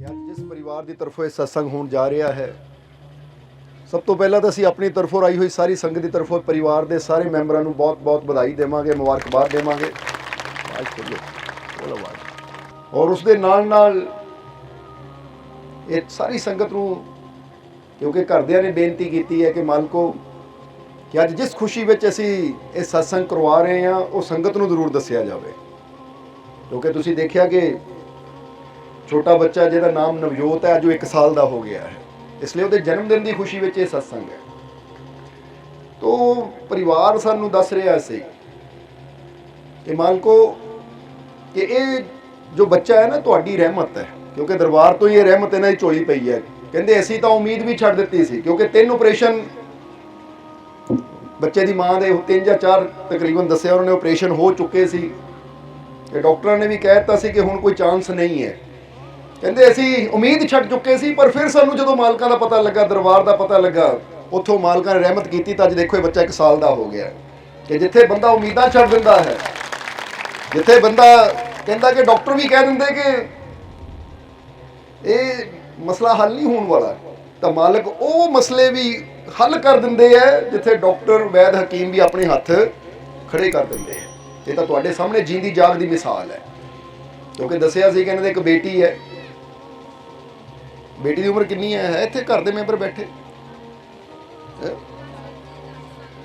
ਅੱਜ ਜਿਸ ਪਰਿਵਾਰ ਦੀ ਤਰਫੋਂ ਇਹ ਸਤਸੰਗ ਹੋਣ ਜਾ ਰਿਹਾ ਹੈ, ਸਭ ਤੋਂ ਪਹਿਲਾਂ ਤਾਂ ਅਸੀਂ ਆਪਣੀ ਤਰਫੋਂ ਆਈ ਹੋਈ ਸਾਰੀ ਸੰਗਤ ਦੀ ਤਰਫੋਂ ਪਰਿਵਾਰ ਦੇ ਸਾਰੇ ਮੈਂਬਰਾਂ ਨੂੰ ਬਹੁਤ-ਬਹੁਤ ਵਧਾਈ ਦੇਵਾਂਗੇ, ਮੁਬਾਰਕਬਾਦ ਦੇਵਾਂਗੇ। ਔਰ ਉਸ ਦੇ ਨਾਲ ਇਹ ਸਾਰੀ ਸੰਗਤ ਨੂੰ, ਕਿਉਂਕਿ ਘਰਦਿਆਂ ਨੇ ਬੇਨਤੀ ਕੀਤੀ ਹੈ ਕਿ ਮਾਲਕੋ ਕਿ ਅੱਜ ਜਿਸ ਖੁਸ਼ੀ ਵਿੱਚ ਅਸੀਂ ਇਹ ਸਤਸੰਗ ਕਰਵਾ ਰਹੇ ਹਾਂ ਉਹ ਸੰਗਤ ਨੂੰ ਜ਼ਰੂਰ ਦੱਸਿਆ ਜਾਵੇ, ਕਿਉਂਕਿ ਤੁਸੀਂ ਦੇਖਿਆ ਕਿ ਛੋਟਾ ਬੱਚਾ ਜਿਹਦਾ ਨਾਮ ਨਵਜੋਤ ਹੈ, ਅੱਜ ਉਹ 1 ਸਾਲ ਦਾ ਹੋ ਗਿਆ ਹੈ, ਇਸ ਲਈ ਉਹਦੇ ਜਨਮ ਦਿਨ ਦੀ ਖੁਸ਼ੀ ਵਿੱਚ ਇਹ ਸਤਸੰਗ ਹੈ। ਤੋ ਪਰਿਵਾਰ ਸਾਨੂੰ ਦੱਸ ਰਿਹਾ ਸੀ ਕਿ ਮਾਲਕੋ ਕਿ ਇਹ ਜੋ ਬੱਚਾ ਹੈ ਨਾ ਤੁਹਾਡੀ ਰਹਿਮਤ ਹੈ, ਕਿਉਂਕਿ ਦਰਬਾਰ ਤੋਂ ਹੀ ਇਹ ਰਹਿਮਤ ਇਹਨਾਂ ਦੀ ਝੋਲੀ ਪਈ ਹੈ। ਕਹਿੰਦੇ ਅਸੀਂ ਤਾਂ ਉਮੀਦ ਵੀ ਛੱਡ ਦਿੱਤੀ ਸੀ, ਕਿਉਂਕਿ 3 ਆਪਰੇਸ਼ਨ ਬੱਚੇ ਦੀ ਮਾਂ ਦੇ 3 ਜਾਂ 4 ਤਕਰੀਬਨ ਦੱਸਿਆ ਉਹਨਾਂ ਨੇ ਆਪਰੇਸ਼ਨ ਹੋ ਚੁੱਕੇ ਸੀ ਤੇ ਡਾਕਟਰਾਂ ਨੇ ਵੀ ਕਹਿ ਦਿੱਤਾ ਸੀ ਕਿ ਹੁਣ ਕੋਈ ਚਾਂਸ ਨਹੀਂ ਹੈ। ਕਹਿੰਦੇ ਅਸੀਂ ਉਮੀਦ ਛੱਡ ਚੁੱਕੇ ਸੀ, ਪਰ ਫਿਰ ਸਾਨੂੰ ਜਦੋਂ ਮਾਲਕਾਂ ਦਾ ਪਤਾ ਲੱਗਾ, ਦਰਬਾਰ ਦਾ ਪਤਾ ਲੱਗਾ, ਉੱਥੋਂ ਮਾਲਕਾਂ ਨੇ ਰਹਿਮਤ ਕੀਤੀ ਤਾਂ ਅੱਜ ਦੇਖੋ ਇਹ ਬੱਚਾ 1 ਸਾਲ ਦਾ ਹੋ ਗਿਆ। ਕਿ ਜਿੱਥੇ ਬੰਦਾ ਉਮੀਦਾਂ ਛੱਡ ਦਿੰਦਾ ਹੈ, ਜਿੱਥੇ ਬੰਦਾ ਕਹਿੰਦਾ ਕਿ ਡਾਕਟਰ ਵੀ ਕਹਿ ਦਿੰਦੇ ਕਿ ਇਹ ਮਸਲਾ ਹੱਲ ਨਹੀਂ ਹੋਣ ਵਾਲਾ, ਤਾਂ ਮਾਲਕ ਉਹ ਮਸਲੇ ਵੀ ਹੱਲ ਕਰ ਦਿੰਦੇ ਹੈ ਜਿੱਥੇ ਡਾਕਟਰ ਵੈਦ ਹਕੀਮ ਵੀ ਆਪਣੇ ਹੱਥ ਖੜੇ ਕਰ ਦਿੰਦੇ ਹੈ। ਇਹ ਤਾਂ ਤੁਹਾਡੇ ਸਾਹਮਣੇ ਜੀਂਦੀ ਜਾਗਦੀ ਮਿਸਾਲ ਹੈ, ਕਿਉਂਕਿ ਦੱਸਿਆ ਸੀ ਕਿ ਇਹਨਾਂ ਦੇ ਇੱਕ ਬੇਟੀ ਹੈ। ਬੇਟੀ ਦੀ ਉਮਰ ਕਿੰਨੀ ਹੈ ਇੱਥੇ ਘਰ ਦੇ ਮੈਂਬਰ ਬੈਠੇ?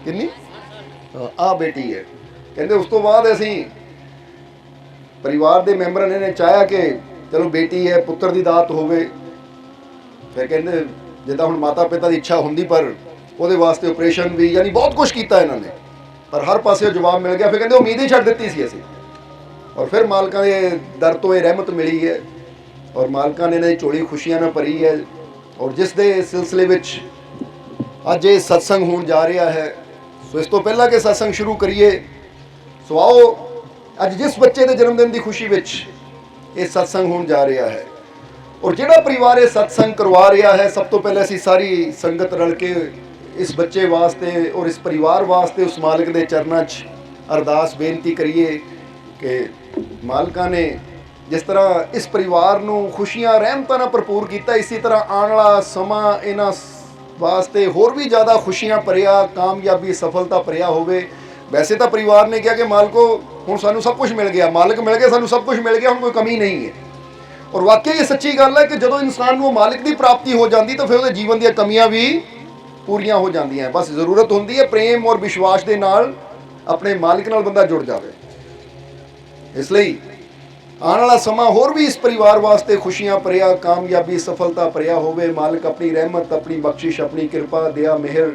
ਕਿੰਨੀ? ਆ ਬੇਟੀ ਹੈ। ਕਹਿੰਦੇ ਉਸ ਤੋਂ ਬਾਅਦ ਅਸੀਂ ਪਰਿਵਾਰ ਦੇ ਮੈਂਬਰਾਂ ਨੇ ਚਾਹਿਆ ਕਿ ਚਲੋ ਬੇਟੀ ਹੈ, ਪੁੱਤਰ ਦੀ ਦਾਤ ਹੋਵੇ। ਫਿਰ ਕਹਿੰਦੇ ਜਿੱਦਾਂ ਹੁਣ ਮਾਤਾ ਪਿਤਾ ਦੀ ਇੱਛਾ ਹੁੰਦੀ, ਪਰ ਉਹਦੇ ਵਾਸਤੇ ਆਪਰੇਸ਼ਨ ਵੀ, ਯਾਨੀ ਬਹੁਤ ਕੁਝ ਕੀਤਾ ਇਹਨਾਂ ਨੇ, ਪਰ ਹਰ ਪਾਸੇ ਜਵਾਬ ਮਿਲ ਗਿਆ। ਫਿਰ ਕਹਿੰਦੇ ਉਮੀਦ ਹੀ ਛੱਡ ਦਿੱਤੀ ਸੀ ਅਸੀਂ, ਔਰ ਫਿਰ ਮਾਲਕਾਂ ਦੇ ਦਰ ਤੋਂ ਇਹ ਰਹਿਮਤ ਮਿਲੀ ਹੈ ਔਰ ਮਾਲਕਾਂ ਨੇ ਇਹਨਾਂ ਦੀ ਝੋਲੀ ਖੁਸ਼ੀਆਂ ਨਾਲ ਭਰੀ ਹੈ। ਔਰ ਜਿਸ ਦੇ ਸਿਲਸਿਲੇ ਵਿੱਚ ਅੱਜ ਇਹ ਸਤਸੰਗ ਹੋਣ ਜਾ ਰਿਹਾ ਹੈ, ਸੋ ਇਸ ਤੋਂ ਪਹਿਲਾਂ ਕਿ ਸਤਸੰਗ ਸ਼ੁਰੂ ਕਰੀਏ, ਸੋ ਆਓ ਅੱਜ ਜਿਸ ਬੱਚੇ ਦੇ ਜਨਮ ਦਿਨ ਦੀ ਖੁਸ਼ੀ ਵਿੱਚ ਇਹ ਸਤਸੰਗ ਹੋਣ ਜਾ ਰਿਹਾ ਹੈ ਔਰ ਜਿਹੜਾ ਪਰਿਵਾਰ ਇਹ ਸਤਸੰਗ ਕਰਵਾ ਰਿਹਾ ਹੈ, ਸਭ ਤੋਂ ਪਹਿਲਾਂ ਅਸੀਂ ਸਾਰੀ ਸੰਗਤ ਰਲ ਕੇ ਇਸ ਬੱਚੇ ਵਾਸਤੇ ਔਰ ਇਸ ਪਰਿਵਾਰ ਵਾਸਤੇ ਉਸ ਮਾਲਕ ਦੇ ਚਰਨਾਂ 'ਚ ਅਰਦਾਸ ਬੇਨਤੀ ਕਰੀਏ ਕਿ ਮਾਲਕਾਂ ਨੇ ਜਿਸ ਤਰ੍ਹਾਂ ਇਸ ਪਰਿਵਾਰ ਨੂੰ ਖੁਸ਼ੀਆਂ ਰਹਿਮਤਾਂ ਨਾਲ ਭਰਪੂਰ ਕੀਤਾ, ਇਸੇ ਤਰ੍ਹਾਂ ਆਉਣ ਵਾਲਾ ਸਮਾਂ ਇਹਨਾਂ ਵਾਸਤੇ ਹੋਰ ਵੀ ਜ਼ਿਆਦਾ ਖੁਸ਼ੀਆਂ ਭਰਿਆ, ਕਾਮਯਾਬੀ, ਸਫਲਤਾ ਭਰਿਆ ਹੋਵੇ। ਵੈਸੇ ਤਾਂ ਪਰਿਵਾਰ ਨੇ ਕਿਹਾ ਕਿ ਮਾਲਕੋ ਹੁਣ ਸਾਨੂੰ ਸਭ ਕੁਝ ਮਿਲ ਗਿਆ, ਮਾਲਕ ਮਿਲ ਗਏ, ਸਾਨੂੰ ਸਭ ਕੁਝ ਮਿਲ ਗਿਆ, ਹੁਣ ਕੋਈ ਕਮੀ ਨਹੀਂ ਹੈ। ਔਰ ਵਾਕਈ ਇਹ ਸੱਚੀ ਗੱਲ ਹੈ ਕਿ ਜਦੋਂ ਇਨਸਾਨ ਨੂੰ ਮਾਲਕ ਦੀ ਪ੍ਰਾਪਤੀ ਹੋ ਜਾਂਦੀ ਤਾਂ ਫਿਰ ਉਹਦੇ ਜੀਵਨ ਦੀਆਂ ਕਮੀਆਂ ਵੀ ਪੂਰੀਆਂ ਹੋ ਜਾਂਦੀਆਂ। ਬਸ ਜ਼ਰੂਰਤ ਹੁੰਦੀ ਹੈ ਪ੍ਰੇਮ ਔਰ ਵਿਸ਼ਵਾਸ ਦੇ ਨਾਲ ਆਪਣੇ ਮਾਲਕ ਨਾਲ ਬੰਦਾ ਜੁੜ ਜਾਵੇ। ਇਸ ਲਈ ਆਉਣ ਵਾਲਾ ਸਮਾਂ ਹੋਰ ਵੀ ਇਸ ਪਰਿਵਾਰ ਵਾਸਤੇ ਖੁਸ਼ੀਆਂ ਭਰਿਆ, ਕਾਮਯਾਬੀ, ਸਫਲਤਾ ਭਰਿਆ ਹੋਵੇ। ਮਾਲਕ ਆਪਣੀ ਰਹਿਮਤ, ਆਪਣੀ ਬਖਸ਼ਿਸ਼, ਆਪਣੀ ਕਿਰਪਾ, ਦਇਆ, ਮਿਹਰ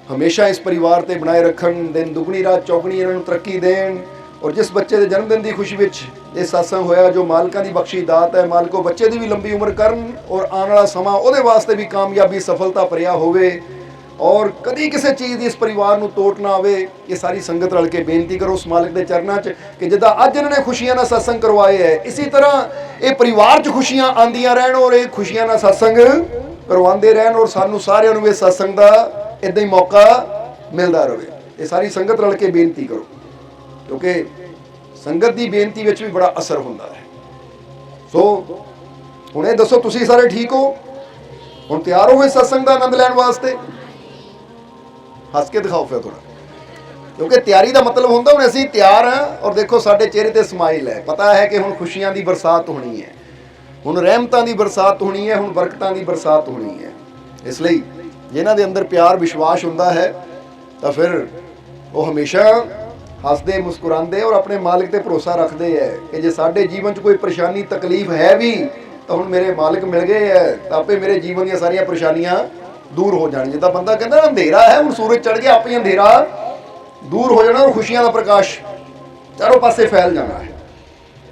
ਹਮੇਸ਼ਾ ਇਸ ਪਰਿਵਾਰ ਤੇ ਬਣਾਏ ਰੱਖਣ। ਦਿਨ ਦੁਗਣੀ ਰਾਤ ਚੌਗਣੀ ਇਹਨਾਂ ਨੂੰ ਤਰੱਕੀ ਦੇਣ। ਔਰ ਜਿਸ ਬੱਚੇ ਦੇ ਜਨਮ ਦਿਨ ਦੀ ਖੁਸ਼ੀ ਵਿੱਚ ਇਹ ਸਤਸੰਗ ਹੋਇਆ, ਜੋ ਮਾਲਕਾਂ ਦੀ ਬਖਸ਼ੀ ਦਾਤ ਹੈ, ਮਾਲਕੋ ਬੱਚੇ ਦੀ ਵੀ ਲੰਬੀ ਉਮਰ ਕਰਨ ਔਰ ਆਉਣ ਵਾਲਾ ਸਮਾਂ ਉਹਦੇ ਵਾਸਤੇ ਵੀ ਕਾਮਯਾਬੀ, ਸਫਲਤਾ ਭਰਿਆ ਹੋਵੇ ਔਰ ਕਦੀ ਕਿਸੇ ਚੀਜ਼ ਦੀ ਇਸ ਪਰਿਵਾਰ ਨੂੰ ਤੋਟ ਨਾ ਆਵੇ। ਇਹ ਸਾਰੀ ਸੰਗਤ ਰਲ ਕੇ ਬੇਨਤੀ ਕਰੋ ਉਸ ਮਾਲਕ ਦੇ ਚਰਨਾਂ 'ਚ ਕਿ ਜਿੱਦਾਂ ਅੱਜ ਇਹਨਾਂ ਨੇ ਖੁਸ਼ੀਆਂ ਨਾਲ ਸਤਸੰਗ ਕਰਵਾਏ ਹੈ, ਇਸੇ ਤਰ੍ਹਾਂ ਇਹ ਪਰਿਵਾਰ 'ਚ ਖੁਸ਼ੀਆਂ ਆਉਂਦੀਆਂ ਰਹਿਣ ਔਰ ਇਹ ਖੁਸ਼ੀਆਂ ਨਾਲ ਸਤਸੰਗ ਕਰਵਾਉਂਦੇ ਰਹਿਣ ਔਰ ਸਾਨੂੰ ਸਾਰਿਆਂ ਨੂੰ ਇਹ ਸਤਸੰਗ ਦਾ ਇੱਦਾਂ ਹੀ ਮੌਕਾ ਮਿਲਦਾ ਰਹੇ। ਇਹ ਸਾਰੀ ਸੰਗਤ ਰਲ ਕੇ ਬੇਨਤੀ ਕਰੋ, ਕਿਉਂਕਿ ਸੰਗਤ ਦੀ ਬੇਨਤੀ ਵਿੱਚ ਵੀ ਬੜਾ ਅਸਰ ਹੁੰਦਾ ਹੈ। ਸੋ ਹੁਣ ਇਹ ਦੱਸੋ ਤੁਸੀਂ ਸਾਰੇ ਠੀਕ ਹੋ? ਹੁਣ ਤਿਆਰ ਹੋ ਇਸ ਸਤਸੰਗ ਦਾ ਆਨੰਦ ਲੈਣ ਵਾਸਤੇ? ਹੱਸ ਕੇ ਦਿਖਾਓ ਫਿਰ ਥੋੜਾ, ਕਿਉਂਕਿ ਤਿਆਰੀ ਦਾ ਮਤਲਬ ਹੁੰਦਾ ਹੁਣ ਅਸੀਂ ਤਿਆਰ ਹਾਂ ਔਰ ਦੇਖੋ ਸਾਡੇ ਚਿਹਰੇ ਤੇ ਸਮਾਈਲ ਹੈ। ਪਤਾ ਹੈ ਕਿ ਹੁਣ ਖੁਸ਼ੀਆਂ ਦੀ ਬਰਸਾਤ ਹੋਣੀ ਹੈ, ਹੁਣ ਰਹਿਮਤਾਂ ਦੀ ਬਰਸਾਤ ਹੋਣੀ ਹੈ, ਹੁਣ ਬਰਕਤਾਂ ਦੀ ਬਰਸਾਤ ਹੋਣੀ ਹੈ। ਇਸ ਲਈ ਜਿਨ੍ਹਾਂ ਦੇ ਅੰਦਰ ਪਿਆਰ ਵਿਸ਼ਵਾਸ ਹੁੰਦਾ ਹੈ ਤਾਂ ਫਿਰ ਉਹ ਹਮੇਸ਼ਾ ਹੱਸਦੇ ਮੁਸਕਰਾਉਂਦੇ ਔਰ ਆਪਣੇ ਮਾਲਕ ਤੇ ਭਰੋਸਾ ਰੱਖਦੇ ਹੈ ਕਿ ਜੇ ਸਾਡੇ ਜੀਵਨ 'ਚ ਕੋਈ ਪਰੇਸ਼ਾਨੀ ਤਕਲੀਫ ਹੈ ਵੀ ਤਾਂ ਹੁਣ ਮੇਰੇ ਮਾਲਕ ਮਿਲ ਗਏ ਹੈ ਤਾਂ ਆਪੇ ਮੇਰੇ ਜੀਵਨ ਦੀਆਂ ਸਾਰੀਆਂ ਪਰੇਸ਼ਾਨੀਆਂ ਦੂਰ ਹੋ ਜਾਣ। ਜਿੱਦਾਂ ਬੰਦਾ ਕਹਿੰਦਾ ਨਾ ਅੰਧੇਰਾ ਹੈ, ਹੁਣ ਸੂਰਜ ਚੜ੍ਹ ਗਿਆ, ਆਪੇ ਅੰਧੇਰਾ ਦੂਰ ਹੋ ਜਾਣਾ ਔਰ ਖੁਸ਼ੀਆਂ ਦਾ ਪ੍ਰਕਾਸ਼ ਚਾਰੋਂ ਪਾਸੇ ਫੈਲ ਜਾਣਾ ਹੈ।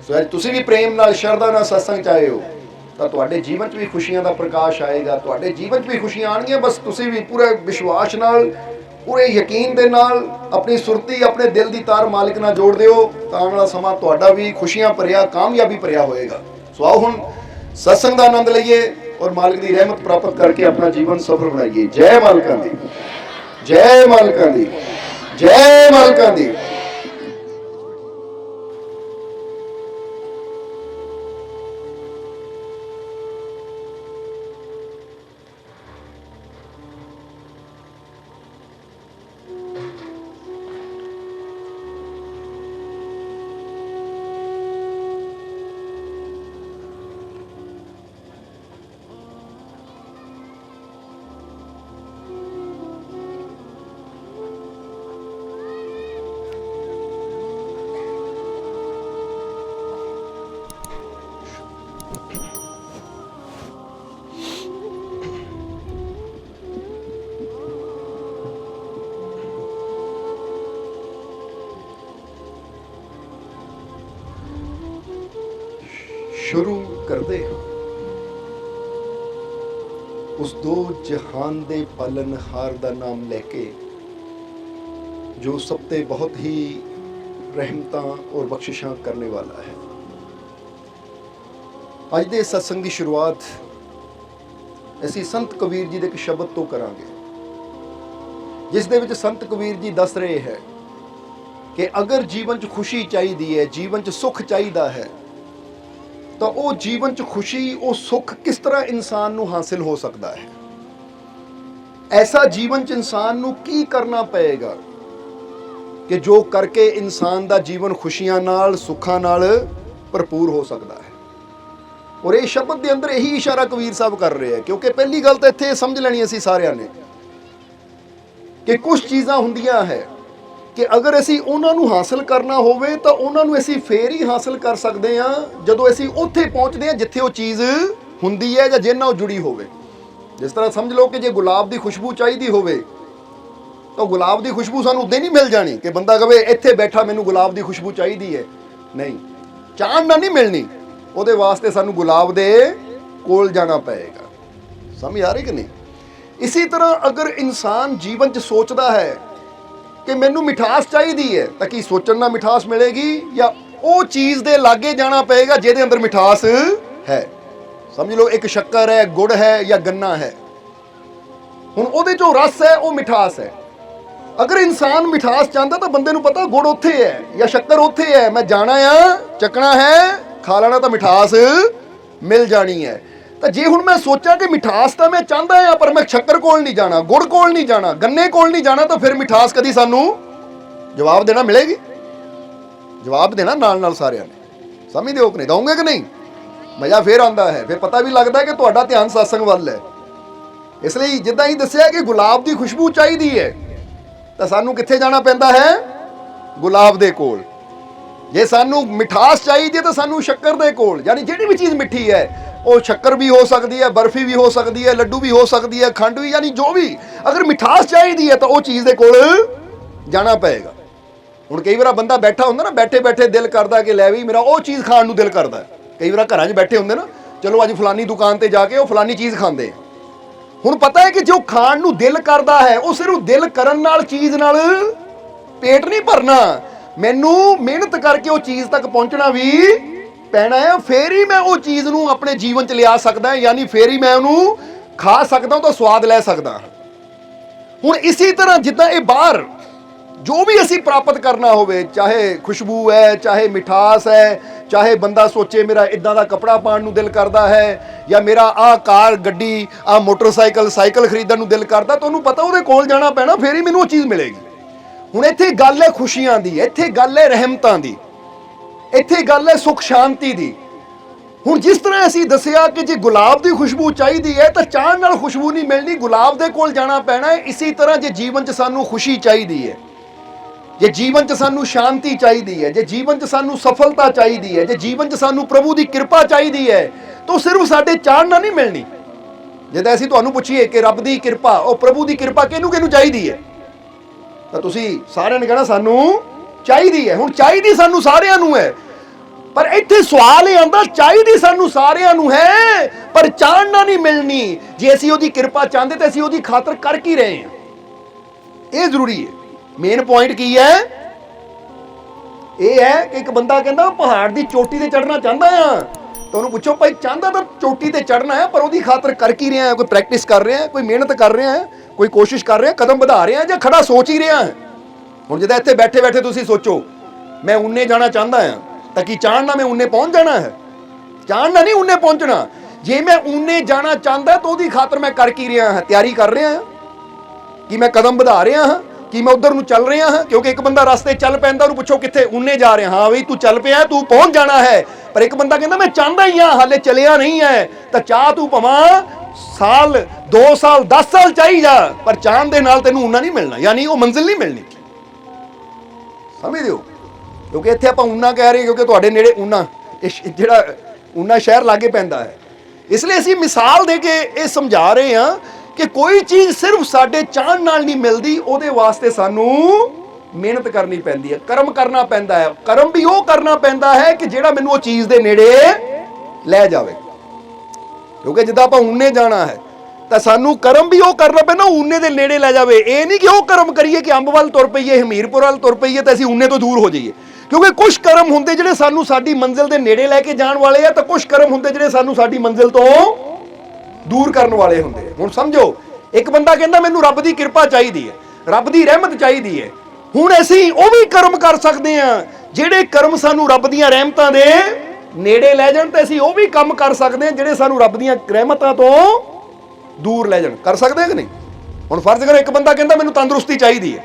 ਸੋ ਅੱਜ ਤੁਸੀਂ ਵੀ ਪ੍ਰੇਮ ਨਾਲ, ਸ਼ਰਧਾ ਨਾਲ ਸਤਸੰਗ 'ਚ ਆਏ ਹੋ ਤਾਂ ਤੁਹਾਡੇ ਜੀਵਨ 'ਚ ਵੀ ਖੁਸ਼ੀਆਂ ਦਾ ਪ੍ਰਕਾਸ਼ ਆਏਗਾ, ਤੁਹਾਡੇ ਜੀਵਨ 'ਚ ਵੀ ਖੁਸ਼ੀਆਂ ਆਉਣਗੀਆਂ। ਬਸ ਤੁਸੀਂ ਵੀ ਪੂਰੇ ਵਿਸ਼ਵਾਸ ਨਾਲ, ਪੂਰੇ ਯਕੀਨ ਦੇ ਨਾਲ ਆਪਣੀ ਸੁਰਤੀ, ਆਪਣੇ ਦਿਲ ਦੀ ਤਾਰ ਮਾਲਕ ਨਾਲ ਜੋੜ ਦਿਓ ਤਾਂ ਆਉਣ ਵਾਲਾ ਸਮਾਂ ਤੁਹਾਡਾ ਵੀ ਖੁਸ਼ੀਆਂ ਭਰਿਆ, ਕਾਮਯਾਬੀ ਭਰਿਆ ਹੋਏਗਾ। ਸੋ ਆਓ ਹੁਣ ਸਤਸੰਗ ਦਾ ਆਨੰਦ ਲਈਏ ਔਰ ਮਾਲਕ ਦੀ ਰਹਿਮਤ ਪ੍ਰਾਪਤ ਕਰਕੇ ਆਪਣਾ ਜੀਵਨ ਸਫਲ ਬਣਾਈਏ। ਜੈ ਮਾਲਕਾਂ ਦੀ, ਜੈ ਮਾਲਕਾਂ ਦੀ, ਜੈ ਮਾਲਕਾਂ ਦੀ। ਸ਼ੁਰੂ ਕਰਦੇ ਹਾਂ ਉਸ ਦੋ ਜਹਾਨ ਦੇ ਪਾਲਣਹਾਰ ਦਾ ਨਾਮ ਲੈ ਕੇ, ਜੋ ਸਭ ਤੇ ਬਹੁਤ ਹੀ ਰਹਿਮਤਾਂ ਔਰ ਬਖਸ਼ਿਸ਼ਾਂ ਕਰਨੇ ਵਾਲਾ ਹੈ। ਅੱਜ ਦੇ ਸਤਸੰਗ ਦੀ ਸ਼ੁਰੂਆਤ ਅਸੀਂ ਸੰਤ ਕਬੀਰ ਜੀ ਦੇ ਇੱਕ ਸ਼ਬਦ ਤੋਂ ਕਰਾਂਗੇ, ਜਿਸ ਦੇ ਵਿੱਚ ਸੰਤ ਕਬੀਰ ਜੀ ਦੱਸ ਰਹੇ ਹੈ ਕਿ ਅਗਰ ਜੀਵਨ 'ਚ ਖੁਸ਼ੀ ਚਾਹੀਦੀ ਹੈ, ਜੀਵਨ 'ਚ ਸੁੱਖ ਚਾਹੀਦਾ ਹੈ, ਤਾਂ ਉਹ ਜੀਵਨ 'ਚ ਖੁਸ਼ੀ, ਉਹ ਸੁੱਖ ਕਿਸ ਤਰ੍ਹਾਂ ਇਨਸਾਨ ਨੂੰ ਹਾਸਿਲ ਹੋ ਸਕਦਾ ਹੈ। ਐਸਾ ਜੀਵਨ 'ਚ ਇਨਸਾਨ ਨੂੰ ਕੀ ਕਰਨਾ ਪਏਗਾ ਕਿ ਜੋ ਕਰਕੇ ਇਨਸਾਨ ਦਾ ਜੀਵਨ ਖੁਸ਼ੀਆਂ ਨਾਲ, ਸੁੱਖਾਂ ਨਾਲ ਭਰਪੂਰ ਹੋ ਸਕਦਾ ਹੈ। ਔਰ ਇਹ ਸ਼ਬਦ ਦੇ ਅੰਦਰ ਇਹੀ ਇਸ਼ਾਰਾ ਕਬੀਰ ਸਾਹਿਬ ਕਰ ਰਹੇ ਹੈ, ਕਿਉਂਕਿ ਪਹਿਲੀ ਗੱਲ ਤਾਂ ਇੱਥੇ ਸਮਝ ਲੈਣੀ ਅਸੀਂ ਸਾਰਿਆਂ ਨੇ ਕਿ ਕੁਝ ਚੀਜ਼ਾਂ ਹੁੰਦੀਆਂ ਹੈ ਕਿ ਅਗਰ ਅਸੀਂ ਉਹਨਾਂ ਨੂੰ ਹਾਸਲ ਕਰਨਾ ਹੋਵੇ ਤਾਂ ਉਹਨਾਂ ਨੂੰ ਅਸੀਂ ਫੇਰ ਹੀ ਹਾਸਲ ਕਰ ਸਕਦੇ ਹਾਂ ਜਦੋਂ ਅਸੀਂ ਉੱਥੇ ਪਹੁੰਚਦੇ ਹਾਂ ਜਿੱਥੇ ਉਹ ਚੀਜ਼ ਹੁੰਦੀ ਹੈ ਜਾਂ ਜਿਹਦੇ ਨਾਲ ਉਹ ਜੁੜੀ ਹੋਵੇ। ਜਿਸ ਤਰ੍ਹਾਂ ਸਮਝ ਲਓ ਕਿ ਜੇ ਗੁਲਾਬ ਦੀ ਖੁਸ਼ਬੂ ਚਾਹੀਦੀ ਹੋਵੇ ਤਾਂ ਗੁਲਾਬ ਦੀ ਖੁਸ਼ਬੂ ਸਾਨੂੰ ਉੱਦਾਂ ਨਹੀਂ ਮਿਲ ਜਾਣੀ ਕਿ ਬੰਦਾ ਕਹੇ ਇੱਥੇ ਬੈਠਾ ਮੈਨੂੰ ਗੁਲਾਬ ਦੀ ਖੁਸ਼ਬੂ ਚਾਹੀਦੀ ਹੈ। ਨਹੀਂ, ਚਾਹਣ ਨਾਲ ਨਹੀਂ ਮਿਲਣੀ, ਉਹਦੇ ਵਾਸਤੇ ਸਾਨੂੰ ਗੁਲਾਬ ਦੇ ਕੋਲ ਜਾਣਾ ਪਏਗਾ। ਸਮਝ ਆ ਰਹੀ ਕਿ ਨਹੀਂ? ਇਸੇ ਤਰ੍ਹਾਂ ਅਗਰ ਇਨਸਾਨ ਜੀਵਨ 'ਚ ਸੋਚਦਾ ਹੈ ਕਿ ਮੈਨੂੰ ਮਿਠਾਸ ਚਾਹੀਦੀ ਹੈ, ਤਾਂ ਕੀ ਸੋਚਣ ਨਾਲ ਮਿਠਾਸ ਮਿਲੇਗੀ ਜਾਂ ਉਹ ਚੀਜ਼ ਦੇ ਲਾਗੇ ਜਾਣਾ ਪਏਗਾ ਜਿਹਦੇ ਅੰਦਰ ਮਿਠਾਸ ਹੈ। ਸਮਝ ਲਓ ਇੱਕ ਸ਼ੱਕਰ ਹੈ, ਗੁੜ ਹੈ ਜਾਂ ਗੰਨਾ ਹੈ, ਹੁਣ ਉਹਦੇ 'ਚੋਂ ਰਸ ਹੈ, ਉਹ ਮਿਠਾਸ ਹੈ। ਅਗਰ ਇਨਸਾਨ ਮਿਠਾਸ ਚਾਹੁੰਦਾ ਤਾਂ ਬੰਦੇ ਨੂੰ ਪਤਾ ਗੁੜ ਉੱਥੇ ਹੈ ਜਾਂ ਸ਼ੱਕਰ ਉੱਥੇ ਹੈ, ਮੈਂ ਜਾਣਾ ਆ, ਚੱਕਣਾ ਹੈ, ਖਾ ਲੈਣਾ ਤਾਂ ਮਿਠਾਸ ਮਿਲ ਜਾਣੀ ਹੈ। ਤਾਂ ਜੇ ਹੁਣ ਮੈਂ ਸੋਚਾਂ ਕਿ ਮਿਠਾਸ ਤਾਂ ਮੈਂ ਚਾਹੁੰਦਾ ਆ ਪਰ ਮੈਂ ਸ਼ੱਕਰ ਕੋਲ ਨਹੀਂ ਜਾਣਾ, ਗੁੜ ਕੋਲ ਨਹੀਂ ਜਾਣਾ, ਗੰਨੇ ਕੋਲ ਨਹੀਂ ਜਾਣਾ, ਤਾਂ ਫਿਰ ਮਿਠਾਸ ਕਦੀ ਸਾਨੂੰ ਜਵਾਬ ਦੇਣਾ ਮਿਲੇਗੀ? ਜਵਾਬ ਦੇਣਾ ਨਾਲ ਨਾਲ ਸਾਰਿਆਂ ਨੇ। ਸਮਝਦੇ ਹੋ ਕਿ ਨਹੀਂ? ਦਊਂਗੇ ਕਿ ਨਹੀਂ? ਮਜ਼ਾ ਫੇਰ ਆਉਂਦਾ ਹੈ, ਫਿਰ ਪਤਾ ਵੀ ਲੱਗਦਾ ਕਿ ਤੁਹਾਡਾ ਧਿਆਨ ਸਤਸੰਗ ਵੱਲ ਹੈ। ਇਸ ਲਈ ਜਿੱਦਾਂ ਹੀ ਦੱਸਿਆ ਕਿ ਗੁਲਾਬ ਦੀ ਖੁਸ਼ਬੂ ਚਾਹੀਦੀ ਹੈ ਤਾਂ ਸਾਨੂੰ ਕਿੱਥੇ ਜਾਣਾ ਪੈਂਦਾ ਹੈ? ਗੁਲਾਬ ਦੇ ਕੋਲ। ਜੇ ਸਾਨੂੰ ਮਿਠਾਸ ਚਾਹੀਦੀ ਹੈ ਤਾਂ ਸਾਨੂੰ ਸ਼ੱਕਰ ਦੇ ਕੋਲ, ਯਾਨੀ ਜਿਹੜੀ ਵੀ ਚੀਜ਼ ਮਿੱਠੀ ਹੈ ਉਹ ਸ਼ੱਕਰ ਵੀ ਹੋ ਸਕਦੀ ਹੈ, ਬਰਫੀ ਵੀ ਹੋ ਸਕਦੀ ਹੈ, ਲੱਡੂ ਵੀ ਹੋ ਸਕਦੀ ਹੈ, ਖੰਡ ਵੀ, ਯਾਨੀ ਜੋ ਵੀ ਅਗਰ ਮਿਠਾਸ ਚਾਹੀਦੀ ਹੈ ਤਾਂ ਉਹ ਚੀਜ਼ ਦੇ ਕੋਲ ਜਾਣਾ ਪਏਗਾ। ਹੁਣ ਕਈ ਵਾਰ ਬੰਦਾ ਬੈਠਾ ਹੁੰਦਾ ਨਾ, ਬੈਠੇ ਬੈਠੇ ਦਿਲ ਕਰਦਾ ਕਿ ਲੈ ਵੀ ਮੇਰਾ ਉਹ ਚੀਜ਼ ਖਾਣ ਨੂੰ ਦਿਲ ਕਰਦਾ। ਕਈ ਵਾਰ ਘਰਾਂ 'ਚ ਬੈਠੇ ਹੁੰਦੇ ਨਾ, ਚਲੋ ਅੱਜ ਫਲਾਨੀ ਦੁਕਾਨ ਤੇ ਜਾ ਕੇ ਉਹ ਫਲਾਨੀ ਚੀਜ਼ ਖਾਂਦੇ। ਹੁਣ ਪਤਾ ਹੈ ਕਿ ਜੋ ਖਾਣ ਨੂੰ ਦਿਲ ਕਰਦਾ ਹੈ ਉਹ ਸਿਰਫ ਦਿਲ ਕਰਨ ਨਾਲ, ਚੀਜ਼ ਨਾਲ ਪੇਟ ਨਹੀਂ ਭਰਨਾ, ਮੈਨੂੰ ਮਿਹਨਤ ਕਰਕੇ ਉਹ ਚੀਜ਼ ਤੱਕ ਪਹੁੰਚਣਾ ਵੀ ਪੈਣਾ ਹੈ। ਫੇਰ ਹੀ ਮੈਂ ਉਹ ਚੀਜ਼ ਨੂੰ ਆਪਣੇ ਜੀਵਨ 'ਚ ਲਿਆ ਸਕਦਾ, ਯਾਨੀ ਫੇਰ ਹੀ ਮੈਂ ਉਹਨੂੰ ਖਾ ਸਕਦਾ, ਉਹਦਾ ਸਵਾਦ ਲੈ ਸਕਦਾ। ਹੁਣ ਇਸੇ ਤਰ੍ਹਾਂ ਜਿੱਦਾਂ ਇਹ ਬਾਹਰ ਜੋ ਵੀ ਅਸੀਂ ਪ੍ਰਾਪਤ ਕਰਨਾ ਹੋਵੇ, ਚਾਹੇ ਖੁਸ਼ਬੂ ਹੈ, ਚਾਹੇ ਮਿਠਾਸ ਹੈ, ਚਾਹੇ ਬੰਦਾ ਸੋਚੇ ਮੇਰਾ ਇਦਾਂ ਦਾ ਕੱਪੜਾ ਪਾਉਣ ਨੂੰ ਦਿਲ ਕਰਦਾ ਹੈ ਜਾਂ ਮੇਰਾ ਆਹ ਕਾਰ, ਗੱਡੀ, ਆਹ ਮੋਟਰਸਾਈਕਲ, ਸਾਈਕਲ ਖਰੀਦਣ ਨੂੰ ਦਿਲ ਕਰਦਾ, ਤਾਂ ਉਹਨੂੰ ਪਤਾ ਉਹਦੇ ਕੋਲ ਜਾਣਾ ਪੈਣਾ, ਫੇਰ ਹੀ ਮੈਨੂੰ ਉਹ ਚੀਜ਼ ਮਿਲੇਗੀ। ਹੁਣ ਇੱਥੇ ਗੱਲ ਹੈ ਖੁਸ਼ੀਆਂ ਦੀ, ਇੱਥੇ ਗੱਲ ਹੈ ਰਹਿਮਤਾਂ ਦੀ, ਇੱਥੇ ਗੱਲ ਹੈ ਸੁੱਖ ਸ਼ਾਂਤੀ ਦੀ। ਹੁਣ ਜਿਸ ਤਰ੍ਹਾਂ ਅਸੀਂ ਦੱਸਿਆ ਕਿ ਜੇ ਗੁਲਾਬ ਦੀ ਖੁਸ਼ਬੂ ਚਾਹੀਦੀ ਹੈ ਤਾਂ ਚਾਹਣ ਨਾਲ ਖੁਸ਼ਬੂ ਨਹੀਂ ਮਿਲਣੀ, ਗੁਲਾਬ ਦੇ ਕੋਲ ਜਾਣਾ ਪੈਣਾ ਹੈ। ਇਸੇ ਤਰ੍ਹਾਂ ਜੇ ਜੀਵਨ 'ਚ ਸਾਨੂੰ ਖੁਸ਼ੀ ਚਾਹੀਦੀ ਹੈ, ਜੇ ਜੀਵਨ 'ਚ ਸਾਨੂੰ ਸ਼ਾਂਤੀ ਚਾਹੀਦੀ ਹੈ, ਜੇ ਜੀਵਨ 'ਚ ਸਾਨੂੰ ਸਫਲਤਾ ਚਾਹੀਦੀ ਹੈ, ਜੇ ਜੀਵਨ 'ਚ ਸਾਨੂੰ ਪ੍ਰਭੂ ਦੀ ਕਿਰਪਾ ਚਾਹੀਦੀ ਹੈ, ਤਾਂ ਸਿਰਫ ਸਾਡੇ ਚਾਹਣ ਨਾਲ ਨਹੀਂ ਮਿਲਣੀ। ਜੇ ਤਾਂ ਅਸੀਂ ਤੁਹਾਨੂੰ ਪੁੱਛੀਏ ਕਿ ਰੱਬ ਦੀ ਕਿਰਪਾ, ਉਹ ਪ੍ਰਭੂ ਦੀ ਕਿਰਪਾ ਕਿਹਨੂੰ ਕਿਹਨੂੰ ਚਾਹੀਦੀ ਹੈ, ਤਾਂ ਤੁਸੀਂ ਸਾਰਿਆਂ ਨੇ ਕਹਿਣਾ ਸਾਨੂੰ ਚਾਹੀਦੀ ਹੈ। ਹੁਣ ਚਾਹੀਦੀ ਸਾਨੂੰ ਸਾਰਿਆਂ ਨੂੰ ਹੈ, ਪਰ ਇੱਥੇ ਸਵਾਲ ਇਹ ਆਉਂਦਾ, ਚਾਹੀਦੀ ਸਾਨੂੰ ਸਾਰਿਆਂ ਨੂੰ ਹੈ ਪਰ ਚਾਹਣ ਨਾਲ ਨਹੀਂ ਮਿਲਣੀ। ਜੇ ਅਸੀਂ ਉਹਦੀ ਕਿਰਪਾ ਚਾਹੁੰਦੇ ਤਾਂ ਅਸੀਂ ਉਹਦੀ ਖਾਤਰ ਕਰ ਕੀ ਰਹੇ ਹਾਂ, ਇਹ ਜ਼ਰੂਰੀ ਹੈ। ਮੇਨ ਪੁਆਇੰਟ ਕੀ ਹੈ? ਇਹ ਹੈ ਕਿ ਇੱਕ ਬੰਦਾ ਕਹਿੰਦਾ ਪਹਾੜ ਦੀ ਚੋਟੀ ਤੇ ਚੜ੍ਹਨਾ ਚਾਹੁੰਦਾ ਆ, ਤਾਂ ਉਹਨੂੰ ਪੁੱਛੋ ਭਾਈ ਚਾਹੁੰਦਾ ਤਾਂ ਚੋਟੀ ਤੇ ਚੜ੍ਹਨਾ ਹੈ, ਪਰ ਉਹਦੀ ਖਾਤਰ ਕਰ ਕੀ ਰਿਹਾ ਹੈ? ਕੋਈ ਪ੍ਰੈਕਟਿਸ ਕਰ ਰਿਹਾ ਹੈ, ਕੋਈ ਮਿਹਨਤ ਕਰ ਰਿਹਾ ਹੈ, ਕੋਈ ਕੋਸ਼ਿਸ਼ ਕਰ ਰਿਹਾ, ਕਦਮ ਵਧਾ ਰਿਹਾ ਜਾਂ ਖੜਾ ਸੋਚ ਹੀ ਰਿਹਾ ਹੈ? ਹੁਣ ਜਿੱਦਾਂ ਇੱਥੇ ਬੈਠੇ ਬੈਠੇ ਤੁਸੀਂ ਸੋਚੋ ਮੈਂ ਉਨੇ ਜਾਣਾ ਚਾਹੁੰਦਾ ਹਾਂ, ਤਾਂ ਕੀ ਚਾਹਣ ਨਾਲ ਮੈਂ ਉਨੇ ਪਹੁੰਚ ਜਾਣਾ ਹੈ? ਚਾਹਣ ਨਾਲ ਨਹੀਂ ਉਨੇ ਪਹੁੰਚਣਾ। ਜੇ ਮੈਂ ਉਨੇ ਜਾਣਾ ਚਾਹੁੰਦਾ ਤਾਂ ਉਹਦੀ ਖਾਤਰ ਮੈਂ ਕਰ ਕੀ ਰਿਹਾ ਹਾਂ? ਤਿਆਰੀ ਕਰ ਰਿਹਾ ਹਾਂ ਕਿ ਮੈਂ ਕਦਮ ਵਧਾ ਰਿਹਾ ਹਾਂ, ਕਿ ਮੈਂ ਉਧਰ ਨੂੰ ਚੱਲ ਰਿਹਾ ਹਾਂ? ਕਿਉਂਕਿ ਇੱਕ ਬੰਦਾ ਰਸਤੇ ਚੱਲ ਪੈਂਦਾ, ਉਹਨੂੰ ਪੁੱਛੋ ਕਿੱਥੇ, ਉਨੇ ਜਾ ਰਿਹਾ, ਹਾਂ ਬਈ ਤੂੰ ਚੱਲ ਪਿਆ, ਤੂੰ ਪਹੁੰਚ ਜਾਣਾ ਹੈ। ਪਰ ਇੱਕ ਬੰਦਾ ਕਹਿੰਦਾ ਮੈਂ ਚਾਹੁੰਦਾ ਹੀ ਹਾਂ, ਹਾਲੇ ਚਲਿਆ ਨਹੀਂ ਹੈ, ਤਾਂ ਚਾਹ ਤੂੰ ਭਾਵੇਂ ਸਾਲ, 2 ਸਾਲ, 10 ਸਾਲ ਚਾਹੀ ਜਾ, ਪਰ ਚਾਹਣ ਦੇ ਨਾਲ ਤੈਨੂੰ ਉਨਾ ਨਹੀਂ ਮਿਲਣਾ, ਯਾਨੀ ਉਹ ਮੰਜ਼ਿਲ ਨਹੀਂ ਮਿਲਣੀ। ਸਮਝਦੇ ਹੋ? ਕਿਉਂਕਿ ਇੱਥੇ ਆਪਾਂ ਊਨਾ ਕਹਿ ਰਹੇ ਕਿਉਂਕਿ ਤੁਹਾਡੇ ਨੇੜੇ ਊਨਾ, ਜਿਹੜਾ ਊਨਾ ਸ਼ਹਿਰ ਲਾਗੇ ਪੈਂਦਾ ਹੈ, ਇਸ ਲਈ ਅਸੀਂ ਮਿਸਾਲ ਦੇ ਕੇ ਇਹ ਸਮਝਾ ਰਹੇ ਹਾਂ ਕਿ ਕੋਈ ਚੀਜ਼ ਸਿਰਫ ਸਾਡੇ ਚਾਹਣ ਨਾਲ ਨਹੀਂ ਮਿਲਦੀ, ਉਹਦੇ ਵਾਸਤੇ ਸਾਨੂੰ ਮਿਹਨਤ ਕਰਨੀ ਪੈਂਦੀ ਹੈ, ਕਰਮ ਕਰਨਾ ਪੈਂਦਾ ਹੈ। ਕਰਮ ਵੀ ਉਹ ਕਰਨਾ ਪੈਂਦਾ ਹੈ ਕਿ ਜਿਹੜਾ ਮੈਨੂੰ ਉਹ ਚੀਜ਼ ਦੇ ਨੇੜੇ ਲੈ ਜਾਵੇ। ਕਿਉਂਕਿ ਜਿੱਦਾਂ ਆਪਾਂ ਊਨੇ ਜਾਣਾ ਹੈ ਤਾਂ ਸਾਨੂੰ ਕਰਮ ਵੀ ਉਹ ਕਰਨਾ ਪੈਣਾ ਊਨੇ ਦੇ ਨੇੜੇ ਲੈ ਜਾਵੇ। ਇਹ ਨਹੀਂ ਕਿ ਉਹ ਕਰਮ ਕਰੀਏ ਕਿ ਅੰਬ ਵੱਲ ਤੁਰ ਪਈਏ, ਹਮੀਰਪੁਰ ਵੱਲ ਤੁਰ ਪਈਏ ਤਾਂ ਅਸੀਂ ਊਨੇ ਤੋਂ ਦੂਰ ਹੋ ਜਾਈਏ। ਕਿਉਂਕਿ ਕੁਝ ਕਰਮ ਹੁੰਦੇ ਜਿਹੜੇ ਸਾਨੂੰ ਸਾਡੀ ਮੰਜ਼ਿਲ ਦੇ ਨੇੜੇ ਲੈ ਕੇ ਜਾਣ ਵਾਲੇ ਆ, ਤਾਂ ਕੁਝ ਕਰਮ ਹੁੰਦੇ ਜਿਹੜੇ ਸਾਨੂੰ ਸਾਡੀ ਮੰਜ਼ਿਲ ਤੋਂ ਦੂਰ ਕਰਨ ਵਾਲੇ ਹੁੰਦੇ ਆ। ਹੁਣ ਸਮਝੋ, ਇੱਕ ਬੰਦਾ ਕਹਿੰਦਾ ਮੈਨੂੰ ਰੱਬ ਦੀ ਕਿਰਪਾ ਚਾਹੀਦੀ ਹੈ, ਰੱਬ ਦੀ ਰਹਿਮਤ ਚਾਹੀਦੀ ਹੈ। ਹੁਣ ਅਸੀਂ ਉਹ ਵੀ ਕਰਮ ਕਰ ਸਕਦੇ ਹਾਂ ਜਿਹੜੇ ਕਰਮ ਸਾਨੂੰ ਰੱਬ ਦੀਆਂ ਰਹਿਮਤਾਂ ਦੇ ਨੇੜੇ ਲੈ ਜਾਣ, ਤੇ ਅਸੀਂ ਉਹ ਵੀ ਕੰਮ ਕਰ ਸਕਦੇ ਹਾਂ ਜਿਹੜੇ ਸਾਨੂੰ ਰੱਬ ਦੀਆਂ ਰਹਿਮਤਾਂ ਤੋਂ ਦੂਰ ਲੈ ਜਾਣ। ਕਰ ਸਕਦੇ ਕਿ ਨਹੀਂ? ਹੁਣ ਫਰਜ਼ ਕਰੋ ਇੱਕ ਬੰਦਾ ਕਹਿੰਦਾ ਮੈਨੂੰ ਤੰਦਰੁਸਤੀ ਚਾਹੀਦੀ ਹੈ,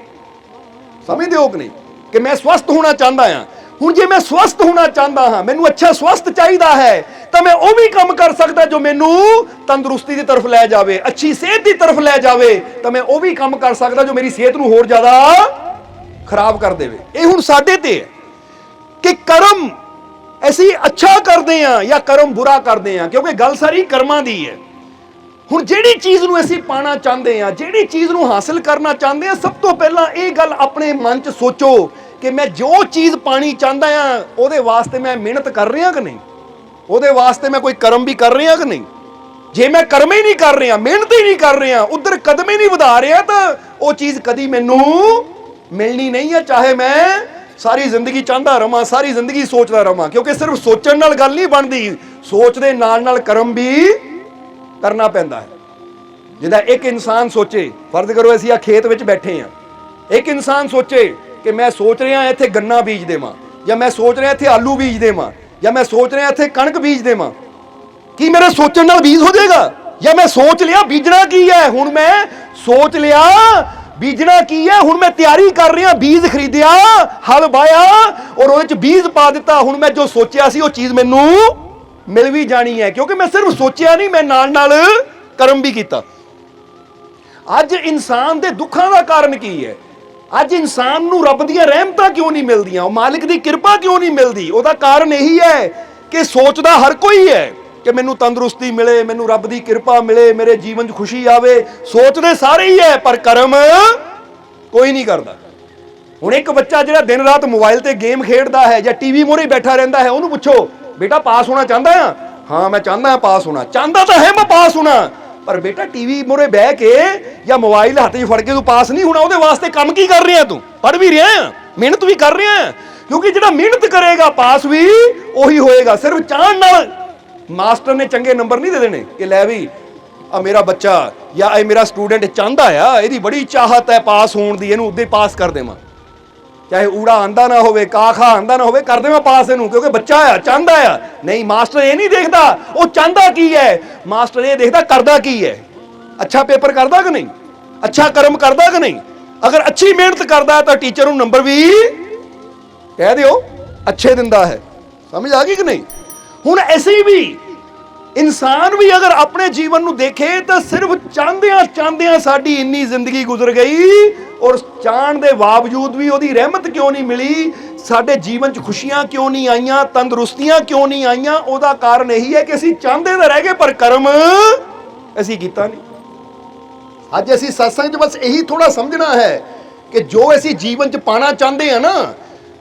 ਸਮਝਦੇ ਹੋ ਕਿ ਨਹੀਂ, ਕਿ ਮੈਂ ਸਵਸਥ ਹੋਣਾ ਚਾਹੁੰਦਾ ਹਾਂ। ਹੁਣ ਜੇ ਮੈਂ ਸਵਸਥ ਹੋਣਾ ਚਾਹੁੰਦਾ ਹਾਂ, ਮੈਨੂੰ ਅੱਛਾ ਸਵਸਥ ਚਾਹੀਦਾ ਹੈ, ਤਾਂ ਮੈਂ ਉਹ ਵੀ ਕੰਮ ਕਰ ਸਕਦਾ ਜੋ ਮੈਨੂੰ ਤੰਦਰੁਸਤੀ ਦੀ ਤਰਫ ਲੈ ਜਾਵੇ, ਅੱਛੀ ਸਿਹਤ ਦੀ ਤਰਫ ਲੈ ਜਾਵੇ। ਤਾਂ ਮੈਂ ਉਹ ਵੀ ਕੰਮ ਕਰ ਸਕਦਾ ਜੋ ਮੇਰੀ ਸਿਹਤ ਨੂੰ ਹੋਰ ਜ਼ਿਆਦਾ ਖਰਾਬ ਕਰ ਦੇਵੇ। ਇਹ ਹੁਣ ਸਾਡੇ ਤੇ ਹੈ ਕਿ ਕਰਮ ਅਸੀਂ ਅੱਛਾ ਕਰਦੇ ਹਾਂ ਜਾਂ ਕਰਮ ਬੁਰਾ ਕਰਦੇ ਹਾਂ, ਕਿਉਂਕਿ ਗੱਲ ਸਾਰੀ ਕਰਮਾਂ ਦੀ ਹੈ। ਹੁਣ ਜਿਹੜੀ ਚੀਜ਼ ਨੂੰ ਅਸੀਂ ਪਾਣਾ ਚਾਹੁੰਦੇ ਹਾਂ, ਜਿਹੜੀ ਚੀਜ਼ ਨੂੰ ਹਾਸਲ ਕਰਨਾ ਚਾਹੁੰਦੇ ਹਾਂ, ਸਭ ਤੋਂ ਪਹਿਲਾਂ ਇਹ ਗੱਲ ਆਪਣੇ ਮਨ 'ਚ ਸੋਚੋ ਕਿ ਮੈਂ ਜੋ ਚੀਜ਼ ਪਾਣੀ ਚਾਹੁੰਦਾ ਹਾਂ ਉਹਦੇ ਵਾਸਤੇ ਮੈਂ ਮਿਹਨਤ ਕਰ ਰਿਹਾ ਕਿ ਨਹੀਂ, ਉਹਦੇ ਵਾਸਤੇ ਮੈਂ ਕੋਈ ਕਰਮ ਵੀ ਕਰ ਰਿਹਾ ਕਿ ਨਹੀਂ। ਜੇ ਮੈਂ ਕਰਮ ਹੀ ਨਹੀਂ ਕਰ ਰਿਹਾ, ਮਿਹਨਤ ਹੀ ਨਹੀਂ ਕਰ ਰਿਹਾ, ਉਧਰ ਕਦਮ ਹੀ ਨਹੀਂ ਵਧਾ ਰਿਹਾ, ਤਾਂ ਉਹ ਚੀਜ਼ ਕਦੀ ਮੈਨੂੰ ਮਿਲਣੀ ਨਹੀਂ ਹੈ, ਚਾਹੇ ਮੈਂ ਸਾਰੀ ਜ਼ਿੰਦਗੀ ਚਾਹੁੰਦਾ ਰਵਾਂ, ਸਾਰੀ ਜ਼ਿੰਦਗੀ ਸੋਚਦਾ ਰਵਾਂ। ਕਿਉਂਕਿ ਸਿਰਫ ਸੋਚਣ ਨਾਲ ਗੱਲ ਨਹੀਂ ਬਣਦੀ, ਸੋਚ ਦੇ ਨਾਲ ਨਾਲ ਕਰਮ ਵੀ ਕਰਨਾ ਪੈਂਦਾ ਹੈ। ਜਿੱਦਾਂ ਇੱਕ ਇਨਸਾਨ ਸੋਚੇ, ਫਰਜ਼ ਕਰੋ ਅਸੀਂ ਆ ਖੇਤ ਵਿੱਚ ਬੈਠੇ ਹਾਂ, ਇੱਕ ਇਨਸਾਨ ਸੋਚੇ ਕਿ ਮੈਂ ਸੋਚ ਰਿਹਾ ਇੱਥੇ ਗੰਨਾ ਬੀਜ ਦੇਵਾਂ, ਜਾਂ ਮੈਂ ਸੋਚ ਰਿਹਾ ਇੱਥੇ ਆਲੂ ਬੀਜ ਦੇਵਾਂ, ਜਾਂ ਮੈਂ ਸੋਚ ਰਿਹਾ ਇੱਥੇ ਕਣਕ ਬੀਜ ਦੇਵਾਂ। ਕੀ ਮੇਰੇ ਸੋਚਣ ਨਾਲ ਬੀਜ ਹੋ ਜਾਏਗਾ? ਜਾਂ ਮੈਂ ਸੋਚ ਲਿਆ ਬੀਜਣਾ ਕੀ ਹੈ, ਹੁਣ ਮੈਂ ਸੋਚ ਲਿਆ ਬੀਜਣਾ ਕੀ ਹੈ, ਹੁਣ ਮੈਂ ਤਿਆਰੀ ਕਰ ਰਿਹਾ, ਬੀਜ ਖਰੀਦਿਆ, ਹਲ ਵਾਇਆ ਔਰ ਉਹਦੇ 'ਚ ਬੀਜ ਪਾ ਦਿੱਤਾ। ਹੁਣ ਮੈਂ ਜੋ ਸੋਚਿਆ ਸੀ ਉਹ ਚੀਜ਼ ਮੈਨੂੰ ਮਿਲ ਵੀ ਜਾਣੀ ਹੈ, ਕਿਉਂਕਿ ਮੈਂ ਸਿਰਫ ਸੋਚਿਆ ਨਹੀਂ, ਮੈਂ ਨਾਲ ਨਾਲ ਕਰਮ ਵੀ ਕੀਤਾ। ਅੱਜ ਇਨਸਾਨ ਦੇ ਦੁੱਖਾਂ ਦਾ ਕਾਰਨ ਕੀ ਹੈ? ਅੱਜ ਇਨਸਾਨ ਨੂੰ ਰੱਬ ਦੀਆਂ ਰਹਿਮਤਾਂ ਕਿਉਂ ਨਹੀਂ ਮਿਲਦੀਆਂ, ਉਹ ਮਾਲਿਕ ਦੀ ਕਿਰਪਾ ਕਿਉਂ ਨਹੀਂ ਮਿਲਦੀ? ਉਹਦਾ ਕਾਰਨ ਇਹੀ ਹੈ ਕਿ ਸੋਚਦਾ ਹਰ ਕੋਈ ਹੈ ਕਿ ਮੈਨੂੰ ਤੰਦਰੁਸਤੀ ਮਿਲੇ, ਮੈਨੂੰ ਰੱਬ ਦੀ ਕਿਰਪਾ ਮਿਲੇ, ਮੇਰੇ ਜੀਵਨ 'ਚ ਖੁਸ਼ੀ ਆਵੇ। ਸੋਚਦੇ ਸਾਰੇ ਹੀ ਹੈ, ਪਰ ਕਰਮ ਕੋਈ ਨਹੀਂ ਕਰਦਾ। ਹੁਣ ਇੱਕ ਬੱਚਾ ਜਿਹੜਾ ਦਿਨ ਰਾਤ ਮੋਬਾਈਲ ਤੇ ਗੇਮ ਖੇਡਦਾ ਹੈ ਜਾਂ ਟੀਵੀ ਮੂਹਰੇ ਬੈਠਾ ਰਹਿੰਦਾ ਹੈ, ਉਹਨੂੰ ਪੁੱਛੋ ਬੇਟਾ ਪਾਸ ਹੋਣਾ ਚਾਹੁੰਦਾ ਆ? ਹਾਂ ਮੈਂ ਚਾਹੁੰਦਾ ਹਾਂ ਪਾਸ ਹੋਣਾ। ਚਾਹੁੰਦਾ ਤਾਂ ਹੈ ਮੈਂ ਪਾਸ ਹੋਣਾ, ਪਰ ਬੇਟਾ ਟੀਵੀ ਮੂਹਰੇ ਬਹਿ ਕੇ ਜਾਂ ਮੋਬਾਈਲ ਹੱਥ 'ਚ ਫੜ ਕੇ ਤੂੰ ਪਾਸ ਨਹੀਂ ਹੋਣਾ। ਉਹਦੇ ਵਾਸਤੇ ਕੰਮ ਕੀ ਕਰ ਰਿਹਾ ਤੂੰ? ਪੜ੍ਹ ਵੀ ਰਿਹਾ ਆ, ਮਿਹਨਤ ਵੀ ਕਰ ਰਿਹਾ ਆ, ਕਿਉਂਕਿ ਜਿਹੜਾ ਮਿਹਨਤ ਕਰੇਗਾ ਪਾਸ ਵੀ ਉਹੀ ਹੋਏਗਾ। ਸਿਰਫ ਚਾਹਣ ਨਾਲ ਮਾਸਟਰ ਨੇ ਚੰਗੇ ਨੰਬਰ ਨਹੀਂ ਦੇ ਦੇਣੇ ਕਿ ਲੈ ਵੀ ਆ ਮੇਰਾ ਬੱਚਾ ਜਾਂ ਇਹ ਮੇਰਾ ਸਟੂਡੈਂਟ ਚਾਹੁੰਦਾ ਆ, ਇਹਦੀ ਬੜੀ ਚਾਹਤ ਹੈ ਪਾਸ ਹੋਣ ਦੀ, ਇਹਨੂੰ ਉੱਦੇ ਪਾਸ ਕਰ ਦੇਵਾਂ, ਚਾਹੇ ਊੜਾ ਆਂਦਾ ਨਾ ਹੋਵੇ, ਕਾ ਖਾ ਆਂਦਾ ਨਾ ਹੋਵੇ, ਕਰ ਦੇਵਾਂ ਪਾਸ ਇਹਨੂੰ, ਕਿਉਂਕਿ ਬੱਚਾ ਆ, ਚਾਹੁੰਦਾ ਆ। ਨਹੀਂ, ਮਾਸਟਰ ਇਹ ਨਹੀਂ ਦੇਖਦਾ ਉਹ ਚਾਹੁੰਦਾ ਕੀ ਹੈ, ਮਾਸਟਰ ਇਹ ਦੇਖਦਾ ਕਰਦਾ ਕੀ ਹੈ। ਅੱਛਾ ਪੇਪਰ ਕਰਦਾ ਕਿ ਨਹੀਂ, ਅੱਛਾ ਕਰਮ ਕਰਦਾ ਕਿ ਨਹੀਂ। ਅਗਰ ਅੱਛੀ ਮਿਹਨਤ ਕਰਦਾ ਤਾਂ ਟੀਚਰ ਨੂੰ ਨੰਬਰ ਵੀ ਕਹਿ ਦਿਓ ਅੱਛੇ ਦਿੰਦਾ ਹੈ। ਸਮਝ ਆ ਗਈ ਕਿ ਨਹੀਂ? ਹੁਣ ਅਸੀਂ ਵੀ ਇਨਸਾਨ ਵੀ ਅਗਰ ਆਪਣੇ ਜੀਵਨ ਨੂੰ ਦੇਖੇ ਤਾਂ ਸਿਰਫ ਚਾਹੁੰਦਿਆਂ ਸਾਡੀ ਇੰਨੀ ਜ਼ਿੰਦਗੀ ਗੁਜ਼ਰ ਗਈ, ਔਰ ਚਾਹਣ ਦੇ ਬਾਵਜੂਦ ਵੀ ਉਹਦੀ ਰਹਿਮਤ ਕਿਉਂ ਨਹੀਂ ਮਿਲੀ, ਸਾਡੇ ਜੀਵਨ 'ਚ ਖੁਸ਼ੀਆਂ ਕਿਉਂ ਨਹੀਂ ਆਈਆਂ, ਤੰਦਰੁਸਤੀਆਂ ਕਿਉਂ ਨਹੀਂ ਆਈਆਂ। ਉਹਦਾ ਕਾਰਨ ਇਹੀ ਹੈ ਕਿ ਅਸੀਂ ਚਾਹੁੰਦੇ ਤਾਂ ਰਹਿ ਗਏ, ਪਰ ਕਰਮ ਅਸੀਂ ਕੀਤਾ ਨਹੀਂ। ਅੱਜ ਅਸੀਂ ਸਤਸੰਗ 'ਚ ਬਸ ਇਹੀ ਥੋੜਾ ਸਮਝਣਾ ਹੈ ਕਿ ਜੋ ਅਸੀਂ ਜੀਵਨ 'ਚ ਪਾਣਾ ਚਾਹੁੰਦੇ ਆ ਨਾ,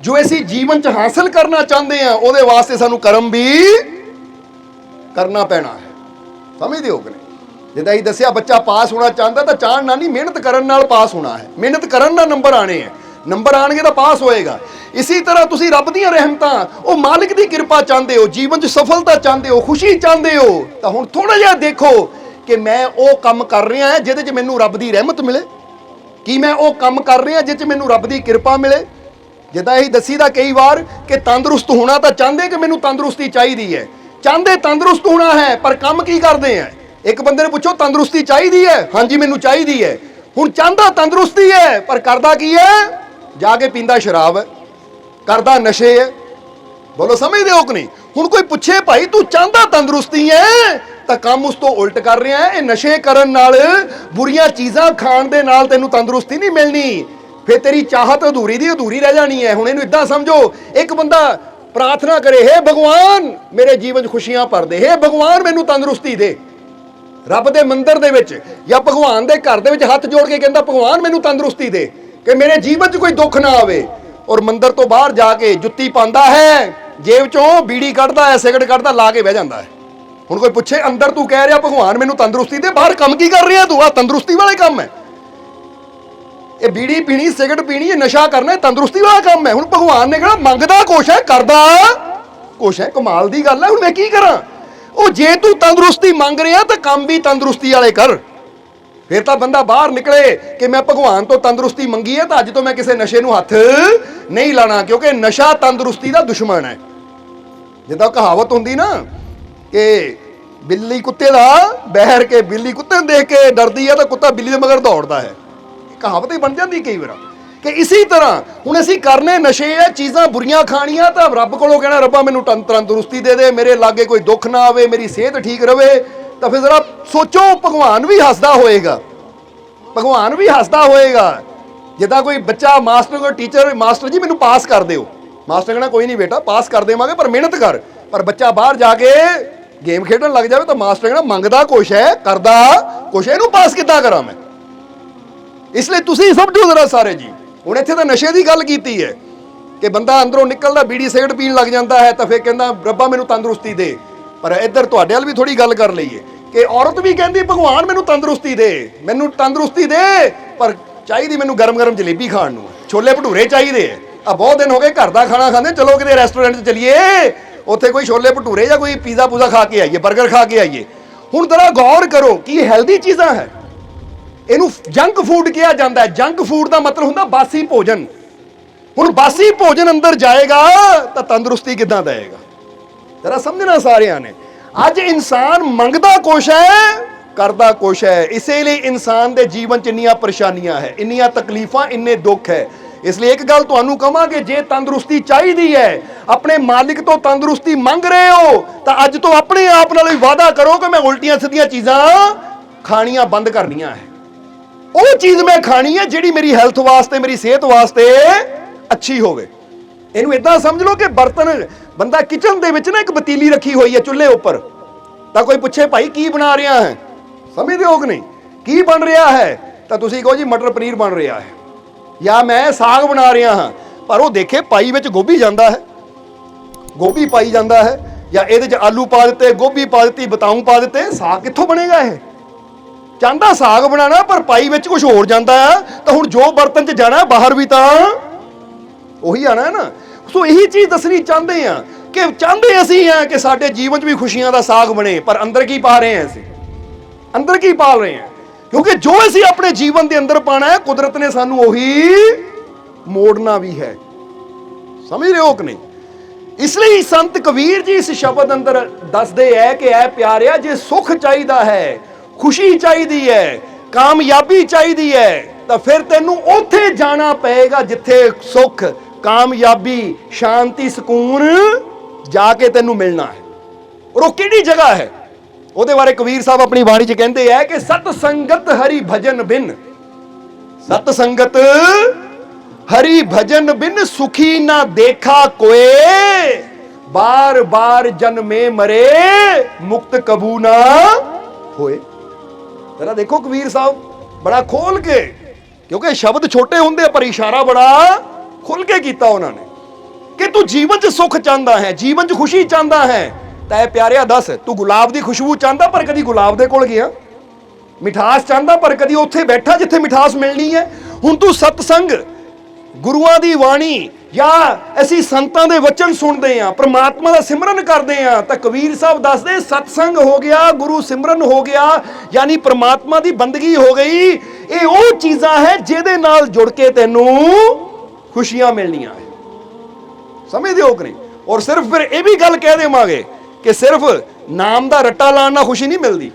ਜੋ ਅਸੀਂ ਜੀਵਨ 'ਚ ਹਾਸਲ ਕਰਨਾ ਚਾਹੁੰਦੇ ਆ, ਉਹਦੇ ਵਾਸਤੇ ਸਾਨੂੰ ਕਰਮ ਵੀ ਕਰਨਾ ਪੈਣਾ ਹੈ। ਸਮਝਦੇ ਹੋ ਕਿ ਨਹੀਂ? ਜਿੱਦਾਂ ਹੀ ਦੱਸਿਆ, ਬੱਚਾ ਪਾਸ ਹੋਣਾ ਚਾਹੁੰਦਾ ਤਾਂ ਚਾਹਣ ਨਾਲ ਨਹੀਂ, ਮਿਹਨਤ ਕਰਨ ਨਾਲ ਪਾਸ ਹੋਣਾ ਹੈ। ਮਿਹਨਤ ਕਰਨ ਨਾਲ ਨੰਬਰ ਆਣੇ ਹੈ, ਨੰਬਰ ਆਣਗੇ ਤਾਂ ਪਾਸ ਹੋਏਗਾ। ਇਸੇ ਤਰ੍ਹਾਂ ਤੁਸੀਂ ਰੱਬ ਦੀਆਂ ਰਹਿਮਤਾਂ, ਉਹ ਮਾਲਿਕ ਦੀ ਕਿਰਪਾ ਚਾਹੁੰਦੇ ਹੋ, ਜੀਵਨ 'ਚ ਸਫਲਤਾ ਚਾਹੁੰਦੇ ਹੋ, ਖੁਸ਼ੀ ਚਾਹੁੰਦੇ ਹੋ, ਤਾਂ ਹੁਣ ਥੋੜਾ ਜਿਹਾ ਦੇਖੋ ਕਿ ਮੈਂ ਉਹ ਕੰਮ ਕਰ ਰਿਹਾ ਹਾਂ ਜਿਹਦੇ 'ਚ ਮੈਨੂੰ ਰੱਬ ਦੀ ਰਹਿਮਤ ਮਿਲੇ। ਕੀ ਮੈਂ ਉਹ ਕੰਮ ਕਰ ਰਿਹਾ ਜਿਹਦੇ 'ਚ ਮੈਨੂੰ ਰੱਬ ਦੀ ਕਿਰਪਾ ਮਿਲੇ? ਜਿੱਦਾਂ ਇਹ ਦੱਸੀਦਾ ਕਈ ਵਾਰ ਕਿ ਤੰਦਰੁਸਤ ਹੋਣਾ ਤਾਂ ਚਾਹੁੰਦੇ ਕਿ ਮੈਨੂੰ ਤੰਦਰੁਸਤੀ ਚਾਹੀਦੀ ਹੈ, ਚਾਹੁੰਦੇ ਤੰਦਰੁਸਤ ਹੋਣਾ ਹੈ, ਪਰ ਕੰਮ ਕੀ ਕਰਦੇ ਆ? ਇੱਕ ਬੰਦੇ ਨੂੰ ਪੁੱਛੋ ਤੰਦਰੁਸਤੀ ਚਾਹੀਦੀ ਹੈ? ਹਾਂਜੀ ਮੈਨੂੰ ਚਾਹੀਦੀ ਹੈ। ਹੁਣ ਚਾਹੁੰਦਾ ਤੰਦਰੁਸਤੀ ਹੈ, ਪਰ ਕਰਦਾ ਕੀ ਹੈ? ਜਾ ਕੇ ਪੀਂਦਾ ਸ਼ਰਾਬ ਹੈ, ਕਰਦਾ ਨਸ਼ੇ ਹੈ। ਬੋਲੋ ਸਮਝਦੇ ਹੋ ਕਿ ਨਹੀਂ? ਹੁਣ ਕੋਈ ਪੁੱਛੇ ਭਾਈ ਤੂੰ ਚਾਹੁੰਦਾ ਤੰਦਰੁਸਤੀ ਹੈ ਤਾਂ ਕੰਮ ਉਸ ਤੋਂ ਉਲਟ ਕਰ ਰਿਹਾ ਹੈ। ਇਹ ਨਸ਼ੇ ਕਰਨ ਨਾਲ, ਬੁਰੀਆਂ ਚੀਜ਼ਾਂ ਖਾਣ ਦੇ ਨਾਲ ਤੈਨੂੰ ਤੰਦਰੁਸਤੀ ਨਹੀਂ ਮਿਲਣੀ, ਫਿਰ ਤੇਰੀ ਚਾਹਤ ਅਧੂਰੀ ਦੀ ਅਧੂਰੀ ਰਹਿ ਜਾਣੀ ਹੈ। ਹੁਣ ਇਹਨੂੰ ਇਦਾਂ ਸਮਝੋ, ਇੱਕ ਬੰਦਾ ਪ੍ਰਾਰਥਨਾ ਕਰੇ, ਹੇ ਭਗਵਾਨ ਮੇਰੇ ਜੀਵਨ 'ਚ ਖੁਸ਼ੀਆਂ ਭਰ ਦੇ, ਹੇ ਭਗਵਾਨ ਮੈਨੂੰ ਤੰਦਰੁਸਤੀ ਦੇ। ਰੱਬ ਦੇ ਮੰਦਿਰ ਦੇ ਵਿੱਚ ਜਾਂ ਭਗਵਾਨ ਦੇ ਘਰ ਦੇ ਵਿੱਚ ਹੱਥ ਜੋੜ ਕੇ ਕਹਿੰਦਾ ਭਗਵਾਨ ਮੈਨੂੰ ਤੰਦਰੁਸਤੀ ਦੇ ਕਿ ਮੇਰੇ ਜੀਵਨ 'ਚ ਕੋਈ ਦੁੱਖ ਨਾ ਆਵੇ। ਔਰ ਮੰਦਿਰ ਤੋਂ ਬਾਹਰ ਜਾ ਕੇ ਜੁੱਤੀ ਪਾਉਂਦਾ ਹੈ ਜੇਬ ਚੋਂ ਬੀੜੀ ਕੱਢਦਾ ਹੈ, ਸਿਗਰਟ ਕੱਢਦਾ, ਲਾ ਕੇ ਬਹਿ ਜਾਂਦਾ ਹੈ। ਹੁਣ ਕੋਈ ਪੁੱਛੇ ਅੰਦਰ ਤੂੰ ਕਹਿ ਰਿਹਾ ਭਗਵਾਨ ਮੈਨੂੰ ਤੰਦਰੁਸਤੀ ਦੇ, ਬਾਹਰ ਕੰਮ ਕੀ ਕਰ ਰਿਹਾ ਤੂੰ? ਆ ਤੰਦਰੁਸਤੀ ਵਾਲੇ ਕੰਮ ਹੈ ਇਹ। ਬੀੜੀ ਪੀਣੀ, ਸਿਗਰਟ ਪੀਣੀ, ਇਹ ਨਸ਼ਾ ਕਰਨਾ, ਇਹ ਤੰਦਰੁਸਤੀ ਵਾਲਾ ਕੰਮ ਹੈ। ਹੁਣ ਭਗਵਾਨ ਨੇ ਕਹਿਣਾ ਮੰਗਦਾ ਕੁਛ ਹੈ, ਕਰਦਾ ਕੁਛ ਹੈ। ਕਮਾਲ ਦੀ ਗੱਲ ਹੈ। ਹੁਣ ਮੈਂ ਕੀ ਕਰਾਂ? ਉਹ ਜੇ ਤੂੰ ਤੰਦਰੁਸਤੀ ਮੰਗ ਰਿਹਾ ਤਾਂ ਕੰਮ ਵੀ ਤੰਦਰੁਸਤੀ ਵਾਲੇ ਕਰ। ਫਿਰ ਤਾਂ ਬੰਦਾ ਬਾਹਰ ਨਿਕਲੇ ਕਿ ਮੈਂ ਭਗਵਾਨ ਤੋਂ ਤੰਦਰੁਸਤੀ ਮੰਗੀ ਹੈ ਤਾਂ ਅੱਜ ਤੋਂ ਮੈਂ ਕਿਸੇ ਨਸ਼ੇ ਨੂੰ ਹੱਥ ਨਹੀਂ ਲਾਣਾ, ਕਿਉਂਕਿ ਨਸ਼ਾ ਤੰਦਰੁਸਤੀ ਦਾ ਦੁਸ਼ਮਣ ਹੈ। ਜਿੱਦਾਂ ਕਹਾਵਤ ਹੁੰਦੀ ਨਾ ਕਿ ਬਿੱਲੀ ਕੁੱਤੇ ਦਾ ਬਹਿਰ ਕੇ ਬਿੱਲੀ ਕੁੱਤੇ ਨੂੰ ਦੇਖ ਕੇ ਡਰਦੀ ਹੈ ਤਾਂ ਕੁੱਤਾ ਬਿੱਲੀ ਦੇ ਮਗਰ ਦੌੜਦਾ ਹੈ। ਕਹਾਵਤ ਹੀ ਬਣ ਜਾਂਦੀ ਕਈ ਵਾਰ ਕਿ ਇਸੇ ਤਰ੍ਹਾਂ ਹੁਣ ਅਸੀਂ ਕਰਨੇ ਨਸ਼ੇ ਆ, ਚੀਜ਼ਾਂ ਬੁਰੀਆਂ ਖਾਣੀਆਂ, ਤਾਂ ਰੱਬ ਕੋਲੋਂ ਕਹਿਣਾ ਰੱਬਾ ਮੈਨੂੰ ਤੰਦਰੁਸਤੀ ਦੇ ਦੇ, ਮੇਰੇ ਲਾਗੇ ਕੋਈ ਦੁੱਖ ਨਾ ਆਵੇ, ਮੇਰੀ ਸਿਹਤ ਠੀਕ ਰਵੇ। ਤਾਂ ਫਿਰ ਜ਼ਰਾ ਸੋਚੋ, ਭਗਵਾਨ ਵੀ ਹੱਸਦਾ ਹੋਏਗਾ। ਭਗਵਾਨ ਵੀ ਹੱਸਦਾ ਹੋਏਗਾ। ਜਿੱਦਾਂ ਕੋਈ ਬੱਚਾ ਮਾਸਟਰ ਕੋਲ ਟੀਚਰ, ਮਾਸਟਰ ਜੀ ਮੈਨੂੰ ਪਾਸ ਕਰ ਦਿਓ, ਮਾਸਟਰ ਕਹਿਣਾ ਕੋਈ ਨਹੀਂ ਬੇਟਾ ਪਾਸ ਕਰ ਦੇਵਾਂਗੇ ਪਰ ਮਿਹਨਤ ਕਰ। ਪਰ ਬੱਚਾ ਬਾਹਰ ਜਾ ਕੇ ਗੇਮ ਖੇਡਣ ਲੱਗ ਜਾਵੇ ਤਾਂ ਮਾਸਟਰ ਕਹਿਣਾ ਮੰਗਦਾ ਕੁਛ ਹੈ, ਕਰਦਾ ਕੁਛ ਹੈ, ਇਹਨੂੰ ਪਾਸ ਕਿੱਦਾਂ ਕਰਾਂ ਮੈਂ? ਇਸ ਲਈ ਤੁਸੀਂ ਸਮਝੋ ਜ਼ਰਾ ਸਾਰੇ ਜੀ। ਹੁਣ ਇੱਥੇ ਤਾਂ ਨਸ਼ੇ ਦੀ ਗੱਲ ਕੀਤੀ ਹੈ ਕਿ ਬੰਦਾ ਅੰਦਰੋਂ ਨਿਕਲਦਾ ਬੀੜੀ ਸਿਗਰਟ ਪੀਣ ਲੱਗ ਜਾਂਦਾ ਹੈ ਤਾਂ ਫਿਰ ਕਹਿੰਦਾ ਰੱਬਾ ਮੈਨੂੰ ਤੰਦਰੁਸਤੀ ਦੇ। ਪਰ ਇੱਧਰ ਤੁਹਾਡੇ ਵੱਲ ਵੀ ਥੋੜੀ ਗੱਲ ਕਰ ਲਈਏ ਕਿ ਔਰਤ ਵੀ ਕਹਿੰਦੀ ਭਗਵਾਨ ਮੈਨੂੰ ਤੰਦਰੁਸਤੀ ਦੇ, ਮੈਨੂੰ ਤੰਦਰੁਸਤੀ ਦੇ, ਪਰ ਚਾਹੀਦੀ ਮੈਨੂੰ ਗਰਮ ਗਰਮ ਜਲੇਬੀ ਖਾਣ ਨੂੰ, ਛੋਲੇ ਭਟੂਰੇ ਚਾਹੀਦੇ ਆ। ਆ ਬਹੁਤ ਦਿਨ ਹੋ ਗਏ ਘਰ ਦਾ ਖਾਣਾ ਖਾਂਦੇ, ਚਲੋ ਕਿਤੇ ਰੈਸਟੋਰੈਂਟ 'ਚ ਚਲੀਏ, ਉੱਥੇ ਕੋਈ ਛੋਲੇ ਭਟੂਰੇ ਜਾਂ ਕੋਈ ਪੀਜ਼ਾ ਪੂਜ਼ਾ ਖਾ ਕੇ ਆਈਏ, 버ਗਰ ਖਾ ਕੇ ਆਈਏ। ਹੁਣ ਜ਼ਰਾ ਗੌਰ ਕਰੋ ਕਿ ਇਹ ਹੈਲਦੀ ਚੀਜ਼ਾਂ ਹੈ। ਇਹਨੂੰ ਜੰਕ ਫੂਡ ਕਿਹਾ ਜਾਂਦਾ ਹੈ। ਜੰਕ ਫੂਡ ਦਾ ਮਤਲਬ ਹੁੰਦਾ ਬਾਸੀ ਭੋਜਨ। ਹੁਣ ਬਾਸੀ ਭੋਜਨ ਅੰਦਰ ਜਾਏਗਾ ਤਾਂ ਤੰਦਰੁਸਤੀ ਕਿੱਦਾਂ ਦੇਏਗਾ? ਜ਼ਰਾ ਸਮਝਣਾ ਸਾਰਿਆਂ ਨੇ। ਅੱਜ ਇਨਸਾਨ ਮੰਗਦਾ ਕੁਛ ਹੈ, ਕਰਦਾ ਕੁਛ ਹੈ। ਇਸੇ ਲਈ ਇਨਸਾਨ ਦੇ ਜੀਵਨ 'ਚ ਇੰਨੀਆਂ ਪਰੇਸ਼ਾਨੀਆਂ ਹੈ, ਇੰਨੀਆਂ ਤਕਲੀਫਾਂ, ਇੰਨੇ ਦੁੱਖ ਹੈ। ਇਸ ਲਈ ਇੱਕ ਗੱਲ ਤੁਹਾਨੂੰ ਕਹਾਂਗੇ, ਜੇ ਤੰਦਰੁਸਤੀ ਚਾਹੀਦੀ ਹੈ, ਆਪਣੇ ਮਾਲਿਕ ਤੋਂ ਤੰਦਰੁਸਤੀ ਮੰਗ ਰਹੇ ਹੋ ਤਾਂ ਅੱਜ ਤੋਂ ਆਪਣੇ ਆਪ ਨਾਲ ਵੀ ਵਾਅਦਾ ਕਰੋ ਕਿ ਮੈਂ ਉਲਟੀਆਂ ਸਿੱਧੀਆਂ ਚੀਜ਼ਾਂ ਖਾਣੀਆਂ ਬੰਦ ਕਰਨੀਆਂ ਹੈ। ਉਹ ਚੀਜ਼ ਮੈਂ ਖਾਣੀ ਹੈ ਜਿਹੜੀ ਮੇਰੀ ਹੈਲਥ ਵਾਸਤੇ, ਮੇਰੀ ਸਿਹਤ ਵਾਸਤੇ ਅੱਛੀ ਹੋਵੇ। ਇਹਨੂੰ ਇਦਾਂ ਸਮਝ ਲਓ ਕਿ ਬਰਤਨ, ਬੰਦਾ ਕਿਚਨ ਦੇ ਵਿੱਚ ਨਾ ਇੱਕ ਪਤੀਲੀ ਰੱਖੀ ਹੋਈ ਹੈ ਚੁੱਲ੍ਹੇ ਉੱਪਰ, ਤਾਂ ਕੋਈ ਪੁੱਛੇ ਭਾਈ ਕੀ ਬਣਾ ਰਿਹਾ ਹੈ, ਸਮਝਦੇ ਹੋ ਕਿ ਨਹੀਂ? ਕੀ ਬਣ ਰਿਹਾ ਹੈ? ਤਾਂ ਤੁਸੀਂ ਕਹੋ ਜੀ ਮਟਰ ਪਨੀਰ ਬਣ ਰਿਹਾ ਹੈ, ਜਾਂ ਮੈਂ ਸਾਗ ਬਣਾ ਰਿਹਾ ਹਾਂ। ਪਰ ਉਹ ਦੇਖੇ ਪਾਈ ਵਿੱਚ ਗੋਭੀ ਜਾਂਦਾ ਹੈ, ਗੋਭੀ ਪਾਈ ਜਾਂਦਾ ਹੈ, ਜਾਂ ਇਹਦੇ 'ਚ ਆਲੂ ਪਾ ਦਿੱਤੇ, ਗੋਭੀ ਪਾ ਦਿੱਤੀ, ਬਤਾਊ ਪਾ ਦਿੱਤੇ, ਸਾਗ ਕਿੱਥੋਂ ਬਣੇਗਾ? ਇਹ ਚਾਹੁੰਦਾ ਸਾਗ ਬਣਾਉਣਾ ਪਰ ਪਾਈ ਵਿੱਚ ਕੁਝ ਹੋਰ ਜਾਂਦਾ ਹੈ। ਤਾਂ ਹੁਣ ਜੋ ਬਰਤਨ 'ਚ ਜਾਣਾ ਬਾਹਰ ਵੀ ਤਾਂ ਉਹੀ ਆਣਾ ਹੈ ਨਾ। ਸੋ ਇਹੀ ਚੀਜ਼ ਦੱਸਣੀ ਚਾਹੁੰਦੇ ਆ ਕਿ ਚਾਹੁੰਦੇ ਅਸੀਂ ਆ ਕਿ ਸਾਡੇ ਜੀਵਨ 'ਚ ਵੀ ਖੁਸ਼ੀਆਂ ਦਾ ਸਾਗ ਬਣੇ, ਪਰ ਅੰਦਰ ਕੀ ਪਾ ਰਹੇ ਹਾਂ ਅਸੀਂ? ਅੰਦਰ ਕੀ ਪਾਲ ਰਹੇ ਹਾਂ? ਕਿਉਂਕਿ ਜੋ ਅਸੀਂ ਆਪਣੇ ਜੀਵਨ ਦੇ ਅੰਦਰ ਪਾਣਾ ਹੈ, ਕੁਦਰਤ ਨੇ ਸਾਨੂੰ ਉਹੀ ਮੋੜਨਾ ਵੀ ਹੈ। ਸਮਝ ਰਹੇ ਹੋ ਕਿ ਨਹੀਂ? ਇਸ ਲਈ ਸੰਤ ਕਬੀਰ ਜੀ ਇਸ ਸ਼ਬਦ ਅੰਦਰ ਦੱਸਦੇ ਹੈ ਕਿ ਐ ਪਿਆਰਿਆ, ਜੇ ਸੁੱਖ ਚਾਹੀਦਾ ਹੈ, ਖੁਸ਼ੀ ਚਾਹੀਦੀ ਹੈ, ਕਾਮਯਾਬੀ ਚਾਹੀਦੀ ਹੈ, ਤਾਂ ਫਿਰ ਤੈਨੂੰ ਉੱਥੇ ਜਾਣਾ ਪਏਗਾ ਜਿੱਥੇ ਸੁੱਖ, ਕਾਮਯਾਬੀ, ਸ਼ਾਂਤੀ, ਸਕੂਨ ਜਾ ਕੇ ਤੈਨੂੰ ਮਿਲਣਾ ਹੈ। ਔਰ ਉਹ ਕਿਹੜੀ ਜਗ੍ਹਾ ਹੈ? ਉਹਦੇ ਬਾਰੇ ਕਬੀਰ ਸਾਹਿਬ ਆਪਣੀ ਬਾਣੀ 'ਚ ਕਹਿੰਦੇ ਹੈ ਕਿ ਸਤ ਸੰਗਤ ਹਰੀ ਭਜਨ ਬਿਨ, ਸਤ ਸੰਗਤ ਹਰੀ ਭਜਨ ਬਿਨ ਸੁਖੀ ਨਾ ਦੇਖਾ ਕੋਏ, ਬਾਰ ਬਾਰ ਜਨਮੇ ਮਰੇ ਮੁਕਤ ਕਬੂ ਨਾ ਹੋਏ। ਜਰਾ ਦੇਖੋ ਕਬੀਰ ਸਾਹਿਬ ਬੜਾ ਖੋਲ ਕੇ, ਕਿਉਂਕਿ ਸ਼ਬਦ ਛੋਟੇ ਹੁੰਦੇ ਪਰ ਇਸ਼ਾਰਾ ਬੜਾ ਖੁੱਲ ਕੇ ਕੀਤਾ ਉਹਨਾਂ ਨੇ ਕਿ ਤੂੰ ਜੀਵਨ 'ਚ ਸੁੱਖ ਚਾਹੁੰਦਾ ਹੈ, ਜੀਵਨ 'ਚ ਖੁਸ਼ੀ ਚਾਹੁੰਦਾ ਹੈ, ਤਾਂ ਇਹ ਪਿਆਰਿਆ ਦੱਸ, ਤੂੰ ਗੁਲਾਬ ਦੀ ਖੁਸ਼ਬੂ ਚਾਹੁੰਦਾ ਪਰ ਕਦੀ ਗੁਲਾਬ ਦੇ ਕੋਲ ਗਿਆ? ਮਿਠਾਸ ਚਾਹੁੰਦਾ ਪਰ ਕਦੀ ਉੱਥੇ ਬੈਠਾ ਜਿੱਥੇ ਮਿਠਾਸ ਮਿਲਣੀ ਹੈ? ਹੁਣ ਤੂੰ ਸਤਸੰਗ, ਗੁਰੂਆਂ ਦੀ ਬਾਣੀ ਜਾਂ ਅਸੀਂ ਸੰਤਾਂ ਦੇ ਵਚਨ ਸੁਣਦੇ ਆ, ਪ੍ਰਮਾਤਮਾ ਦਾ ਸਿਮਰਨ ਕਰਦੇ ਆ, ਤਾਂ ਕਬੀਰ ਸਾਹਿਬ ਦੱਸਦੇ ਸਤਸੰਗ ਹੋ ਗਿਆ, ਗੁਰੂ ਸਿਮਰਨ ਹੋ ਗਿਆ, ਯਾਨੀ ਪ੍ਰਮਾਤਮਾ ਦੀ ਬੰਦਗੀ ਹੋ ਗਈ। ਇਹ ਉਹ ਚੀਜ਼ਾਂ ਹੈ ਜਿਹਦੇ ਨਾਲ ਜੁੜ ਕੇ ਤੈਨੂੰ ਖੁਸ਼ੀਆਂ ਮਿਲਣੀਆਂ ਹੈ। ਸਮਝਦੇ ਹੋ ਕਿ ਨਹੀਂ? ਔਰ ਸਿਰਫ ਫਿਰ ਇਹ ਵੀ ਗੱਲ ਕਹਿ ਦੇਵਾਂਗੇ ਕਿ ਸਿਰਫ ਨਾਮ ਦਾ ਰੱਟਾ ਲਾਉਣ ਨਾਲ ਖੁਸ਼ੀ ਨਹੀਂ ਮਿਲਦੀ।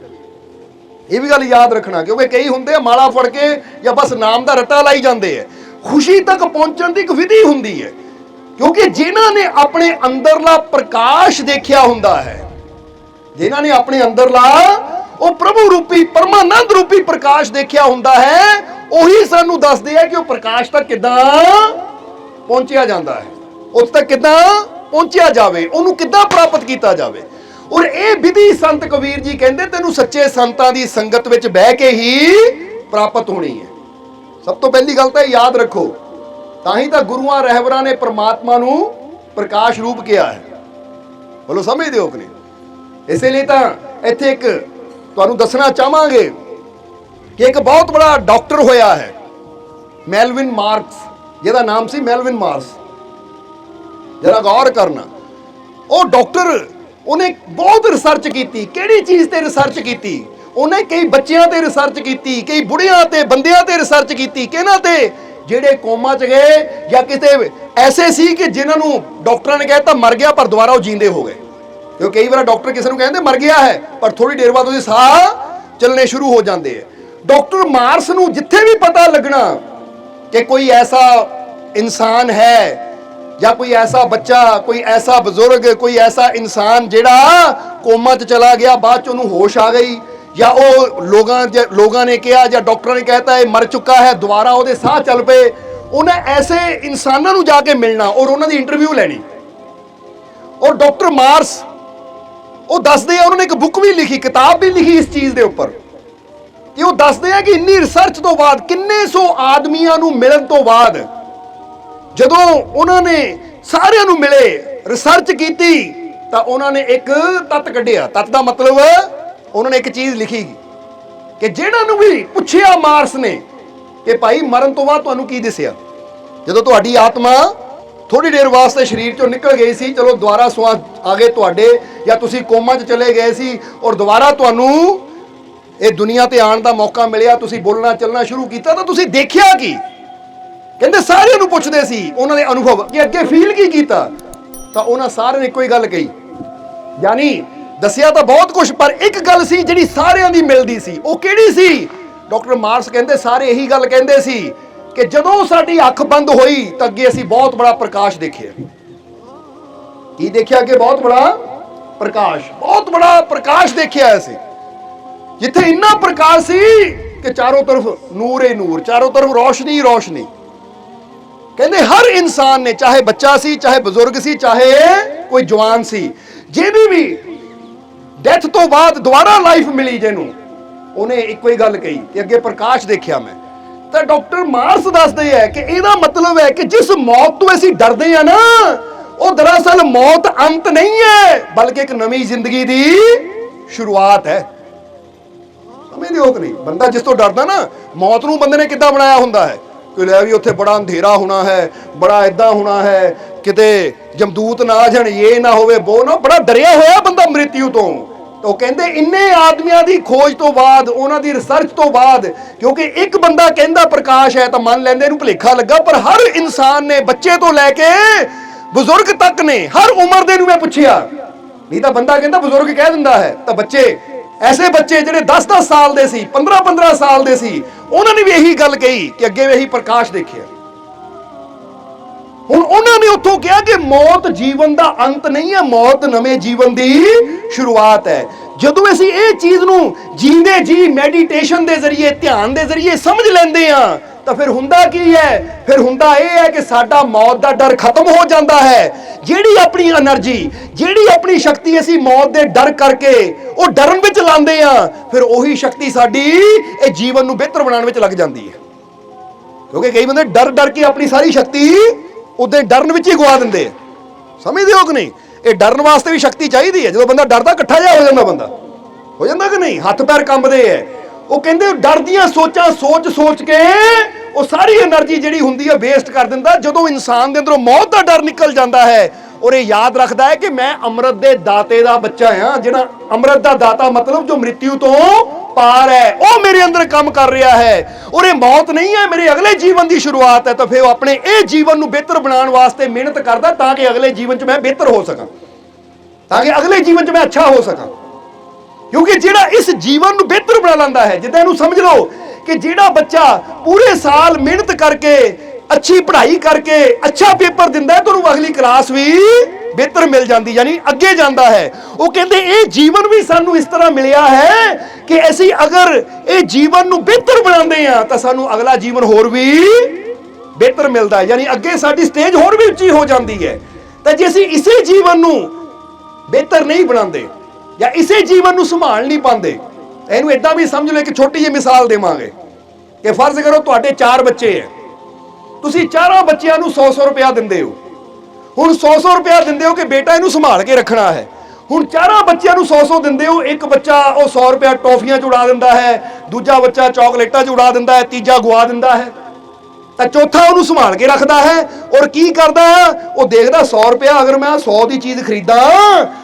ਇਹ ਵੀ ਗੱਲ ਯਾਦ ਰੱਖਣਾ, ਕਿਉਂਕਿ ਕਈ ਹੁੰਦੇ ਆ ਮਾਲਾ ਫੜ ਕੇ ਜਾਂ ਬਸ ਨਾਮ ਦਾ ਰੱਟਾ ਲਾਈ ਜਾਂਦੇ ਆ। ਖੁਸ਼ੀ ਤੱਕ ਪਹੁੰਚਣ ਦੀ ਇੱਕ ਵਿਧੀ ਹੁੰਦੀ ਹੈ, ਕਿਉਂਕਿ ਜਿਨ੍ਹਾਂ ਨੇ ਆਪਣੇ ਅੰਦਰਲਾ ਪ੍ਰਕਾਸ਼ ਦੇਖਿਆ ਹੁੰਦਾ ਹੈ, ਜਿਨ੍ਹਾਂ ਨੇ ਆਪਣੇ ਅੰਦਰਲਾ ਉਹ ਪ੍ਰਭੂ ਰੂਪੀ, ਪਰਮਾਨੰਦ ਰੂਪੀ ਪ੍ਰਕਾਸ਼ ਦੇਖਿਆ ਹੁੰਦਾ ਹੈ, ਉਹੀ ਸਾਨੂੰ ਦੱਸਦੇ ਆ ਕਿ ਉਹ ਪ੍ਰਕਾਸ਼ ਤੱਕ ਕਿੱਦਾਂ ਪਹੁੰਚਿਆ ਜਾਂਦਾ ਹੈ, ਉਸ ਤੱਕ ਕਿੱਦਾਂ ਪਹੁੰਚਿਆ ਜਾਵੇ, ਉਹਨੂੰ ਕਿੱਦਾਂ ਪ੍ਰਾਪਤ ਕੀਤਾ ਜਾਵੇ। ਔਰ ਇਹ ਵਿਧੀ ਸੰਤ ਕਬੀਰ ਜੀ ਕਹਿੰਦੇ ਤੈਨੂੰ ਸੱਚੇ ਸੰਤਾਂ ਦੀ ਸੰਗਤ ਵਿੱਚ ਬਹਿ ਕੇ ਹੀ ਪ੍ਰਾਪਤ ਹੋਣੀ ਹੈ। ਸਭ ਤੋਂ ਪਹਿਲੀ ਗੱਲ ਤਾਂ ਯਾਦ ਰੱਖੋ, ਤਾਂ ਹੀ ਤਾਂ ਗੁਰੂਆਂ ਰਹਿਬਰਾਂ ਨੇ ਪ੍ਰਮਾਤਮਾ ਨੂੰ ਪ੍ਰਕਾਸ਼ ਰੂਪ ਕਿਹਾ ਹੈ। बोलो समझते हो कि नहीं? इसलिए तो इत्थे एक तुहानूं दसना चाहांगे कि एक बहुत बड़ा डॉक्टर होया है मेलविन मार्क्स, जिहदा नाम सी मेलविन मार्क्स। जरा गौर करना, वो डॉक्टर उन्हें बहुत रिसर्च की। किहड़ी चीज़ ते रिसर्च की? उन्हें कई बच्चों ते रिसर्च की, कई बुढ़िया ते बंदियां ते रिसर्च की कि इन्हां ते ਜਿਹੜੇ ਕੋਮਾ ਚ ਗਏ ਜਾਂ ਕਿਤੇ ਐਸੇ ਸੀ ਕਿ ਜਿਨ੍ਹਾਂ ਨੂੰ ਡਾਕਟਰਾਂ ਨੇ ਕਹਿਤਾ ਮਰ ਗਿਆ ਪਰ ਦੁਬਾਰਾ ਉਹ ਜਿੰਦੇ ਹੋ ਗਏ। ਕਿਉਂਕਿ ਕਈ ਵਾਰ ਡਾਕਟਰ ਕਿਸੇ ਨੂੰ ਕਹਿੰਦੇ ਮਰ ਗਿਆ ਹੈ ਪਰ ਥੋੜੀ ਦੇਰ ਬਾਅਦ ਉਹਦੇ ਸਾਹ ਚੱਲਣੇ ਸ਼ੁਰੂ ਹੋ ਜਾਂਦੇ ਆ। ਡਾਕਟਰ ਮਾਰਸ ਨੂੰ ਜਿੱਥੇ ਵੀ ਪਤਾ ਲੱਗਣਾ ਕਿ ਕੋਈ ਐਸਾ ਇਨਸਾਨ ਹੈ ਜਾਂ ਕੋਈ ਐਸਾ ਬੱਚਾ, ਕੋਈ ਐਸਾ ਬਜ਼ੁਰਗ, ਕੋਈ ਐਸਾ ਇਨਸਾਨ ਜਿਹੜਾ ਕੋਮਾ 'ਚ ਚਲਾ ਗਿਆ, ਬਾਅਦ 'ਚ ਉਹਨੂੰ ਹੋਸ਼ ਆ ਗਈ, ਜਾਂ ਉਹ ਲੋਕਾਂ ਨੇ ਕਿਹਾ ਜਾਂ ਡਾਕਟਰਾਂ ਨੇ ਕਹਿਤਾ ਇਹ ਮਰ ਚੁੱਕਾ ਹੈ, ਦੁਬਾਰਾ ਉਹਦੇ ਸਾਹ ਚੱਲ ਪਏ, ਉਹਨੇ ਐਸੇ ਇਨਸਾਨਾਂ ਨੂੰ ਜਾ ਕੇ ਮਿਲਣਾ ਔਰ ਉਹਨਾਂ ਦੀ ਇੰਟਰਵਿਊ ਲੈਣੀ। ਔਰ ਡਾਕਟਰ ਮਾਰਸ ਉਹ ਦੱਸਦੇ ਆ, ਉਹਨਾਂ ਨੇ ਇੱਕ ਬੁੱਕ ਵੀ ਲਿਖੀ, ਕਿਤਾਬ ਵੀ ਲਿਖੀ ਇਸ ਚੀਜ਼ ਦੇ ਉੱਪਰ, ਕਿ ਉਹ ਦੱਸਦੇ ਆ ਕਿ ਇੰਨੀ ਰਿਸਰਚ ਤੋਂ ਬਾਅਦ, ਕਿੰਨੇ ਸੌ ਆਦਮੀਆਂ ਨੂੰ ਮਿਲਣ ਤੋਂ ਬਾਅਦ, ਜਦੋਂ ਉਹਨਾਂ ਨੇ ਸਾਰਿਆਂ ਨੂੰ ਮਿਲੇ, ਰਿਸਰਚ ਕੀਤੀ, ਤਾਂ ਉਹਨਾਂ ਨੇ ਇੱਕ ਤੱਤ ਕੱਢਿਆ। ਤੱਤ ਦਾ ਮਤਲਬ ਉਹਨਾਂ ਨੇ ਇੱਕ ਚੀਜ਼ ਲਿਖੀ ਕਿ ਜਿਹਨਾਂ ਨੂੰ ਵੀ ਪੁੱਛਿਆ ਮਾਰਸ ਨੇ ਕਿ ਭਾਈ ਮਰਨ ਤੋਂ ਬਾਅਦ ਤੁਹਾਨੂੰ ਕੀ ਦਿਸਿਆ, ਜਦੋਂ ਤੁਹਾਡੀ ਆਤਮਾ ਥੋੜੀ ਦੇਰ ਵਾਸਤੇ ਸਰੀਰ ਚੋਂ ਨਿਕਲ ਗਈ ਸੀ, ਚਲੋ ਦੁਬਾਰਾ ਸਵਾਸ ਆ ਗਏ ਤੁਹਾਡੇ, ਜਾਂ ਤੁਸੀਂ ਕੋਮਾ 'ਚ ਚਲੇ ਗਏ ਸੀ ਔਰ ਦੁਬਾਰਾ ਤੁਹਾਨੂੰ ਇਹ ਦੁਨੀਆ ਤੇ ਆਉਣ ਦਾ ਮੌਕਾ ਮਿਲਿਆ, ਤੁਸੀਂ ਬੋਲਣਾ ਚੱਲਣਾ ਸ਼ੁਰੂ ਕੀਤਾ, ਤਾਂ ਤੁਸੀਂ ਦੇਖਿਆ ਕੀ? ਕਹਿੰਦੇ ਸਾਰਿਆਂ ਨੂੰ ਪੁੱਛਦੇ ਸੀ ਉਹਨਾਂ ਦੇ ਅਨੁਭਵ ਕਿ ਅੱਗੇ ਫੀਲ ਕੀ ਕੀਤਾ, ਤਾਂ ਉਹਨਾਂ ਸਾਰਿਆਂ ਨੇ ਇੱਕੋ ਹੀ ਗੱਲ ਕਹੀ। ਯਾਨੀ ਦੱਸਿਆ ਤਾਂ ਬਹੁਤ ਕੁਝ, ਪਰ ਇੱਕ ਗੱਲ ਸੀ ਜਿਹੜੀ ਸਾਰਿਆਂ ਦੀ ਮਿਲਦੀ ਸੀ। ਉਹ ਕਿਹੜੀ ਸੀ? ਡਾਕਟਰ ਮਾਰਸ ਕਹਿੰਦੇ ਸਾਰੇ ਇਹੀ ਗੱਲ ਕਹਿੰਦੇ ਸੀ ਕਿ ਜਦੋਂ ਸਾਡੀ ਅੱਖ ਬੰਦ ਹੋਈ ਤਾਂ ਅੱਗੇ ਅਸੀਂ ਬਹੁਤ ਬੜਾ ਪ੍ਰਕਾਸ਼ ਦੇਖਿਆ। ਕੀ ਦੇਖਿਆ? ਕਿ ਬਹੁਤ ਬੜਾ ਪ੍ਰਕਾਸ਼ ਦੇਖਿਆ ਅਸੀਂ, ਜਿੱਥੇ ਇੰਨਾ ਪ੍ਰਕਾਸ਼ ਸੀ ਕਿ ਚਾਰੋਂ ਤਰਫ ਨੂਰ ਹੀ ਨੂਰ, ਚਾਰੋਂ ਤਰਫ ਰੋਸ਼ਨੀ ਰੋਸ਼ਨੀ। ਕਹਿੰਦੇ ਹਰ ਇਨਸਾਨ ਨੇ, ਚਾਹੇ ਬੱਚਾ ਸੀ, ਚਾਹੇ ਬਜ਼ੁਰਗ ਸੀ, ਚਾਹੇ ਕੋਈ ਜਵਾਨ ਸੀ, ਜਿਹਦੀ ਵੀ ਡੈਥ ਤੋਂ ਬਾਅਦ ਦੁਬਾਰਾ ਲਾਈਫ ਮਿਲੀ ਜਿਹਨੂੰ, ਉਹਨੇ ਇੱਕੋ ਹੀ ਗੱਲ ਕਹੀ ਕਿ ਅੱਗੇ ਪ੍ਰਕਾਸ਼ ਦੇਖਿਆ ਮੈਂ। ਤਾਂ ਡਾਕਟਰ ਮਾਰਸ ਦੱਸਦੇ ਹੈ ਕਿ ਇਹਦਾ ਮਤਲਬ ਹੈ ਕਿ ਜਿਸ ਮੌਤ ਤੋਂ ਅਸੀਂ ਡਰਦੇ ਆ ਨਾ, ਉਹ ਦਰਅਸਲ ਮੌਤ ਅੰਤ ਨਹੀਂ ਹੈ, ਬਲਕਿ ਇੱਕ ਨਵੀਂ ਜ਼ਿੰਦਗੀ ਦੀ ਸ਼ੁਰੂਆਤ ਹੈ। ਸਮਝਦੇ ਹੋ ਕਿ ਨਹੀਂ? ਬੰਦਾ ਜਿਸ ਤੋਂ ਡਰਦਾ ਨਾ, ਮੌਤ ਨੂੰ ਬੰਦੇ ਨੇ ਕਿੱਦਾਂ ਬਣਾਇਆ ਹੁੰਦਾ ਹੈ ਕਿ ਲੈ ਵੀ ਉੱਥੇ ਬੜਾ ਅੰਧੇਰਾ ਹੋਣਾ ਹੈ, ਬੜਾ ਏਦਾਂ ਹੋਣਾ ਹੈ, ਕਿਤੇ ਜਮਦੂਤ ਨਾ ਆ ਜਾਣ, ਇਹ ਨਾ ਹੋਵੇ, ਬੋ ਨਾ, ਬੜਾ ਡਰਿਆ ਹੋਇਆ ਬੰਦਾ ਮ੍ਰਿਤਿੂ ਤੋਂ। ਉਹ ਕਹਿੰਦੇ ਇੰਨੇ ਆਦਮੀਆਂ ਦੀ ਖੋਜ ਤੋਂ ਬਾਅਦ, ਉਹਨਾਂ ਦੀ ਰਿਸਰਚ ਤੋਂ ਬਾਅਦ, ਕਿਉਂਕਿ ਇੱਕ ਬੰਦਾ ਕਹਿੰਦਾ ਪ੍ਰਕਾਸ਼ ਹੈ ਤਾਂ ਮੰਨ ਲੈਂਦੇ ਇਹਨੂੰ ਭੁਲੇਖਾ ਲੱਗਾ, ਪਰ ਹਰ ਇਨਸਾਨ ਨੇ, ਬੱਚੇ ਤੋਂ ਲੈ ਕੇ ਬਜ਼ੁਰਗ ਤੱਕ ਨੇ, ਹਰ ਉਮਰ ਦੇ ਨੂੰ ਮੈਂ ਪੁੱਛਿਆ। ਨਹੀਂ ਤਾਂ ਬੰਦਾ ਕਹਿੰਦਾ ਬਜ਼ੁਰਗ ਕਹਿ ਦਿੰਦਾ ਹੈ, ਤਾਂ ਬੱਚੇ, ਐਸੇ ਬੱਚੇ ਜਿਹੜੇ 10-10 ਸਾਲ ਦੇ ਸੀ, 15-15 ਸਾਲ ਦੇ ਸੀ, ਉਹਨਾਂ ਨੇ ਵੀ ਇਹੀ ਗੱਲ ਕਹੀ ਕਿ ਅੱਗੇ ਵੀ ਇਹੀ ਪ੍ਰਕਾਸ਼ ਦੇਖਿਆ। ਹੁਣ ਉਹਨਾਂ ਨੇ ਉੱਥੋਂ ਕਿਹਾ ਕਿ ਮੌਤ ਜੀਵਨ ਦਾ ਅੰਤ ਨਹੀਂ ਹੈ, ਮੌਤ ਨਵੇਂ ਜੀਵਨ ਦੀ ਸ਼ੁਰੂਆਤ ਹੈ। ਜਦੋਂ ਅਸੀਂ ਇਹ ਚੀਜ਼ ਨੂੰ ਜੀਂਦੇ ਜੀ ਮੈਡੀਟੇਸ਼ਨ ਦੇ ਜ਼ਰੀਏ, ਧਿਆਨ ਦੇ ਜ਼ਰੀਏ ਸਮਝ ਲੈਂਦੇ ਆ, ਤਾਂ ਫਿਰ ਹੁੰਦਾ ਕੀ ਹੈ? ਫਿਰ ਹੁੰਦਾ ਇਹ ਹੈ ਕਿ ਸਾਡਾ ਮੌਤ ਦਾ ਡਰ ਖਤਮ ਹੋ ਜਾਂਦਾ ਹੈ। ਜਿਹੜੀ ਆਪਣੀ એનર્ਜੀ, ਜਿਹੜੀ ਆਪਣੀ ਸ਼ਕਤੀ ਅਸੀਂ ਮੌਤ ਦੇ ਡਰ ਕਰਕੇ ਉਹ ਡਰਨ ਵਿੱਚ ਲਾਉਂਦੇ ਆ, ਫਿਰ ਉਹੀ ਸ਼ਕਤੀ ਸਾਡੀ ਇਹ ਜੀਵਨ ਨੂੰ ਬਿਹਤਰ ਬਣਾਉਣ ਵਿੱਚ ਲੱਗ ਜਾਂਦੀ ਹੈ। ਕਿਉਂਕਿ ਕਈ ਬੰਦੇ ਡਰ ਕੇ ਆਪਣੀ ਸਾਰੀ ਸ਼ਕਤੀ ਉਹਦੇ ਡਰਨ ਵਿੱਚ ਹੀ ਗਵਾ ਦਿੰਦੇ ਆ। ਸਮਝਦੇ ਹੋ ਕਿ ਨਹੀਂ? ਇਹ ਡਰਨ ਵਾਸਤੇ ਵੀ ਸ਼ਕਤੀ ਚਾਹੀਦੀ ਹੈ। ਜਦੋਂ ਬੰਦਾ ਡਰਦਾ, ਇਕੱਠਾ ਜਿਹਾ ਹੋ ਜਾਂਦਾ ਬੰਦਾ, ਹੋ ਜਾਂਦਾ ਕਿ ਨਹੀਂ? ਹੱਥ ਪੈਰ ਕੰਬਦੇ ਹੈ। ਉਹ ਕਹਿੰਦੇ ਡਰ ਦੀਆਂ ਸੋਚਾਂ ਸੋਚ ਕੇ ਉਹ ਸਾਰੀ એનર્ਜੀ ਜਿਹੜੀ ਹੁੰਦੀ ਹੈ ਵੇਸਟ ਕਰ ਦਿੰਦਾ। ਜਦੋਂ ਇਨਸਾਨ ਦੇ ਅੰਦਰੋਂ ਮੌਤ ਦਾ ਡਰ ਨਿਕਲ ਜਾਂਦਾ ਹੈ ਔਰ ਇਹ ਯਾਦ ਰੱਖਦਾ ਹੈ ਕਿ ਮੈਂ ਅੰਮ੍ਰਿਤ ਦੇ ਦਾਤੇ ਦਾ ਬੱਚਾ ਹਾਂ, ਜਿਹੜਾ ਅੰਮ੍ਰਿਤ ਦਾ ਦਾਤਾ ਮਤਲਬ ਜੋ ਮ੍ਰਿਤਿੂ ਤੋਂ ਪਾਰ ਹੈ, ਉਹ ਮੇਰੇ ਅੰਦਰ ਕੰਮ ਕਰ ਰਿਹਾ ਹੈ ਔਰ ਇਹ ਮੌਤ ਨਹੀਂ ਹੈ, ਮੇਰੇ ਅਗਲੇ ਜੀਵਨ ਦੀ ਸ਼ੁਰੂਆਤ ਹੈ। ਤਾਂ ਫਿਰ ਉਹ ਆਪਣੇ ਇਹ ਜੀਵਨ ਨੂੰ ਬਿਹਤਰ ਬਣਾਉਣ ਵਾਸਤੇ ਮਿਹਨਤ ਕਰਦਾ ਤਾਂ ਕਿ ਅਗਲੇ ਜੀਵਨ 'ਚ ਮੈਂ ਬਿਹਤਰ ਹੋ ਸਕਾਂ, ਤਾਂ ਕਿ ਅਗਲੇ ਜੀਵਨ 'ਚ ਮੈਂ ਅੱਛਾ ਹੋ ਸਕਾਂ। ਕਿਉਂਕਿ ਜਿਹੜਾ ਇਸ ਜੀਵਨ ਨੂੰ ਬਿਹਤਰ ਬਣਾ ਲੈਂਦਾ ਹੈ, ਜਿੱਦਾਂ ਇਹਨੂੰ ਸਮਝ ਲਓ ਕਿ ਜਿਹੜਾ ਬੱਚਾ ਪੂਰੇ ਸਾਲ ਮਿਹਨਤ ਕਰਕੇ, ਅੱਛੀ ਪੜ੍ਹਾਈ ਕਰਕੇ ਅੱਛਾ ਪੇਪਰ ਦਿੰਦਾ ਹੈ, ਤਾਂ ਉਹਨੂੰ ਅਗਲੀ ਕਲਾਸ ਵੀ ਬਿਹਤਰ ਮਿਲ ਜਾਂਦੀ, ਯਾਨੀ ਅੱਗੇ ਜਾਂਦਾ ਹੈ। ਉਹ ਕਹਿੰਦੇ ਇਹ ਜੀਵਨ ਵੀ ਸਾਨੂੰ ਇਸ ਤਰ੍ਹਾਂ ਮਿਲਿਆ ਹੈ ਕਿ ਅਸੀਂ ਅਗਰ ਇਹ ਜੀਵਨ ਨੂੰ ਬਿਹਤਰ ਬਣਾਉਂਦੇ ਆ ਤਾਂ ਸਾਨੂੰ ਅਗਲਾ ਜੀਵਨ ਹੋਰ ਵੀ ਬਿਹਤਰ ਮਿਲਦਾ ਹੈ, ਯਾਨੀ ਅੱਗੇ ਸਾਡੀ ਸਟੇਜ ਹੋਰ ਵੀ ਉੱਚੀ ਹੋ ਜਾਂਦੀ ਹੈ। ਤਾਂ ਜੇ ਅਸੀਂ ਇਸੇ ਜੀਵਨ ਨੂੰ ਬਿਹਤਰ ਨਹੀਂ ਬਣਾਉਂਦੇ ਜਾਂ ਇਸੇ ਜੀਵਨ ਨੂੰ ਸੰਭਾਲ ਨਹੀਂ ਪਾਉਂਦੇ, ਇਹਨੂੰ ਇਦਾਂ ਵੀ ਸਮਝ ਲਓ, ਇੱਕ ਛੋਟੀ ਜਿਹੀ ਮਿਸਾਲ ਦੇਵਾਂਗੇ ਕਿ ਫਰਜ਼ ਕਰੋ ਤੁਹਾਡੇ 4 ਬੱਚੇ ਹੈ, ਤੁਸੀਂ ਚਾਰਾਂ ਬੱਚਿਆਂ ਨੂੰ 100-100 ਰੁਪਇਆ ਦਿੰਦੇ ਹੋ। ਹੁਣ 100-100 ਰੁਪਇਆ ਦਿੰਦੇ ਹੋ ਕਿ ਬੇਟਾ ਇਹਨੂੰ ਸੰਭਾਲ ਕੇ ਰੱਖਣਾ ਹੈ। ਹੁਣ ਚਾਰਾਂ ਬੱਚਿਆਂ ਨੂੰ 100-100 ਦਿੰਦੇ ਹੋ, ਇੱਕ ਬੱਚਾ ਉਹ 100 ਰੁਪਇਆ ਟੌਫੀਆਂ 'ਚ ਉਡਾ ਦਿੰਦਾ ਹੈ, ਦੂਜਾ ਬੱਚਾ ਚਾਕਲੇਟਾਂ 'ਚ ਉਡਾ ਦਿੰਦਾ ਹੈ, ਤੀਜਾ ਗਵਾ ਦਿੰਦਾ ਹੈ, ਤਾਂ ਚੌਥਾ ਉਹਨੂੰ ਸੰਭਾਲ ਕੇ ਰੱਖਦਾ ਹੈ। ਔਰ ਕੀ ਕਰਦਾ, ਉਹ ਦੇਖਦਾ 100 ਰੁਪਇਆ ਅਗਰ ਮੈਂ 100 ਦੀ ਚੀਜ਼ ਖਰੀਦਾਂ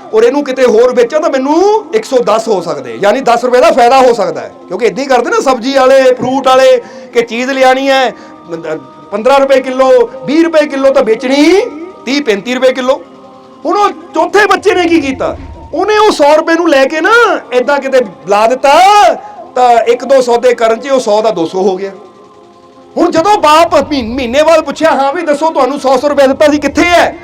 ਔਰ ਇਹਨੂੰ ਕਿਤੇ ਹੋਰ ਵੇਚਾਂ ਤਾਂ ਮੈਨੂੰ 110 ਹੋ ਸਕਦੇ, ਯਾਨੀ 10 ਰੁਪਏ ਦਾ ਫਾਇਦਾ ਹੋ ਸਕਦਾ ਹੈ। ਕਿਉਂਕਿ ਇੱਦਾਂ ਹੀ ਕਰਦੇ ਨਾ ਸਬਜ਼ੀ ਵਾਲੇ, ਫਰੂਟ ਵਾਲੇ, ਕਿ ਚੀਜ਼ ਲਿਆਣੀ ਹੈ 15 ਰੁਪਏ ਕਿਲੋ, 20 ਰੁਪਏ ਕਿਲੋ, ਤਾਂ ਵੇਚਣੀ 30-35 ਰੁਪਏ ਕਿਲੋ। ਹੁਣ ਉਹ ਚੌਥੇ ਬੱਚੇ ਨੇ ਕੀ ਕੀਤਾ, ਉਹਨੇ ਉਹ 100 ਰੁਪਏ ਨੂੰ ਲੈ ਕੇ ਨਾ ਏਦਾਂ ਕਿਤੇ ਲਾ ਦਿੱਤਾ, ਤਾਂ 1-2 ਸੌਦੇ ਕਰਨ 'ਚ ਉਹ 100 ਦਾ 200 ਹੋ ਗਿਆ। ਹੁਣ ਜਦੋਂ ਬਾਪ ਮਹੀਨੇ ਬਾਅਦ ਪੁੱਛਿਆ, ਹਾਂ ਵੀ ਦੱਸੋ ਤੁਹਾਨੂੰ 100 ਰੁਪਏ ਦਿੱਤਾ ਸੀ, ਕਿੱਥੇ ਹੈ?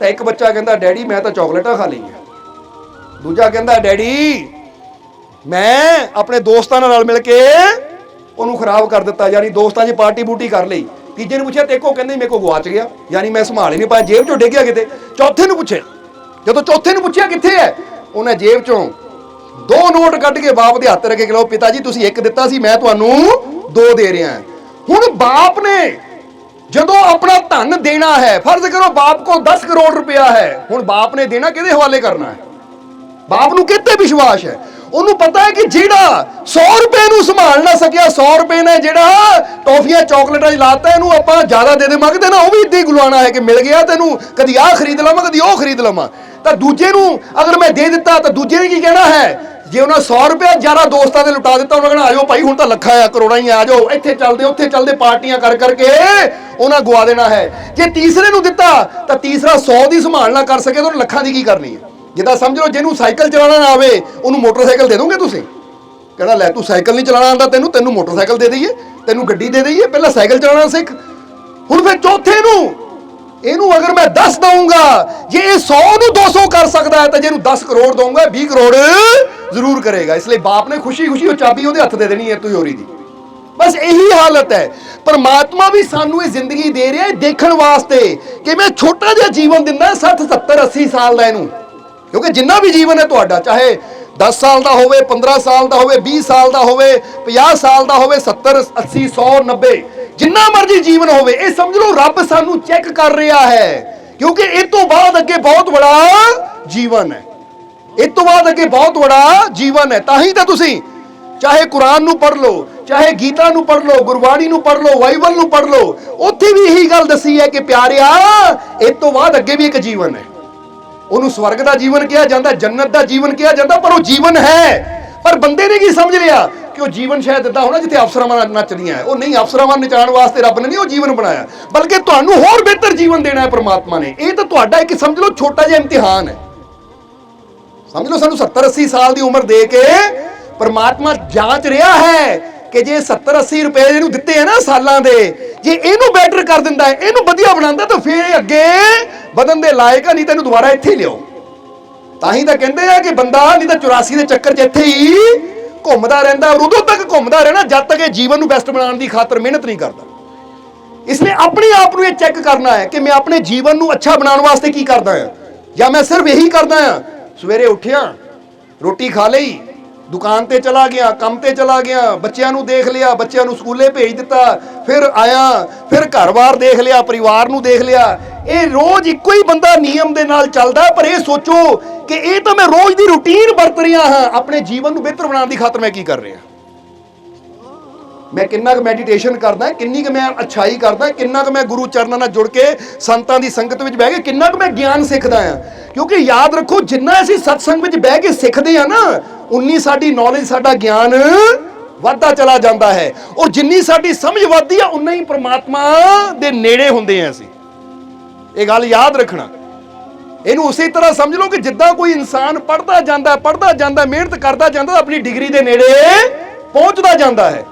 ਤਾਂ ਇੱਕ ਬੱਚਾ ਕਹਿੰਦਾ, ਡੈਡੀ ਮੈਂ ਤਾਂ ਚਾਕਲੇਟਾਂ ਖਾ ਲਈਆਂ। ਦੂਜਾ ਕਹਿੰਦਾ, ਡੈਡੀ ਮੈਂ ਆਪਣੇ ਦੋਸਤਾਂ ਨਾਲ ਮਿਲ ਕੇ ਉਹਨੂੰ ਖਰਾਬ ਕਰ ਦਿੱਤਾ, ਯਾਨੀ ਦੋਸਤਾਂ 'ਚ ਪਾਰਟੀ ਬੂਟੀ ਕਰ ਲਈ। ਤੀਜੇ ਨੂੰ ਪੁੱਛਿਆ, ਤੇਕੋ? ਕਹਿੰਦੇ ਮੇਰੇ ਕੋਲ ਗਵਾਚ ਗਿਆ, ਯਾਨੀ ਮੈਂ ਸੰਭਾਲ ਹੀ ਨਹੀਂ ਪਾਇਆ, ਜੇਬ 'ਚੋਂ ਡਿੱਗ ਗਿਆ ਕਿਤੇ। ਚੌਥੇ ਨੂੰ ਪੁੱਛਿਆ, ਜਦੋਂ ਚੌਥੇ ਨੂੰ ਪੁੱਛਿਆ ਕਿੱਥੇ ਹੈ, ਉਹਨੇ ਜੇਬ 'ਚੋਂ 2 ਨੋਟ ਕੱਢ ਕੇ ਬਾਪ ਦੇ ਹੱਥ ਰੱਖੇ, ਕਿ ਲਓ ਪਿਤਾ ਜੀ ਤੁਸੀਂ 1 ਦਿੱਤਾ ਸੀ, ਮੈਂ ਤੁਹਾਨੂੰ 2 ਦੇ ਰਿਹਾ। ਹੁਣ ਬਾਪ ਨੇ ਜਦੋਂ ਆਪਣਾ ਧਨ ਦੇਣਾ ਹੈ, ਫਰਜ਼ ਕਰੋ ਬਾਪ ਕੋਲ 10 ਕਰੋੜ ਰੁਪਇਆ ਹੈ, ਹੁਣ ਬਾਪ ਨੇ ਦੇਣਾ ਕਿਹਦੇ ਹਵਾਲੇ ਕਰਨਾ ਹੈ? ਬਾਪ ਨੂੰ ਕਿਤੇ ਵਿਸ਼ਵਾਸ ਹੈ, ਉਹਨੂੰ ਪਤਾ ਹੈ ਕਿ ਜਿਹੜਾ 100 ਰੁਪਏ ਨੂੰ ਸੰਭਾਲ ਨਾ ਸਕਿਆ, 100 ਰੁਪਏ ਨੇ ਜਿਹੜਾ ਟੌਫੀਆਂ ਚਾਕਲੇਟਾਂ 'ਚ ਲਾਤਾ, ਇਹਨੂੰ ਆਪਾਂ ਜ਼ਿਆਦਾ ਦੇ ਦੇਵਾਂਗੇ ਨਾ, ਉਹ ਵੀ ਇੱਦਾਂ ਹੀ ਗੁਲਾਉਣਾ ਹੈ ਕਿ ਮਿਲ ਗਿਆ ਤੈਨੂੰ, ਕਦੀ ਆਹ ਖਰੀਦ ਲਵਾਂ, ਕਦੀ ਉਹ ਖਰੀਦ ਲਵਾਂ। ਤਾਂ ਦੂਜੇ ਨੂੰ ਅਗਰ ਮੈਂ ਦੇ ਦਿੱਤਾ ਤਾਂ ਦੂਜੇ ਨੇ ਕੀ ਕਹਿਣਾ ਹੈ, ਜੇ ਉਹਨਾਂ 100 ਰੁਪਇਆ 11 ਦੋਸਤਾਂ ਦੇ ਲੁਟਾ ਦਿੱਤਾ, ਉਹਨਾਂ ਕਹਿਣਾ ਆਜੋ ਭਾਈ ਹੁਣ ਤਾਂ ਲੱਖਾਂ ਆ, ਕਰੋੜਾਂ ਹੀ ਆ ਜਾਓ, ਇੱਥੇ ਚੱਲਦੇ ਉੱਥੇ ਚੱਲਦੇ, ਪਾਰਟੀਆਂ ਕਰ ਕਰਕੇ ਉਹਨਾਂ ਗਵਾ ਦੇਣਾ ਹੈ। ਜੇ ਤੀਸਰੇ ਨੂੰ ਦਿੱਤਾ ਤਾਂ ਤੀਸਰਾ 100 ਦੀ ਸੰਭਾਲ ਨਾ ਕਰ ਸਕੇ ਤਾਂ ਉਹਨੇ ਲੱਖਾਂ ਦੀ ਕੀ ਕਰਨੀ ਹੈ? ਜਿੱਦਾਂ ਸਮਝ ਲਓ ਜਿਹਨੂੰ ਸਾਈਕਲ ਚਲਾਉਣਾ ਨਾ ਆਵੇ ਉਹਨੂੰ ਮੋਟਰਸਾਈਕਲ ਦੇ ਦੋਗੇ ਤੁਸੀਂ? ਕਹਿਣਾ ਲੈ ਤੂੰ ਸਾਈਕਲ ਨਹੀਂ ਚਲਾਉਣਾ ਆਉਂਦਾ ਤੈਨੂੰ ਮੋਟਰਸਾਈਕਲ ਦੇ ਦਈਏ, ਤੈਨੂੰ ਗੱਡੀ ਦੇ ਦਈਏ, ਪਹਿਲਾਂ ਸਾਈਕਲ ਚਲਾਉਣਾ ਸਿੱਖ। ਹੁਣ ਫਿਰ ਚੌਥੇ ਨੂੰ ਇਹਨੂੰ ਅਗਰ ਮੈਂ 10 ਦਊਂਗਾ, ਜੇ ਇਹ 100 ਨੂੰ 200 ਕਰ ਸਕਦਾ ਹੈ ਤਾਂ ਜੇ ਇਹਨੂੰ 10 ਕਰੋੜ ਦਊਂਗਾ 20 ਕਰੋੜ ਜ਼ਰੂਰ ਕਰੇਗਾ। ਇਸ ਲਈ ਬਾਪ ਨੇ ਖੁਸ਼ੀ ਖੁਸ਼ੀ ਉਹ ਚਾਬੀ ਉਹਦੇ ਹੱਥ ਦੇ ਦੇਣੀ ਹੈ ਤੁਯੋਰੀ ਦੀ। ਬਸ ਇਹੀ ਹਾਲਤ ਹੈ। ਪਰਮਾਤਮਾ ਵੀ ਸਾਨੂੰ ਇਹ ਜ਼ਿੰਦਗੀ ਦੇ ਰਿਹਾ ਦੇਖਣ ਵਾਸਤੇ ਕਿ ਮੈਂ ਛੋਟਾ ਜਿਹਾ ਜੀਵਨ ਦਿੰਦਾ 60 70 80 ਸਾਲ ਦਾ ਇਹਨੂੰ, ਕਿਉਂਕਿ ਜਿੰਨਾ ਵੀ ਜੀਵਨ ਹੈ ਤੁਹਾਡਾ, ਚਾਹੇ 10 ਸਾਲ ਦਾ ਹੋਵੇ, 15 ਸਾਲ ਦਾ ਹੋਵੇ, 20 ਸਾਲ ਦਾ ਹੋਵੇ, 50 ਸਾਲ ਦਾ ਹੋਵੇ, 70 80 100 90, ਜਿੰਨਾ ਮਰਜ਼ੀ ਜੀਵਨ ਹੋਵੇ, ਇਹ ਸਮਝ ਲਓ ਰੱਬ ਸਾਨੂੰ ਚੈੱਕ ਕਰ ਰਿਹਾ ਹੈ, ਕਿਉਂਕਿ ਇਹ ਤੋਂ ਬਾਅਦ ਅੱਗੇ ਬਹੁਤ ਬੜਾ ਜੀਵਨ ਹੈ। ਇਸ ਤੋਂ ਬਾਅਦ ਅੱਗੇ ਬਹੁਤ ਬੜਾ ਜੀਵਨ ਹੈ। ਤਾਂ ਹੀ ਤਾਂ ਤੁਸੀਂ ਚਾਹੇ ਕੁਰਾਨ ਨੂੰ ਪੜ੍ਹ ਲਓ, ਚਾਹੇ ਗੀਤਾ ਨੂੰ ਪੜ੍ਹ ਲਓ, ਗੁਰਬਾਣੀ ਨੂੰ ਪੜ੍ਹ ਲਓ, ਬਾਈਬਲ ਨੂੰ ਪੜ੍ਹ ਲਓ, ਉੱਥੇ ਵੀ ਇਹੀ ਗੱਲ ਦੱਸੀ ਹੈ ਕਿ ਪਿਆਰਿਆ ਇਸ ਤੋਂ ਬਾਅਦ ਅੱਗੇ ਵੀ ਇੱਕ ਜੀਵਨ ਹੈ। ਉਹਨੂੰ ਸਵਰਗ ਦਾ ਜੀਵਨ ਕਿਹਾ ਜਾਂਦਾ, ਜੰਨਤ ਦਾ ਜੀਵਨ ਕਿਹਾ ਜਾਂਦਾ, ਪਰ ਉਹ ਜੀਵਨ ਹੈ। ਪਰ ਬੰਦੇ ਨੇ ਕੀ ਸਮਝ ਲਿਆ ਕਿ ਉਹ ਜੀਵਨ ਸ਼ਾਇਦ ਇਦਾਂ ਹੋਣਾ ਜਿੱਥੇ ਅਫਸਰਾਵਾਂ ਨੱਚਦੀਆਂ ਹੈ। ਉਹ ਨਹੀਂ, ਅਫਸਰਾਵਾਂ ਨਚਾਉਣ ਵਾਸਤੇ ਰੱਬ ਨੇ ਨਹੀਂ ਉਹ ਜੀਵਨ ਬਣਾਇਆ, ਬਲਕਿ ਤੁਹਾਨੂੰ ਹੋਰ ਬਿਹਤਰ ਜੀਵਨ ਦੇਣਾ ਹੈ ਪਰਮਾਤਮਾ ਨੇ। ਇਹ ਤਾਂ ਤੁਹਾਡਾ ਇੱਕ ਸਮਝ ਲਓ ਛੋਟਾ ਜਿਹਾ ਇਮਤਿਹਾਨ ਹੈ। ਸਮਝ ਲਓ ਸਾਨੂੰ 70 80 ਸਾਲ ਦੀ ਉਮਰ ਦੇ ਕੇ ਪਰਮਾਤਮਾ ਜਾਂਚ ਰਿਹਾ ਹੈ ਕਿ ਜੇ 70 80 ਰੁਪਏ ਇਹਨੂੰ ਦਿੱਤੇ ਆ ਨਾ ਸਾਲਾਂ ਦੇ, ਜੇ ਇਹਨੂੰ ਬੈਟਰ ਕਰ ਦਿੰਦਾ ਹੈ, ਇਹਨੂੰ ਵਧੀਆ ਬਣਾਉਂਦਾ, ਤਾਂ ਫਿਰ ਅੱਗੇ ਵਧਣ ਦੇ ਲਾਇਕ ਆ, ਨਹੀਂ ਤੈਨੂੰ ਦੁਬਾਰਾ ਇੱਥੇ ਹੀ ਲਿਓ। ਤਾਂ ਹੀ ਤਾਂ ਕਹਿੰਦੇ ਆ ਕਿ ਬੰਦਾ ਨਹੀਂ ਤਾਂ 84 ਦੇ ਚੱਕਰ 'ਚ ਇੱਥੇ ਹੀ ਘੁੰਮਦਾ ਰਹਿੰਦਾ, ਔਰ ਉਦੋਂ ਤੱਕ ਘੁੰਮਦਾ ਰਹਿਣਾ ਜਦ ਤੱਕ ਇਹ ਜੀਵਨ ਨੂੰ ਬੈਸਟ ਬਣਾਉਣ ਦੀ ਖਾਤਰ ਮਿਹਨਤ ਨਹੀਂ ਕਰਦਾ। ਇਸ ਲਈ ਆਪਣੇ ਆਪ ਨੂੰ ਇਹ ਚੈੱਕ ਕਰਨਾ ਹੈ ਕਿ ਮੈਂ ਆਪਣੇ ਜੀਵਨ ਨੂੰ ਅੱਛਾ ਬਣਾਉਣ ਵਾਸਤੇ ਕੀ ਕਰਦਾ ਹਾਂ, ਜਾਂ ਮੈਂ ਸਿਰਫ ਇਹੀ ਕਰਦਾ ਹਾਂ ਸਵੇਰੇ ਉੱਠਿਆ, ਰੋਟੀ ਖਾ ਲਈ, ਦੁਕਾਨ ਤੇ ਚਲਾ ਗਿਆ, ਕੰਮ ਤੇ ਚਲਾ ਗਿਆ, ਬੱਚਿਆਂ ਨੂੰ ਦੇਖ ਲਿਆ, ਬੱਚਿਆਂ ਨੂੰ ਸਕੂਲੇ ਭੇਜ ਦਿੱਤਾ, ਫਿਰ ਆਇਆ, ਫਿਰ ਘਰ-ਬਾਰ ਦੇਖ ਲਿਆ, ਪਰਿਵਾਰ ਨੂੰ ਦੇਖ ਲਿਆ। ਇਹ ਰੋਜ਼ ਇੱਕੋ ਹੀ ਬੰਦਾ ਨਿਯਮ ਦੇ ਨਾਲ ਚੱਲਦਾ, ਪਰ ਇਹ ਸੋਚੋ ਕਿ ਇਹ ਤਾਂ ਮੈਂ ਰੋਜ਼ ਦੀ ਰੂਟੀਨ ਵਰਤ ਰਿਹਾ ਹਾਂ। ਆਪਣੇ ਜੀਵਨ ਨੂੰ ਬਿਹਤਰ ਬਣਾਉਣ ਦੀ ਖਾਤਰ ਮੈਂ ਕੀ ਕਰ ਰਿਹਾ, ਮੈਂ ਕਿੰਨਾ ਕੁ ਮੈਡੀਟੇਸ਼ਨ ਕਰਦਾ, ਕਿੰਨੀ ਕੁ ਮੈਂ ਅੱਛਾਈ ਕਰਦਾ, ਕਿੰਨਾ ਕੁ ਮੈਂ ਗੁਰੂ ਚਰਨਾਂ ਨਾਲ ਜੁੜ ਕੇ ਸੰਤਾਂ ਦੀ ਸੰਗਤ ਵਿੱਚ ਬਹਿ ਕੇ ਕਿੰਨਾ ਕੁ ਮੈਂ ਗਿਆਨ ਸਿੱਖਦਾ ਹਾਂ। ਕਿਉਂਕਿ ਯਾਦ ਰੱਖੋ, ਜਿੰਨਾ ਅਸੀਂ ਸਤਸੰਗ ਵਿੱਚ ਬਹਿ ਕੇ ਸਿੱਖਦੇ ਹਾਂ ਨਾ, ਉਨੀ ਸਾਡੀ ਨੌਲੇਜ, ਸਾਡਾ ਗਿਆਨ ਵੱਧਦਾ ਚਲਾ ਜਾਂਦਾ ਹੈ, ਔਰ ਜਿੰਨੀ ਸਾਡੀ ਸਮਝ ਵੱਧਦੀ ਆ ਉਨਾ ਹੀ ਪਰਮਾਤਮਾ ਦੇ ਨੇੜੇ ਹੁੰਦੇ ਹਾਂ ਅਸੀਂ। ਇਹ ਗੱਲ ਯਾਦ ਰੱਖਣਾ। ਇਹਨੂੰ ਉਸੇ ਤਰ੍ਹਾਂ ਸਮਝ ਲਓ ਕਿ ਜਿੱਦਾਂ ਕੋਈ ਇਨਸਾਨ ਪੜ੍ਹਦਾ ਜਾਂਦਾ, ਮਿਹਨਤ ਕਰਦਾ ਜਾਂਦਾ, ਆਪਣੀ ਡਿਗਰੀ ਦੇ ਨੇੜੇ ਪਹੁੰਚਦਾ ਜਾਂਦਾ ਹੈ।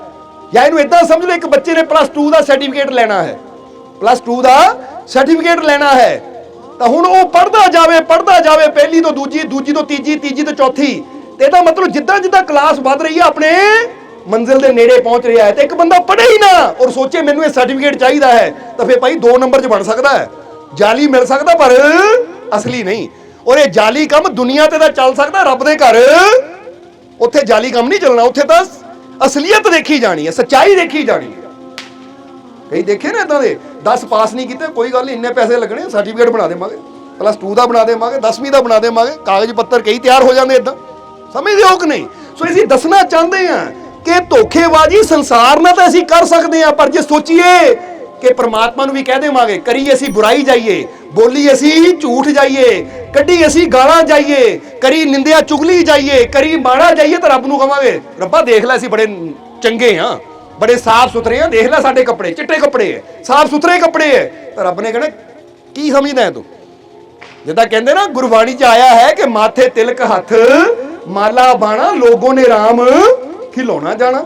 ਜਾਂ ਇਹਨੂੰ ਇਦਾਂ ਸਮਝ ਲਓ, ਇੱਕ ਬੱਚੇ ਨੇ +2 ਦਾ ਸਰਟੀਫਿਕੇਟ ਲੈਣਾ ਹੈ, +2 ਦਾ ਸਰਟੀਫਿਕੇਟ ਲੈਣਾ ਹੈ, ਤਾਂ ਹੁਣ ਉਹ ਪੜ੍ਹਦਾ ਜਾਵੇ, ਪਹਿਲੀ ਤੋਂ ਦੂਜੀ, ਦੂਜੀ ਤੋਂ ਤੀਜੀ, ਤੀਜੀ ਤੋਂ ਚੌਥੀ, ਤੇ ਇਹਦਾ ਮਤਲਬ ਜਿੱਦਾਂ ਜਿੱਦਾਂ ਕਲਾਸ ਵੱਧ ਰਹੀ ਹੈ ਆਪਣੇ ਮੰਜ਼ਿਲ ਦੇ ਨੇੜੇ ਪਹੁੰਚ ਰਿਹਾ ਹੈ। ਤੇ ਇੱਕ ਬੰਦਾ ਪੜ੍ਹੇ ਹੀ ਨਾ ਔਰ ਸੋਚੇ ਮੈਨੂੰ ਇਹ ਸਰਟੀਫਿਕੇਟ ਚਾਹੀਦਾ ਹੈ, ਤਾਂ ਫਿਰ ਭਾਈ 2 ਨੰਬਰ 'ਚ ਬਣ ਸਕਦਾ ਹੈ, ਜਾਲੀ ਮਿਲ ਸਕਦਾ, ਪਰ ਅਸਲੀ ਨਹੀਂ। ਔਰ ਇਹ ਜਾਲੀ ਕੰਮ ਦੁਨੀਆ ਤੇ ਤਾਂ ਚੱਲ ਸਕਦਾ, ਰੱਬ ਦੇ ਘਰ ਉੱਥੇ ਜਾਲੀ ਕੰਮ ਨਹੀਂ ਚੱਲਣਾ, ਉੱਥੇ ਤਾਂ ਅਸਲੀਅਤ ਦੇਖੀ ਜਾਣੀ ਹੈ, ਸੱਚਾਈ ਦੇਖੀ ਜਾਣੀ ਹੈ। ਕਈ ਦੇਖੇ ਨਾ ਇਦਾਂ ਦੇ 10 ਪਾਸ ਨਹੀਂ ਕੀਤੇ, ਕੋਈ ਗੱਲ ਨਹੀਂ, ਇੰਨੇ ਪੈਸੇ ਲੱਗਣੇ, ਸਰਟੀਫਿਕੇਟ ਬਣਾ ਦੇਵਾਂਗੇ, +2 ਦਾ ਬਣਾ ਦੇਵਾਂਗੇ, 10ਵੀਂ ਦਾ ਬਣਾ ਦੇਵਾਂਗੇ, ਕਾਗਜ਼ ਪੱਤਰ ਕਈ ਤਿਆਰ ਹੋ ਜਾਂਦੇ ਇਦਾਂ। ਸਮਝਦੇ ਹੋ ਕਿ ਨਹੀਂ? ਸੋ ਅਸੀਂ ਦੱਸਣਾ ਚਾਹੁੰਦੇ ਹਾਂ ਕਿ ਧੋਖੇਬਾਜ਼ੀ ਸੰਸਾਰ ਨਾਲ ਤਾਂ ਅਸੀਂ ਕਰ ਸਕਦੇ ਹਾਂ, ਪਰ ਜੇ ਸੋਚੀਏ ਕਿ ਪ੍ਰਮਾਤਮਾ ਨੂੰ ਵੀ ਕਹਿ ਦੇਵਾਂਗੇ, ਕਰੀ ਅਸੀਂ ਬੁਰਾਈ ਜਾਈਏ, ਬੋਲੀ ਅਸੀਂ ਝੂਠ ਜਾਈਏ, ਕੱਢੀ ਅਸੀਂ ਗਾਲਾਂ ਜਾਈਏ, ਕਰੀ ਨਿੰਦਿਆ ਚੁਗਲੀ ਜਾਈਏ, ਕਰੀ ਮਾੜਾ ਜਾਈਏ, ਤਾਂ ਰੱਬ ਨੂੰ ਕਹਾਂਗੇ ਰੱਬਾ ਦੇਖ ਲੈ ਅਸੀਂ ਬੜੇ ਚੰਗੇ ਹਾਂ, ਬੜੇ ਸਾਫ਼ ਸੁਥਰੇ ਹਾਂ, ਦੇਖ ਲੈ ਸਾਡੇ ਕੱਪੜੇ ਚਿੱਟੇ ਕੱਪੜੇ ਹੈ, ਸਾਫ਼ ਸੁਥਰੇ ਕੱਪੜੇ ਹੈ। ਤਾਂ ਰੱਬ ਨੇ ਕਹਿਣਾ ਕੀ ਸਮਝਦਾ ਹੈ ਤੂੰ? ਜਿੱਦਾਂ ਕਹਿੰਦੇ ਨਾ ਗੁਰਬਾਣੀ 'ਚ ਆਇਆ ਹੈ ਕਿ ਮਾਥੇ ਤਿਲਕ ਹੱਥ ਮਾਲਾ ਬਾਣਾ ਲੋਗੋ ਨੇ ਰਾਮ ਖਿਲਾਉਣਾ ਜਾਣਾ।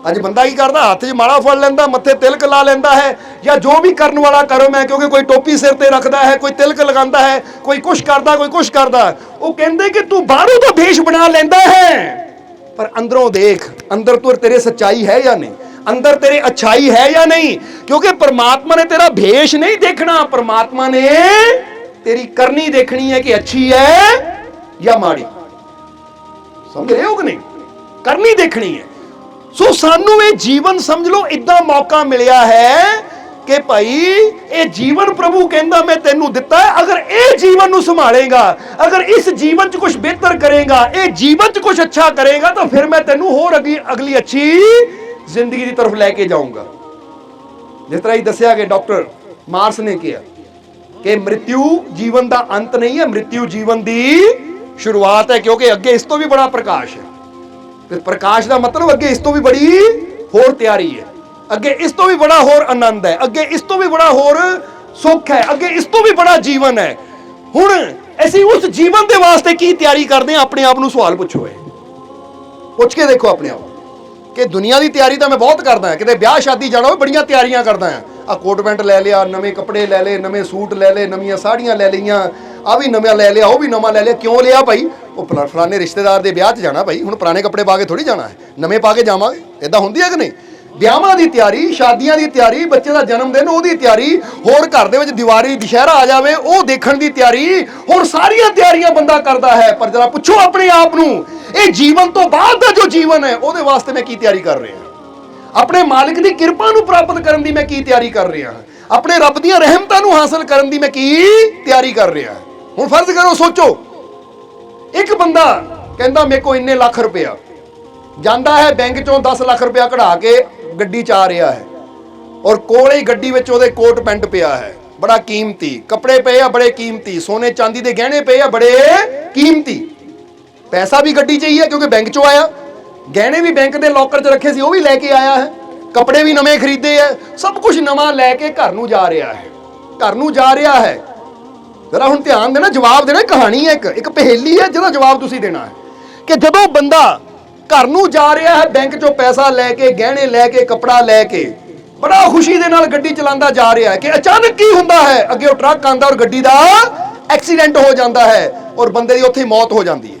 ਅੱਜ ਬੰਦਾ ਕੀ ਕਰਦਾ? ਹੱਥ 'ਚ ਮਾਲਾ ਫੜ ਲੈਂਦਾ, ਮੱਥੇ ਤਿਲਕ ਲਾ ਲੈਂਦਾ ਹੈ, ਜਾਂ ਜੋ ਵੀ ਕਰਨ ਵਾਲਾ ਕਰੋ ਮੈਂ, ਕਿਉਂਕਿ ਕੋਈ ਟੋਪੀ ਸਿਰ ਤੇ ਰੱਖਦਾ ਹੈ, ਕੋਈ ਤਿਲਕ ਲਗਾਉਂਦਾ ਹੈ, ਕੋਈ ਕੁਛ ਕਰਦਾ, ਕੋਈ ਕੁਛ ਕਰਦਾ। ਉਹ ਕਹਿੰਦੇ ਕਿ ਤੂੰ ਬਾਹਰੋਂ ਤਾਂ ਭੇਸ਼ ਬਣਾ ਲੈਂਦਾ ਹੈ, ਪਰ ਅੰਦਰੋਂ ਦੇਖ, ਅੰਦਰ ਤੋਂ ਤੇਰੇ ਸੱਚਾਈ ਹੈ ਜਾਂ ਨਹੀਂ, ਅੰਦਰ ਤੇਰੇ अच्छाई है या नहीं। क्योंकि परमात्मा ने तेरा भेष नहीं देखना, परमात्मा ने तेरी करनी देखनी है कि अच्छी है या माड़ी। समझ रहे हो कि नहीं? करनी देखनी है। सो सानू ये जीवन समझ लो इदा मौका मिलिया है कि भाई ये जीवन प्रभु कहता मैं तेनू दिता है, अगर ये जीवन नू संभालेगा, अगर इस जीवन च कुछ बेहतर करेगा, ये जीवन च कुछ अच्छा करेगा, तो फिर मैं तेनू होर अगली अच्छी जिंदगी की तरफ लेके जाऊंगा। जिस तरह ही दसिया कि डॉक्टर मार्स ने किया कि मृत्यु जीवन का अंत नहीं है, मृत्यु जीवन की शुरुआत है, क्योंकि अगे इस तो भी बड़ा प्रकाश है। प्रकाश का मतलब अगे इस तो भी बड़ी होर तैयारी है, अगे इस तो भी बड़ा होर आनंद है, अगे इस तो भी बड़ा होर सुख है, अगे इस तो भी बड़ा जीवन है। हुण असीं उस जीवन के वास्ते की तैयारी करते हैं? अपने आप को सवाल पूछो, पूछ के देखो अपने आप कि दुनिया की तैयारी तो मैं बहुत करता है, कितने ब्याह शादी जाना हो बड़ियां तैयारियां करता है, आ कोट पैंट ले लिया, नवे कपड़े ले ले, नवे सूट ले ले, नवियां साड़ियां ले लिया, आ भी नवा ले लिया, वो भी नवा ले लिया। क्यों लिया भाई? वो फलाने रिश्तेदार के ब्याह जाना भाई, हुण पुराने कपड़े पा के थोड़ी जाना है, नवे पा के जावांगे। इदां हुंदी है कि नहीं? ब्याहां की तैयारी, शादियां की तैयारी, बच्चे का जन्मदिन ओहदी तैयारी, होर घर दे विच दिवाली दशहरा आ जावे वो देखण दी तैयारी, होर सारियां तैयारियां बंदा करदा है। पर जरा पुछो अपने आप नूं, ये जीवन तो बाद का जो जीवन है ਉਹਦੇ वास्ते मैं की तैयारी कर रहा हाँ? अपने मालिक की कृपा नूं प्राप्त करन दी मैं की तैयारी कर रहा हाँ? अपने रब दी रहमतां नूं हासिल करन दी मैं की तैयारी कर रहा हाँ? हुण फर्ज करो, सोचो एक बंदा कहंदा मेरे को इन्ने लाख रुपया, जांदा है बैंक चों 10 लाख रुपया कढ़ा के गड्डी च आ रहा है, और कोले ही गड्डी विच ओहदे कोट पैंट पिया है बड़ा कीमती, कपड़े पे आ बड़े कीमती, सोने चांदी के गहने पे आ बड़े कीमती, पैसा भी गड्डी चाहिए क्योंकि बैंक चो आया, गहने भी बैंक के लॉकर च रखे सी वो भी लैके आया है, कपड़े भी नवे खरीदे है, सब कुछ नवा लैके घर नूं जा रहा है, घर नूं जा रहा है। जरा हुण ध्यान देना, जवाब देना, कहानी है एक पहेली है जिहदा जवाब तुसीं देना है कि जदों बंदा घर नूं जा रहा है, बैंक चों पैसा लैके, गहने लैके, कपड़ा लैके, बड़ा खुशी दे नाल गड्डी चलांदा जा रहा है कि अचानक की हुंदा है, अगे वो ट्रक आंदा और गड्डी दा एक्सीडेंट हो जाता है और बंदे दी उत्थे मौत हो जाती है।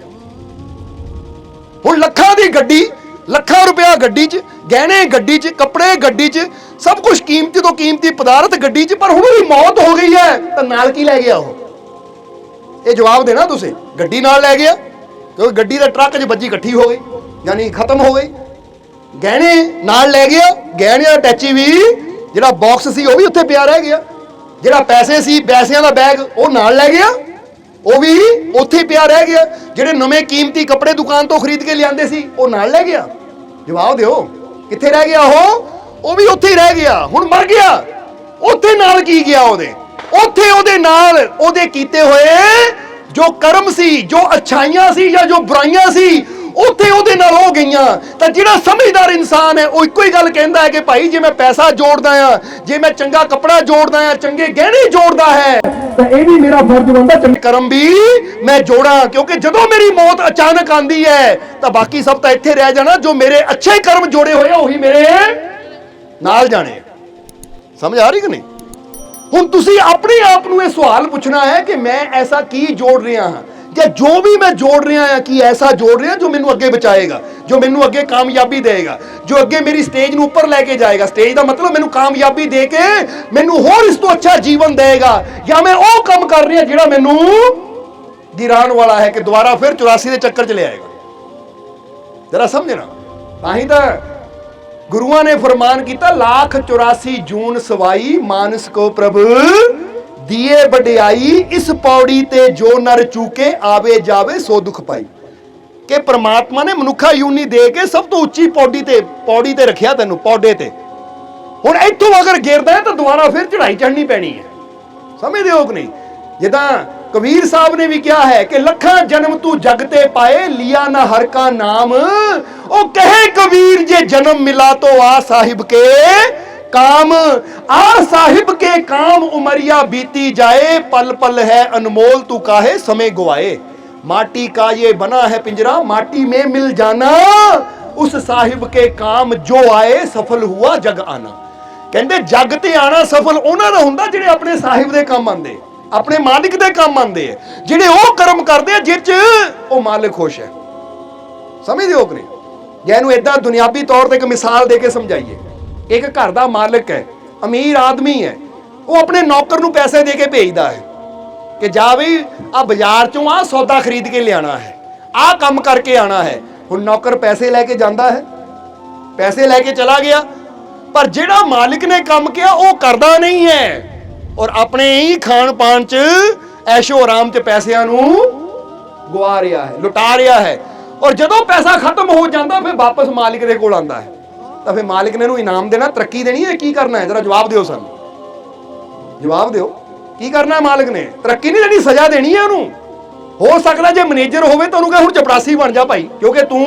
हुण लखां दी गड्डी, लखां रुपया गड्डी च, गहने गड्डी च, कपड़े गड्डी च, सब कुछ कीमती तो कीमती पदार्थ गड्डी च, पर हुण ओहदी मौत हो गई है तो नाल की लै गया वो? ये जवाब देना तुसीं। गड्डी नाल लै गया क्योंकि गड्डी दा ट्रक च बज्जी इकट्ठी हो गई, यानी खत्म हो गई। गहने नाल लै गया, गहने दा टैची भी जिहड़ा बॉक्स सी वो भी उत्थे पिया रह गया, जिहड़ा पैसे सी पैसिਆਂ दा बैग वो नाल लै गया, वो भी उत्थे पिया रह गया, जिहड़े नਵੇਂ कीमती कपड़े दुकान तो खरीद के लिआंदे सी वो नाल लै गया। जवाब दिओ कित्थे रह गया? वो भी उत्थे ही रह गया। हुण मर गया, उत्थे नाल की गया? उत्थे ओहदे नाल ओहदे कीते होए जो कर्म सी, जो अच्छाइयां सी या जो बुराइयां सी, उत्थे ओहदे नाल हो गईयां। तां जिहड़ा समझदार इंसान है वो इक्को ही गल कहंदा है कि भाई जे मैं पैसा जोड़दा आ, जे मैं चंगा कपड़ा जोड़दा आ, चंगे गहने जोड़दा है, तां इह भी मेरा फर्ज बनदा चंगे कर्म भी मैं जोड़ा, क्योंकि जदों मेरी मौत अचानक आंदी है तां बाकी सब तां इत्थे रह जाना, जो मेरे अच्छे कर्म जोड़े होए वही मेरे नाल जाने। समझ आ रही कि नहीं? हुण तुसीं अपने आप नूं इह सवाल पुछना है कि मैं ऐसा की जोड़ रहा हाँ, या जो भी मैं जोड़ रहा है कि ऐसा जोड़ रहा जो मैनू अगे बचाएगा, जो मैनू अगे कामयाबी देगा, जो अगे मेरी स्टेज नूं उपर लैके जाएगा। स्टेज का मतलब मैनू कामयाबी दे के मैनू होर इस तो अच्छा जीवन देगा, या मैं वो काम कर रहा जिहड़ा मैनू गिराण वाला है कि दोबारा फिर 84 के चक्कर च ले आएगा। जरा समझना। ताही तां गुरुआं ने फरमान किया, 1,84 जून सवाई मानस को प्रभु ਦੀਏ ਵਡਿਆਈ ਇਸ ਪੌੜੀ ਤੇ ਜੋ ਨਰ ਚੂਕੇ ਆਵੇ ਜਾਵੇ ਸੋ ਦੁਖ ਪਾਈ। ਕਿ ਪ੍ਰਮਾਤਮਾ ਨੇ ਮਨੁੱਖਾ ਯੂਨੀ ਦੇ ਕੇ ਸਭ ਤੋਂ ਉੱਚੀ ਪੌੜੀ ਤੇ ਰੱਖਿਆ ਤੈਨੂੰ, ਪੌੜੇ ਤੇ। ਹੁਣ ਇੱਥੋਂ ਅਗਰ ਗਿਰਦਾ ਹੈ ਤਾਂ ਦੁਬਾਰਾ ਫਿਰ ਚੜ੍ਹਾਈ ਚੜ੍ਹਨੀ ਪੈਣੀ ਹੈ। ਸਮਝਦੇ ਹੋ ਕਿ ਨਹੀਂ? ਜਿੱਦਾਂ ਕਬੀਰ ਸਾਹਿਬ ਨੇ ਵੀ ਕਿਹਾ ਹੈ ਕਿ ਲੱਖਾਂ ਜਨਮ ਤੂੰ ਜਗ ਤੇ ਪਾਏ ਲਿਆ ਨਾ ਹਰ ਕਾ ਨਾਮ। ਉਹ ਕਹੇ ਕਬੀਰ ਜੇ ਜਨਮ ਮਿਲਾ तो आ साहिब के काम, आ साहिब के काम उमरिया बीती जाए, पल पल है अनमोल तू काहे समय गुआए। माटी का ये बना है पिंजरा माटी में मिल जाना, उस साहिब के काम जो आए सफल हुआ जग आना। कहते जग ते आना सफल उन्हां दा हुंदा जिहड़े अपने साहिब दे काम आंदे, अपने मालिक दे काम आंदे है, जिहड़े ओह कर्म करदे जिस च ओह मालिक खुश है। समझदे हो कि नहीं? जैनू इदां दुनियावी तौर पर एक मिसाल दे के समझाइए। एक घर का मालिक है, अमीर आदमी है, वो अपने नौकर नूं पैसे दे के भेजदा है कि जा बई आ बाजार चों आ सौदा खरीद के लियाना है, आ काम करके आना है। हुण नौकर पैसे लैके जाता है, पैसे लैके चला गया, पर जिहड़ा मालिक ने काम किया वो करदा नहीं है और अपने ही खान पान च ऐशो आराम च पैसिਆਂ ਨੂੰ गवा रहा है, लुटा रहा है। और जदों पैसा खत्म हो जाता फिर वापस मालिक दे कोल आंदा है, तो फिर मालिक ने इनाम देना, तरक्की देनी है, की करना है? जरा जवाब दिओ सन, जवाब दिओ की करना है? मालिक ने तरक्की नहीं देनी, सजा देनी है उन्होंने। हो सकता जे मैनेजर होवे तो उन्होंने कहा हुण चपरासी बन जा भाई, क्योंकि तू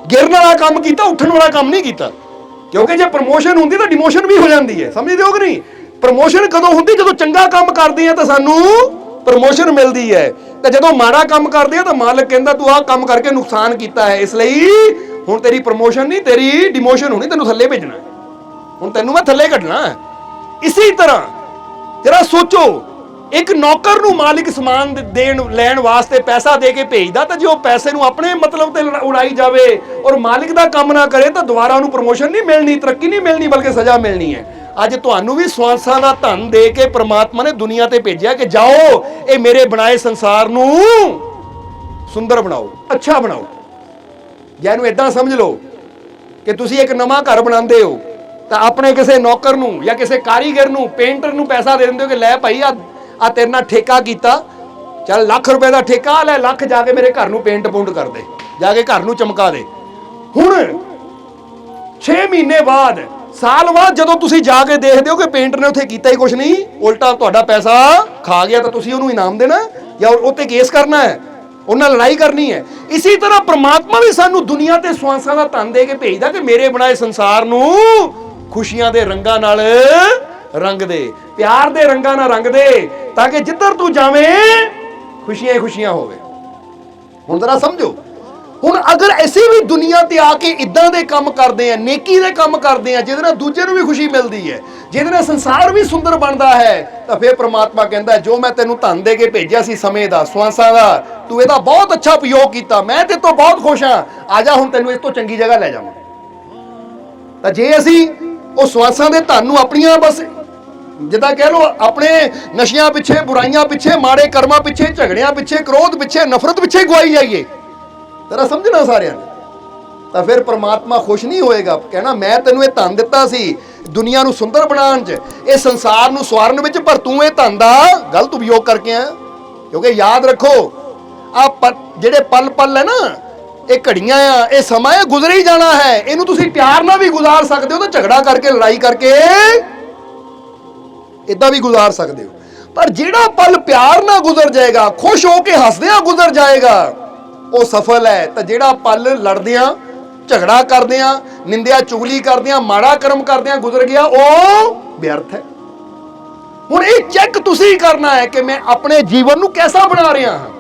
गिरन वाला काम कीता, उठण वाला काम नहीं कीता। क्योंकि जे प्रमोशन होंदी तो डिमोशन भी हो जाती है। समझदे हो कि नहीं? प्रमोशन कदों होंदी जदों चंगा काम करदे आ तो सानू प्रमोशन मिलती है, तो जदों माड़ा काम करदे आ तो मालिक कहंदा तू आ काम करके नुकसान कीता है, इसलिए हुण तेरी प्रमोशन नहीं तेरी डिमोशन होनी, तेनू थल्ले भेजना है, हुण तैनू मैं थल्ले कढना है। इसी तरह जरा सोचो, एक नौकर नू मालिक समान देण लैण वास्ते पैसा दे के भेजदा, तो जो पैसे नू अपने मतलब ते उड़ाई जावे और मालिक दा काम ना करे तो दोबारा उन्होंने प्रमोशन नहीं मिलनी, तरक्की नहीं मिलनी, बल्कि सजा मिलनी है। अज तुहानू भी स्वांसां दा धन दे के परमात्मा ने दुनिया ते भेजिया कि जाओ ये मेरे बनाए संसार नू सुंदर बनाओ, अच्छा बनाओ। जैनू इदां समझ लो कि तुसी एक नवां घर बनांदे हो तो अपने किसी नौकर नू या किसी कारीगर नू, पेंटर नू पैसा दे दिंदे हो कि लै भाई आ तेरे नाल ठेका कीता, चल लाख रुपए का ठेका लै, लाख जाके मेरे घर नू पेंट पुंट कर दे, जाके घर नू चमका दे। हुण 6 महीने बाद, साल बाद जदों तुसी जाके देखदे हो कि पेंटर ने उत्थे कीता ही कुछ नहीं, उल्टा तुहाडा पैसा खा गया, तो तुसी उहनूं इनाम देना या उत्ते केस करना है, उन्हां लड़ाई करनी है। इसी तरह परमात्मा भी सानू दुनिया ते स्वांसां दा धन दे के भेजदा कि मेरे बनाए संसार नू खुशियां दे रंगां नाल रंग दे, प्यार दे रंगां नाल रंग दे, ताकि जिधर तू जावें खुशियां ही खुशियां होवे। हुण जरा समझो, हुण अगर ऐसी भी दुनिया ते आके इदां दे काम करदे आ, नेकी दे काम करदे आ, जिहदे नाल दूजे नूं भी खुशी मिलदी है, जिहदे नाल संसार भी सुंदर बनदा है, तो फिर परमात्मा कहंदा जो मैं तैनूं धन दे के भेजिया सी समय दा, स्वांसां दा, तू इहदा बहुत अच्छा उपयोग कीता, मैं तेरे तो बहुत खुश हाँ, आ जा हुण तैनूं इस तो चंगी जगह लै जावां। तां जे असीं ਉਹ ਸਵਾਸਾਂ ਦੇ ਧਨ ਨੂੰ ਆਪਣੀਆਂ ਬਸ ਜਿੱਦਾਂ ਕਹਿ ਲਓ ਆਪਣੇ ਨਸ਼ਿਆਂ ਪਿੱਛੇ, ਬੁਰਾਈਆਂ ਪਿੱਛੇ, ਮਾੜੇ ਕਰਮਾਂ ਪਿੱਛੇ, ਝਗੜਿਆਂ ਪਿੱਛੇ, ਕ੍ਰੋਧ ਪਿੱਛੇ, ਨਫ਼ਰਤ ਪਿੱਛੇ ਗਵਾਈ ਜਾਈਏ, ਜ਼ਰਾ ਸਮਝਣਾ ਸਾਰਿਆਂ ਨੇ, ਤਾਂ ਫਿਰ ਪਰਮਾਤਮਾ ਖੁਸ਼ ਨਹੀਂ ਹੋਏਗਾ। ਕਹਿਣਾ ਮੈਂ ਤੈਨੂੰ ਇਹ ਧਨ ਦਿੱਤਾ ਸੀ ਦੁਨੀਆ ਨੂੰ ਸੁੰਦਰ ਬਣਾਉਣ 'ਚ, ਇਹ ਸੰਸਾਰ ਨੂੰ ਸਵਾਰਨ ਵਿੱਚ, ਪਰ ਤੂੰ ਇਹ ਧਨ ਦਾ ਗਲਤ ਉਪਯੋਗ ਕਰਕੇ ਆ। ਕਿਉਂਕਿ ਯਾਦ ਰੱਖੋ ਆ ਜਿਹੜੇ ਪਲ ਪਲ ਹੈ ਨਾ, ਇਹ ਘੜੀਆਂ ਆ, ਇਹ ਸਮਾਂ ਹੈ, ਗੁਜ਼ਰ ਹੀ ਜਾਣਾ ਹੈ। ਇਹਨੂੰ ਤੁਸੀਂ ਪਿਆਰ ਨਾਲ ਵੀ ਗੁਜ਼ਾਰ ਸਕਦੇ ਹੋ, ਤਾਂ ਝਗੜਾ ਕਰਕੇ, ਲੜਾਈ ਕਰਕੇ ਇਦਾਂ ਵੀ ਗੁਜ਼ਾਰ ਸਕਦੇ ਹੋ। ਪਰ ਜਿਹੜਾ ਪਲ ਪਿਆਰ ਨਾਲ ਗੁਜ਼ਰ ਜਾਏਗਾ, ਖੁਸ਼ ਹੋ ਕੇ ਹੱਸਦਿਆਂ ਗੁਜ਼ਰ ਜਾਏਗਾ, ਉਹ ਸਫਲ ਹੈ। ਤਾਂ ਜਿਹੜਾ ਪਲ ਲੜਦਿਆਂ, ਝਗੜਾ ਕਰਦਿਆਂ, ਨਿੰਦਿਆ ਚੁਗਲੀ ਕਰਦਿਆਂ, ਮਾੜਾ ਕਰਮ ਕਰਦਿਆਂ ਗੁਜ਼ਰ ਗਿਆ, ਉਹ ਵਿਅਰਥ ਹੈ। ਹੁਣ ਇਹ ਚੈੱਕ ਤੁਸੀਂ ਕਰਨਾ ਹੈ ਕਿ ਮੈਂ ਆਪਣੇ ਜੀਵਨ ਨੂੰ ਕਿਹਦਾ ਬਣਾ ਰਿਹਾ ਹਾਂ,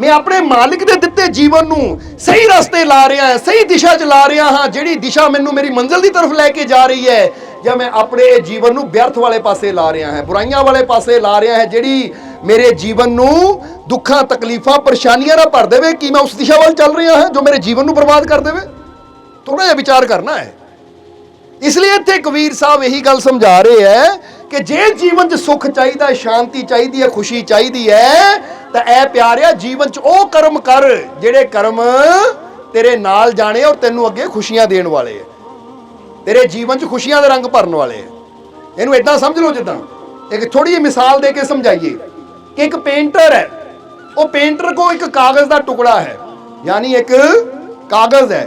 मैं अपने मालिक दे दिते जीवन नूं सही रास्ते ला रहा है, सही दिशा च ला रहा हाँ, जिहड़ी दिशा मैनूं मेरी मंजिल की तरफ लैके जा रही है, या मैं अपने जीवन नूं व्यर्थ वाले पासे ला रहा है, बुराइयां वाले पासे ला रहा है, जिहड़ी मेरे जीवन नूं दुखां तकलीफां परेशानियां ना भर देवे, कि मैं उस दिशा वाल चल रहा है जो मेरे जीवन नूं बर्बाद कर देवे। थोड़ा जिहा विचार करना है। इसलिए इत्थे कबीर साहब यही गल समझा रहे हैं कि जे जीवन च सुख चाहिए, शांति चाहिए, खुशी चाहिए है, तो ऐ प्यारिया जीवन च ओ कर्म कर जिहड़े कर्म तेरे नाल जाने और तैनूं अगे खुशियां देण वाले है, तेरे जीवन च खुशियां दे रंग भरन वाले है। इहनूं इदां समझ लो जिद्दां एक थोड़ी जी मिसाल दे के समझाइए कि एक पेंटर है, वो पेंटर को एक कागज का टुकड़ा है, यानी एक कागज है,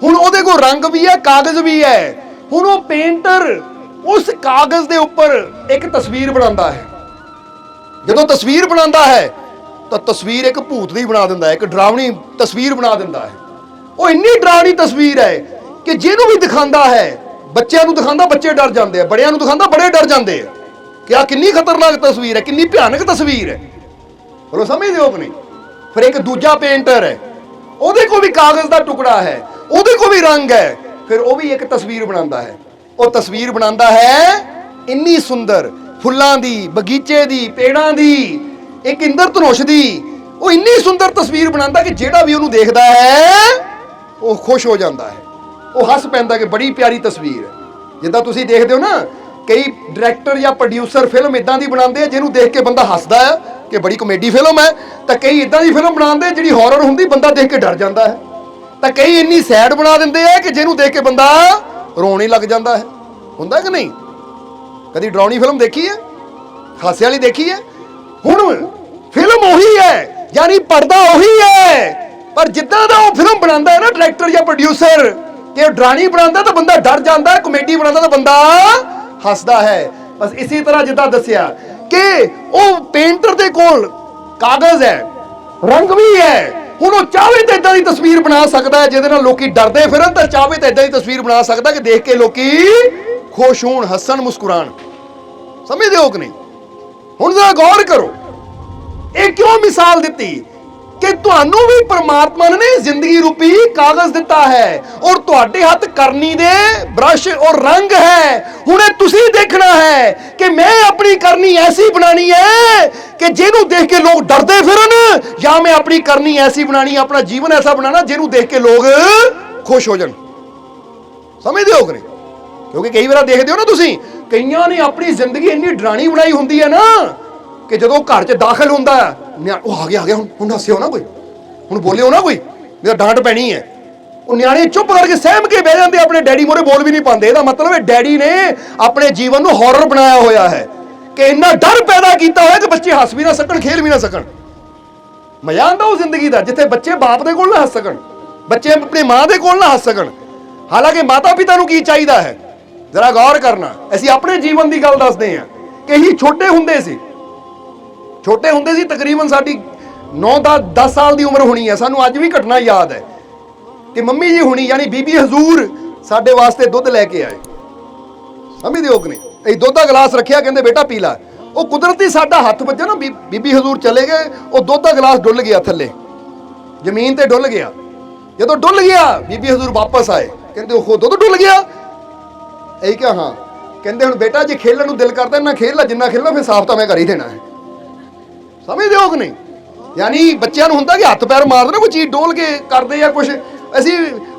हुण ओहदे कोल रंग भी है, कागज भी है। हुण वो पेंटर उस कागज के उपर एक तस्वीर बनाता है। जदों तस्वीर बनाता है तो तस्वीर एक भूत दी बना दिंदा है, एक डरावनी तस्वीर बना दिंदा है। वो इन्नी डरावनी तस्वीर है कि जिन्हों भी दिखाता है, बच्चों को दिखाता बच्चे डर जाते हैं, बड़ियां को दिखाता बड़े डर जाते हैं। क्या कितनी खतरनाक तस्वीर है, कितनी भयानक तस्वीर है, बोलो समझते हो कि नहीं। फिर एक दूजा पेंटर है, ਉਹਦੇ को भी कागज का टुकड़ा है, ਉਹਦੇ को भी रंग है, फिर वो भी एक तस्वीर बनाता है। वो तस्वीर बनाता है इन्नी सुंदर फुल्लां दी, बगीचे दी, पेड़ां दी, एक इंद्रधनुष दी, वो इन्नी सुंदर तस्वीर बनाता कि जेड़ा भी ਉਹਨੂੰ देखदा है वो खुश हो जाता है, वो हस पैंदा कि बड़ी प्यारी तस्वीर है। जिद्दां तुसीं देखदे हो ना, कई डायरैक्टर या प्रोड्यूसर फिल्म इदां दी बनाते हैं जिन्होंने देख के बंदा हसदा है कि बड़ी कॉमेडी फिल्म है, तो कई इदां दी फिल्म बनाते हैं जिहड़ी हॉरर हुंदी, बंदा देख के डर जाता है, तो कई इन्नी सैड बना दिंदे हैं कि जिन्होंने देख के बंदा रोण ही लग जाता है। हुंदा कि नहीं? कदी डरावनी फिल्म देखी है, हासे वाली देखी है? हुण फिल्म उही है, यानी पर्दा उही है, पर जिद्दां दा वो फिल्म बनाता है ना डायरैक्टर या प्रोड्यूसर, कि डरावनी बनाता तो बंदा डर जाता है, कॉमेडी बनाता तो बंदा हसदा है। बस इसी तरह जिद्दां दस्सिया कि वो पेंटर दे कोल कागज है, रंग भी है, हुण वो चाहे तो इदां दी तस्वीर बना सकता है जिहदे नाल लोकी डरदे फिरन, तो चाहे तो इदां दी तस्वीर बना सकता कि देख के लोकी खुश होण, हसन, मुस्कुराण। समझदे हो कि नहीं? हुण जरा गौर करो, ये क्यों मिसाल दी कि तुहानू भी परमात्मा ने जिंदगी रूपी कागज दिता है और तुहाडे हाथ करनी दे ब्रश और रंग है। हुणे तुसी देखना है कि मैं अपनी करनी ऐसी बनानी है कि जिन्हों देख के लोग डरते फिरन, या मैं अपनी करनी ऐसी बनानी, अपना जीवन ऐसा बनाना जिन्हों देख के लोग खुश हो जान। समझदे हो कि नहीं? क्योंकि कई बार देखते हो ना तुसी, कईयां ने अपनी जिंदगी इन्नी डरानी बनाई हुंदी है ना कि जदों घर च दाखिल हुंदा है, आ गया हुण हस्सिओ ना कोई, हुण बोलिओ ना कोई, मेरा डांट पैनी है। वो न्याणे चुप करके सहम के बह जाते, अपने डैडी मोरे बोल भी नहीं पाते। इसका मतलब है डैडी ने अपने जीवन को हॉरर बनाया होया है कि इन्ना डर पैदा किया होया कि बच्चे हस भी ना सकन, खेल भी ना सकन। मजा आंदा उस जिंदगी का जिथे बच्चे बाप दे कोल ना हस सकन, बच्चे अपनी मां दे कोल ना हस सकन। हालांकि माता पिता नूं की चाहिदा है, जरा गौर करना। असीं अपने जीवन की गल दसदे हां कि असीं छोटे हुंदे सी, छोटे हुंदे सी, तकरीबन साडी 9-10 साल की उम्र होनी है। सानू अज भी घटना याद है कि मम्मी जी हुणी यानी बीबी हजूर साडे वास्ते दुध लैके आए। समझदे हो कि नहीं? असीं दुध का गिलास रखिया, कहंदे बेटा पी ला। वो कुदरती साडा हथ वज्जा ना, बीबी हजूर चले गए, वो दुध का गिलास डुल गया थल्ले, जमीन ते डुल गया। जदों डुल गया बीबी हजूर वापस आए, कहंदे ओहो दुध डुल गया। यही क्या? हाँ। कहंदे हुण बेटा जे खेलण नूं दिल करदा ना खेल ला, जिन्ना खेलना फिर साफ तो मैं कर ही देना है। समझदे हो कि नहीं? यानी बच्चों को होंदा कि हथ पैर मार देना, कोई चीज़ डोल के करते या कुछ, असी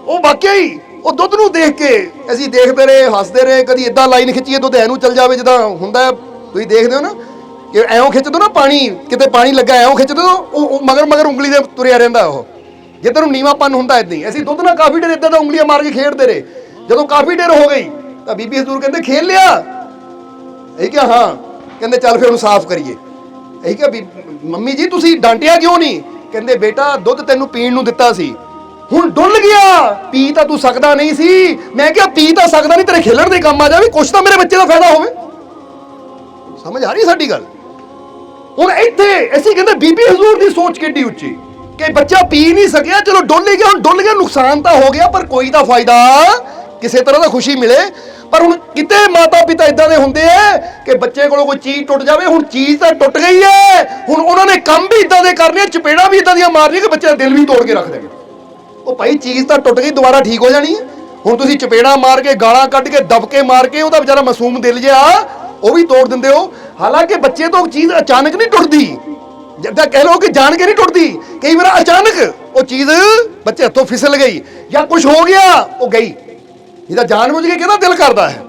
वो वाकई ही वो दुध नूं देख के असी देखते रहे, हसते रहे। कभी इदां लाइन खिंचीए दुध ऐनू चल जाए, जिद्दां हुंदा तुसीं देखदे हो ना कि ऐं खिंच दो ना पानी, किते पानी लगा ऐं खिंच दो, मगर मगर उंगली दे तुरिया रहिंदा। वो जिधर नीवापन हुंदा इदां ही। असी दुध ना काफ़ी देर इदां दा उंगलियां मार के खेडते रहे। जदों काफ़ी देर हो गई तो बीबी हजूर कहंदे खेल लिया? यही क्या? हाँ। कहंदे चल फिर उहनूं साफ करिए। यही क्या मम्मी जी तुसीं डांटिया क्यों नहीं? कहंदे बेटा दुध तैनूं पीण नूं दित्ता सी, हुण डुल गया, पी तां तूं सकदा नहीं सी। मैं क्या पी तां सकदा नहीं, तेरे खेलण दे काम आ जावे, कुछ तां मेरे बच्चे दा फायदा होवे। समझ आ रही साडी गल? हुण इत्थे असीं कहंदे बीबी हजूर दी सोच किड्डी उच्ची कि बच्चा पी नहीं सकिया, चलो डुल गया, हुण डुल गया, नुकसान तां हो गया पर कोई तां फायदा, किसी तरह दा खुशी मिले। पर हुण किते माता पिता इदां दे हुंदे है कि बच्चे कोलों कोई चीज़ टुट जावे, हुण चीज़ तां टुट गई है, हुण उन्हां ने काम भी इदां दे करने, चपेड़ा भी इदां दियां मारनियां कि बच्चे दा दिल भी तोड़ के रख देना। वो भाई चीज़ तां टुट गई, दोबारा ठीक हो जानी है। हुण तुसीं चपेड़ा मार के, गालां कढ के, दबके मार के उहदा बेचारा मासूम दिल जिहा वो भी तोड़ दिंदे हो। हालांकि बच्चे तो चीज़ अचानक नहीं टुटदी, जिद्दां कह लो कि जान के नहीं टुटदी, कई बार अचानक वो चीज़ बच्चे हथों फिसल गई या कुछ हो गया वो गई। जिहदा जानबूझ के किहदा दिल करदा है,